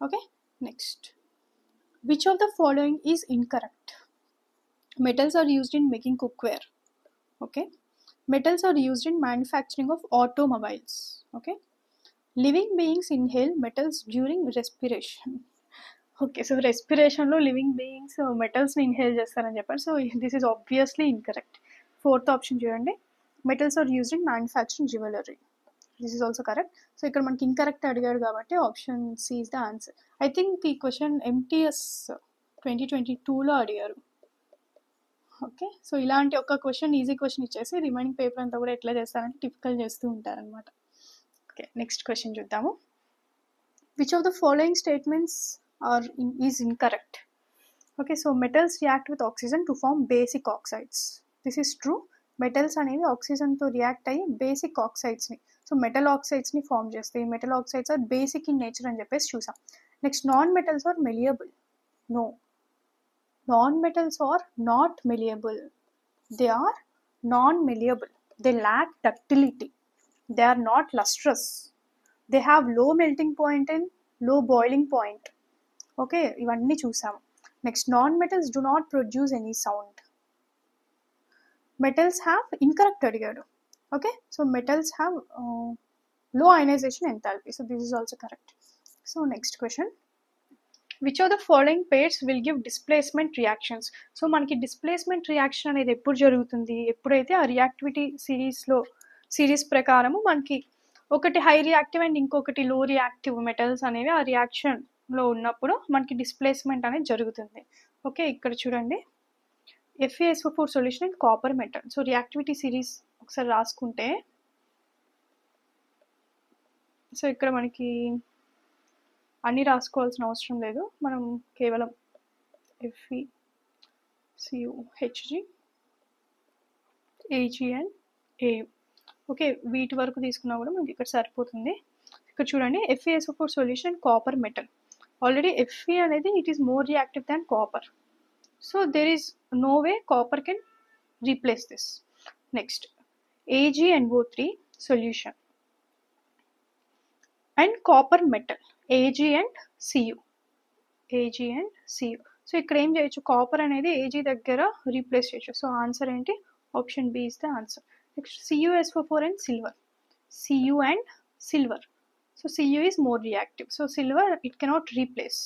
Okay, next which of the following is incorrect? Metals are used in making cookware. Okay, metals are used in manufacturing of automobiles. Okay, living beings inhale metals during respiration. Okay, so respiration lo living beings metals ni inhale chestarani chepparu. So this is obviously incorrect. Fourth option chudandi, metals are used in manufacturing jewelry. This is also correct. So ఇక్కడ మనకి incorrect అడిగాడు కాబట్టి ఆప్షన్ C is the answer. I think ఈ question MTS 2022లో అడిగారు. Okay, so ఇలాంటి ఒక క్వశ్చన్, ఈజీ క్వశ్చన్ ఇచ్చేసి రిమైనింగ్ పేపర్ అంతా కూడా ఎట్లా చేస్తారంటే డిఫికల్ట్ చేస్తూ ఉంటారనమాట. ఓకే, నెక్స్ట్ క్వశ్చన్ చూద్దాము. Which of the following statements is incorrect? Okay, so metals react with oxygen to form basic oxides. This is true. Metals అనేవి ఆక్సిజన్తో రియాక్ట్ అయ్యి బేసిక్ ఆక్సైడ్స్ని, సో మెటల్ ఆక్సైడ్స్ని ఫార్మ్ చేస్తాయి. Metal oxides are basic in nature అని చెప్పేసి చూసాం. Next, non metals are malleable. No, non-metals are not malleable. They are non-malleable. They lack ductility. They are not lustrous. They have low melting point and low boiling point. Okay, ఇవన్నీ చూసాము. Next, non-metals do not produce any sound. Metals have incorrect అడిగాడు. Okay, so metals have low ionization enthalpy. So this is also correct. So next question. Which of the following pairs will give displacement reactions? So మనకి displacement reaction అనేది ఎప్పుడు జరుగుతుంది? ఎప్పుడైతే ఆ reactivity series ప్రకారము మనకి ఒకటి హై రియాక్టివ్ అండ్ ఇంకొకటి లో రియాక్టివ్ మెటల్స్ అనేవి ఆ రియాక్షన్లో ఉన్నప్పుడు మనకి డిస్ప్లేస్మెంట్ అనేది జరుగుతుంది. ఓకే, ఇక్కడ చూడండి, FeSO4 solution and copper metal. So reactivity series ఒకసారి రాసుకుంటే, సో ఇక్కడ మనకి అన్నీ రాసుకోవాల్సిన అవసరం లేదు, మనం కేవలం FeCOHg Ag and Au, okay, వీటి వరకు తీసుకున్నా కూడా మనకి ఇక్కడ సరిపోతుంది. ఇక్కడ చూడండి, FeSO4 solution and copper metal. Already Fe అనేది it is more reactive than copper, so there is no way copper can replace this. Next, AgNO3 solution and copper metal, Ag and Cu. So ఇక్కడ ఏం చేయొచ్చు, copper అనేది Ag దగ్గర replace చేయొచ్చు. So answer ఏంటి? Option B is the answer. Next, CuSO4 and silver. Cu and silver. So Cu is more reactive, సో silver it cannot replace.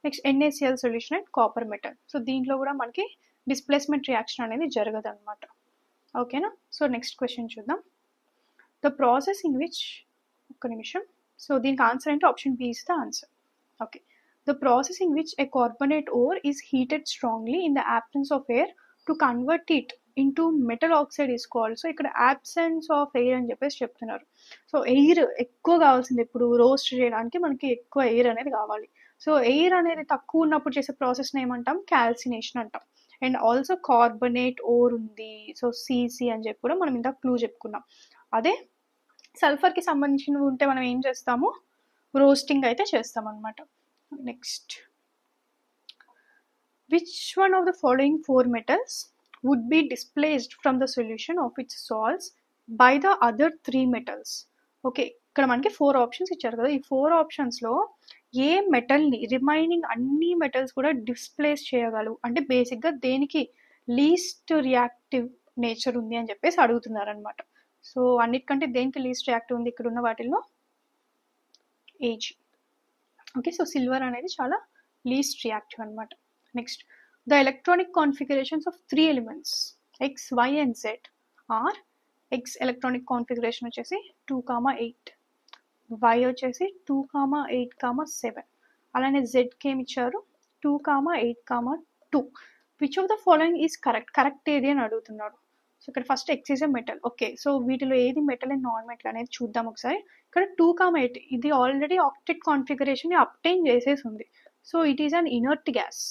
Next, NaCl solution and copper metal. So దీంట్లో కూడా మనకి displacement reaction అనేది జరగదు అనమాట. ఓకేనా? So next question చూద్దాం. The process in which, ఒక్క నిమిషం, సో దీనికి ఆన్సర్ అంటే option B is the answer. Okay, the process in which a carbonate ore is heated strongly in the absence of air to convert it into metal oxide is called. So ఇక్కడ absence of air అని చెప్పేసి చెప్తున్నారు. So air ఎక్కువ కావాల్సింది, ఇప్పుడు roast చేయడానికి మనకి ఎక్కువ ఎయిర్ అనేది కావాలి. సో ఎయిర్ అనేది తక్కువ ఉన్నప్పుడు చేసే ప్రాసెస్ని ఏమంటాం? క్యాల్సినేషన్ అంటాం. అండ్ ఆల్సో కార్బనేట్ ఓర్ ఉంది, సో CC అని చెప్పి కూడా మనం ఇంత క్లూ చెప్పుకున్నాం. అదే సల్ఫర్కి సంబంధించినవి ఉంటే మనం ఏం చేస్తాము? రోస్టింగ్ అయితే చేస్తాం అనమాట. Next, which one of the following 4 metals would be displaced from the solution of its salts by the other 3 metals? Okay, ఇక్కడ మనకి 4 ఆప్షన్స్ ఇచ్చారు కదా, ఈ 4 ఆప్షన్స్లో ఏ మెటల్ని రిమైనింగ్ అన్ని మెటల్స్ కూడా డిస్ప్లేస్ చేయగలవు అంటే బేసిక్గా దేనికి లీస్ట్ రియాక్టివ్ నేచర్ ఉంది అని చెప్పేసి అడుగుతున్నారు అనమాట. సో అన్నిటికంటే దేనికి లీస్ట్ రియాక్టివ్ ఉంది ఇక్కడ ఉన్న వాటిల్లో? Ag. ఓకే, సో సిల్వర్ అనేది చాలా లీస్ట్ రియాక్టివ్ అనమాట. Next, the electronic configurations of 3 elements X, Y and Z are, X electronic configuration వచ్చేసి 2,8, Y వచ్చేసి 2,8,7, అలానే Zకి ఏమి ఇచ్చారు? 2,8,2. Which of the following is correct? Correct ఏది అని అడుగుతున్నాడు. సో ఇక్కడ first X is a metal. Okay, so వీటిలో ఏది మెటల్ అండ్ నాన్ మెటల్ అనేది చూద్దాం ఒకసారి. ఇక్కడ 2,8 ఇది ఆల్రెడీ ఆక్టెట్ కాన్ఫిగరేషన్ అప్టైన్ చేసేసి ఉంది. So it is an inert gas.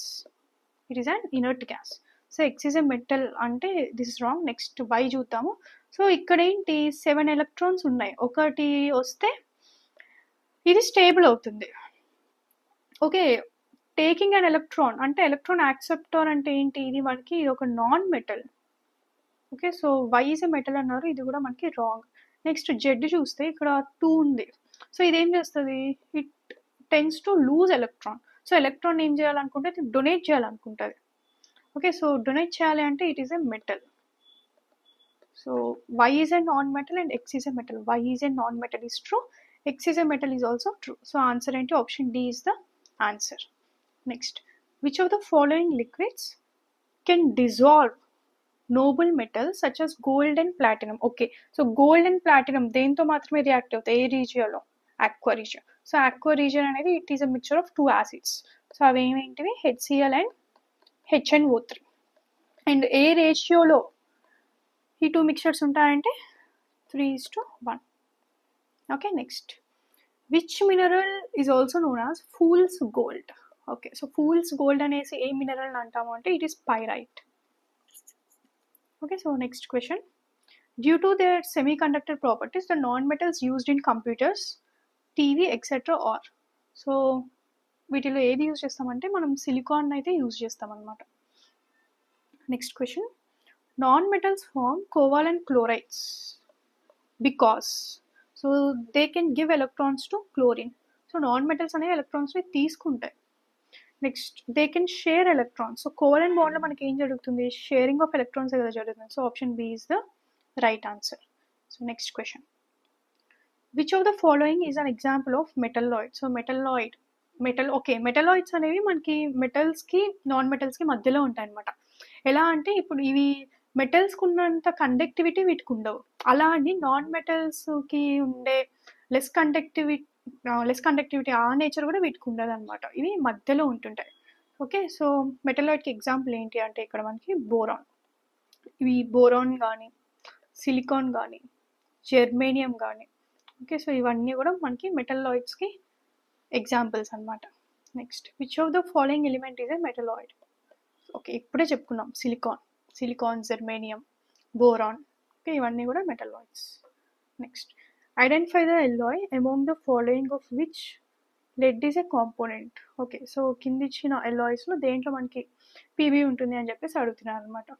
So X is a metal అంటే this is wrong. Next, Y చూద్దాము. సో ఇక్కడ ఏంటి, 7 electrons ఉన్నాయి, ఒకటి వస్తే ఇది స్టేబుల్ అవుతుంది. ఓకే, టేకింగ్ అన్ ఎలక్ట్రాన్ అంటే ఎలక్ట్రాన్ యాక్సెప్టర్ అంటే ఏంటి? ఇది మనకి ఒక non metal. Okay, so Y is a metal అన్నారు, ఇది కూడా మనకి రాంగ్. నెక్స్ట్, Z చూస్తే ఇక్కడ 2 ఉంది. సో ఇదేం చేస్తుంది? It tends to lose electron. So electron ఏం చేయాలనుకుంటే ఇది డొనేట్ చేయాలనుకుంటుంది. ఓకే, సో డొనేట్ చేయాలి అంటే it is a metal. So Y is a non metal and X is a metal. Y is a non metal is true, X is a metal is also true. So answer ఏంటి? Option D is the answer. Next, which of the following liquids can dissolve noble metals such as gold and platinum? Okay, so gold and platinum దేంతో మాత్రమే react అవుతాయి? ఏ రీజియన్లో? Aqua region. So aqua region అనేది it is a mixture of 2 acids. So అవి ఏమేంటివి? HCl and HNO3. And ఏ రేషియోలో ఈ 2 మిక్చర్స్ ఉంటాయంటే 3:1. Okay, next which mineral is also known as fool's gold. Okay, so fool's gold అనేసి ఏ మినరల్ అంటాము అంటే it is pyrite. Okay, so next question. Due to their semiconductor properties, the non-metals used in computers, TV, etc. are. So వీటిలో ఏది use చేస్తామంటే మనం silicon అయితే యూజ్ చేస్తాం అనమాట. Next question. Non metals form covalent chlorides because so they can give electrons to chlorine. So non metals అనేవి ఎలక్ట్రాన్స్ని తీసుకుంటాయి. Next they can share electrons. So covalent బాండ్లో మనకి ఏం జరుగుతుంది, షేరింగ్ ఆఫ్ ఎలక్ట్రాన్స్ కదా జరుగుతుంది. So option B is the right answer. So next question. Which of the following is an example of metalloid? So metalloids అనేవి మనకి మెటల్స్కి non మెటల్స్కి మధ్యలో ఉంటాయి అనమాట. ఎలా అంటే ఇప్పుడు ఇవి మెటల్స్కి ఉన్నంత కండక్టివిటీ వీటికి ఉండవు. అలా అని నాన్ మెటల్స్కి ఉండే లెస్ కండక్టివిటీ ఆ నేచర్ కూడా వీటికి ఉండదు అనమాట. ఇవి మధ్యలో ఉంటుంటాయి. ఓకే, సో మెటలాయిడ్కి ఎగ్జాంపుల్ ఏంటి అంటే ఇక్కడ మనకి బోరాన్. ఇవి బోరాన్ కానీ సిలికాన్ కానీ జెర్మేనియం కానీ. ఓకే, సో ఇవన్నీ కూడా మనకి మెటలాయిడ్స్కి ఎగ్జాంపుల్స్ అనమాట. Next which of the following element is a metalloid? Okay, ఇప్పుడే చెప్పుకున్నాం సిలికాన్ జెర్మేనియం బోరాన్. ఓకే, ఇవన్నీ కూడా metalloids. Next identify the alloy among the following of which led is a component. Okay, so కింద ఇచ్చిన ఎల్లాయిస్లో దేంట్లో మనకి PB ఉంటుంది అని చెప్పేసి అడుగుతున్నారు అనమాట.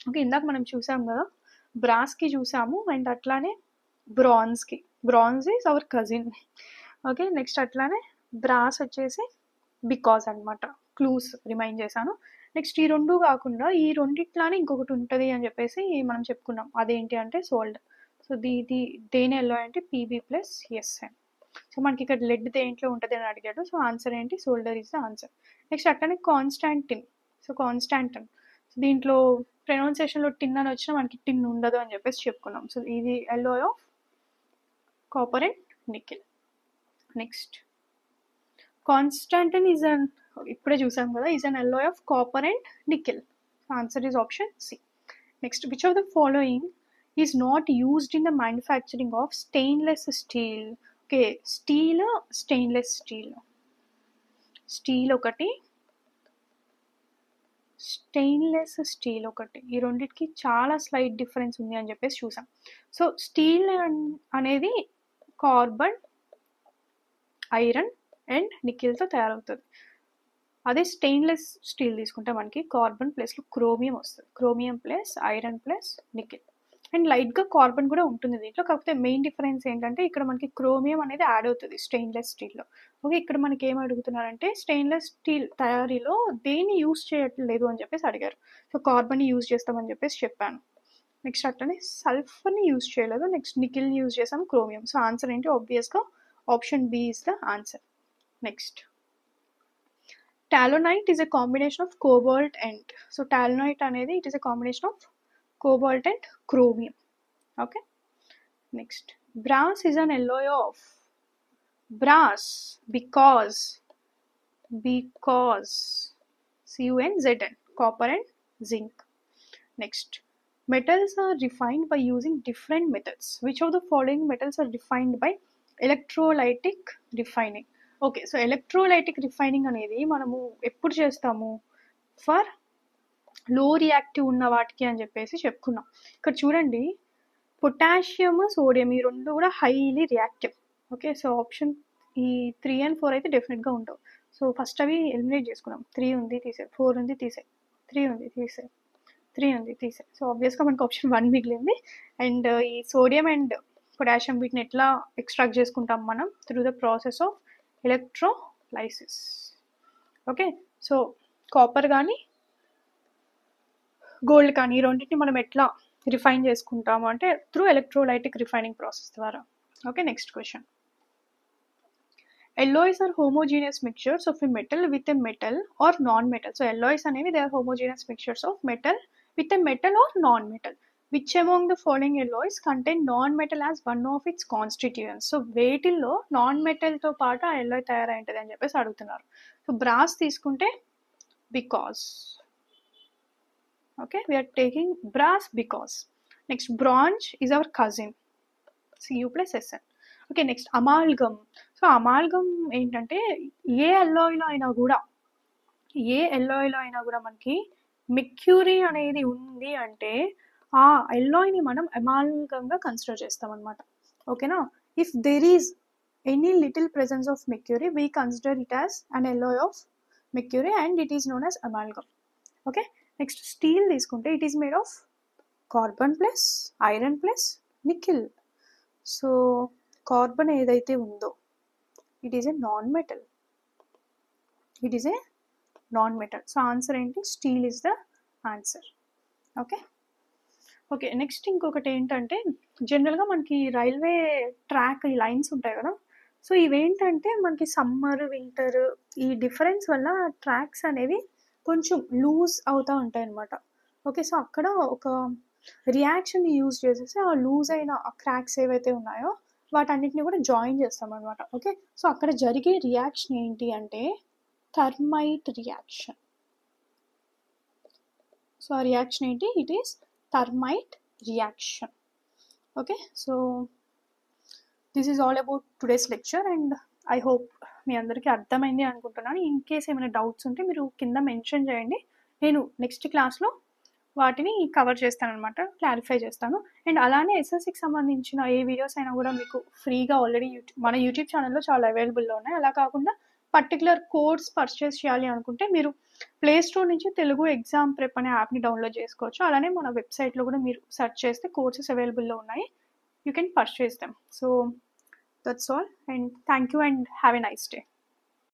ఓకే, ఇందాక మనం చూసాం కదా, బ్రాస్కి చూసాము అండ్ అట్లానే bronze is our cousin. Okay, next అట్లానే బ్రాస్ వచ్చేసి బికాజ్ అనమాట. క్లూస్ రిమైండ్ చేశాను. నెక్స్ట్ ఈ రెండు కాకుండా ఈ రెండిట్లానే ఇంకొకటి ఉంటుంది అని చెప్పేసి మనం చెప్పుకున్నాం. అదేంటి అంటే సోల్డర్. సో దేని ఎల్లో అంటే PB+SN. సో మనకి ఇక్కడ లెడ్ దేంట్లో ఉంటుంది అని అడిగాడు. సో ఆన్సర్ ఏంటి, solder is the answer. Next అట్లానే కాన్స్టాంటిన్. సో కాన్స్టాంటిన్ దీంట్లో ప్రొనౌన్సియేషన్లో టిన్ అని వచ్చినా మనకి టిన్ ఉండదు అని చెప్పేసి చెప్పుకున్నాం. సో ఇది alloy of copper and nickel. Next constantan is an, ఇప్పుడే చూసాం కదా, is an alloy of copper and nickel. Answer is option C. Next which of the following is not used in the manufacturing of stainless steel? Okay, stainless steel ఒకటి, stainless steel ఒకటి. ఈ రెండింటికి చాలా slight difference ఉంది అని చెప్పేసి చూసాం. So steel అనేది కార్బన్, ఐరన్ అండ్ నికెల్తో తయారవుతుంది. అదే స్టెయిన్లెస్ స్టీల్ తీసుకుంటే మనకి కార్బన్ ప్లస్లో క్రోమియం వస్తుంది. Chromium plus iron plus nickel and లైట్గా కార్బన్ కూడా ఉంటుంది దీంట్లో. కాకపోతే మెయిన్ డిఫరెన్స్ ఏంటంటే ఇక్కడ మనకి క్రోమియం అనేది యాడ్ అవుతుంది స్టెయిన్లెస్ స్టీల్లో. ఓకే, ఇక్కడ మనకి ఏం అడుగుతున్నారంటే స్టెయిన్లెస్ స్టీల్ తయారీలో దేన్ని యూజ్ చేయట్లేదు అని చెప్పేసి అడిగారు. సో కార్బన్ని యూజ్ చేస్తామని చెప్పేసి చెప్పాను. నెక్స్ట్ అట్లనే సల్ఫర్ని యూజ్ చేయలేదు. నెక్స్ట్ నికెల్ని యూజ్ చేసాం, క్రోమియం. సో ఆన్సర్ ఏంటి, ఆబ్వియస్గా option B is the answer. Next talonite is a combination of cobalt and. So talonite అనేది it is a combination of cobalt and chromium. Okay, next brass is an alloy of brass because CuNZn, copper and zinc. Next metals are refined by using different methods. Which of the following metals are refined by electrolytic refining? Okay, so electrolytic refining అనేది మనము ఎప్పుడు చేస్తాము, for లో reactive ఉన్న వాటికి అని చెప్పేసి చెప్పుకున్నాం. ఇక్కడ చూడండి, పొటాషియం సోడియం ఈ రెండు కూడా highly reactive. Okay, so option ఈ 3 and 4 అయితే డెఫినెట్గా ఉండవు. సో ఫస్ట్ అవి ఎలిమినేట్ చేసుకున్నాం. 3 ఉంది తీసే, 4 ఉంది తీసే, 3 ఉంది తీసే, 3 ఉంది తీసే. సో ఆబ్వియస్గా మనకు ఆప్షన్ 1 మిగిలింది. అండ్ ఈ సోడియం అండ్ పొటాషియం వీటిని ఎట్లా ఎక్స్ట్రాక్ట్ చేసుకుంటాం మనం, through the process of electrolysis. Okay, so copper కానీ గోల్డ్ కానీ ఈ రెండింటిని మనం ఎట్లా రిఫైన్ చేసుకుంటాము అంటే త్రూ ఎలక్ట్రోలైటిక్ రిఫైనింగ్ ప్రాసెస్ ద్వారా. Okay, next question. alloys are homogeneous mixtures of a metal with a metal or non-metal. So alloys అనేవి they are homogeneous mixtures of metal with a metal or non-metal. Which among the following alloys contain non-metal as one of its constituents? So వేటిల్లో non మెటల్తో పాటు ఆ alloy తయారైంటుంది అని చెప్పేసి అడుగుతున్నారు. So brass తీసుకుంటే because, Okay, we are taking brass because. Next, bronze is our cousin, Cu plus Sn. Okay, next amalgam. So amalgam ఏంటంటే ఏ ఎల్లాయిలో అయినా కూడా మనకి మెర్క్యూరీ అనేది ఉంది అంటే ఆ ఎల్లాయిని మనం అమాల్గమ్గా కన్సిడర్ చేస్తాం అనమాట. ఓకేనా? If there is any little presence of mercury we consider it as an alloy of mercury and it is known as amalgam. Okay, next steel తీసుకుంటే it is made of carbon plus iron plus nickel. So carbon ఏదైతే ఉందో it is a non metal. So answer ఏంటి? Steel is the answer. Okay, next ఇంకొకటి ఏంటంటే జనరల్గా మనకి railway track ఈ lines ఉంటాయి కదా, సో ఇవేంటంటే మనకి సమ్మర్ వింటర్ ఈ డిఫరెన్స్ వల్ల ట్రాక్స్ అనేవి కొంచెం లూజ్ అవుతూ ఉంటాయి అన్నమాట. ఓకే, సో అక్కడ ఒక రియాక్షన్ యూజ్ చేసేసి ఆ లూజ్ అయిన క్రాక్స్ ఏవైతే ఉన్నాయో వాటన్నిటిని కూడా జాయిన్ చేస్తాం అనమాట. ఓకే, సో అక్కడ జరిగే రియాక్షన్ ఏంటి అంటే థర్మైట్ రియాక్షన్. సో ఆ రియాక్షన్ ఏంటి? It is thermite reaction. Okay, so this is all about today's lecture and I hope మీ అందరికీ అర్థమైంది అనుకుంటున్నాను. ఇన్ కేస్ ఏమైనా డౌట్స్ ఉంటే మీరు కింద మెన్షన్ చేయండి, నేను నెక్స్ట్ క్లాస్లో వాటిని కవర్ చేస్తాను అనమాట, క్లారిఫై చేస్తాను. అండ్ అలానే ఎస్ఎస్సికి సంబంధించిన ఏ వీడియోస్ అయినా కూడా మీకు ఫ్రీగా ఆల్రెడీ మన యూట్యూబ్ ఛానల్లో చాలా అవైలబుల్లో ఉన్నాయి. అలా కాకుండా పర్టికులర్ కోర్స్ పర్చేస్ చేయాలి అనుకుంటే మీరు ప్లే స్టోర్ నుంచి తెలుగు ఎగ్జామ్ ప్రెప్ అనే యాప్ని డౌన్లోడ్ చేసుకోవచ్చు. అలానే మన వెబ్సైట్లో కూడా మీరు సెర్చ్ చేస్తే కోర్సెస్ అవైలబుల్లో ఉన్నాయి, you can purchase them. So that's all and thank you and have a nice day.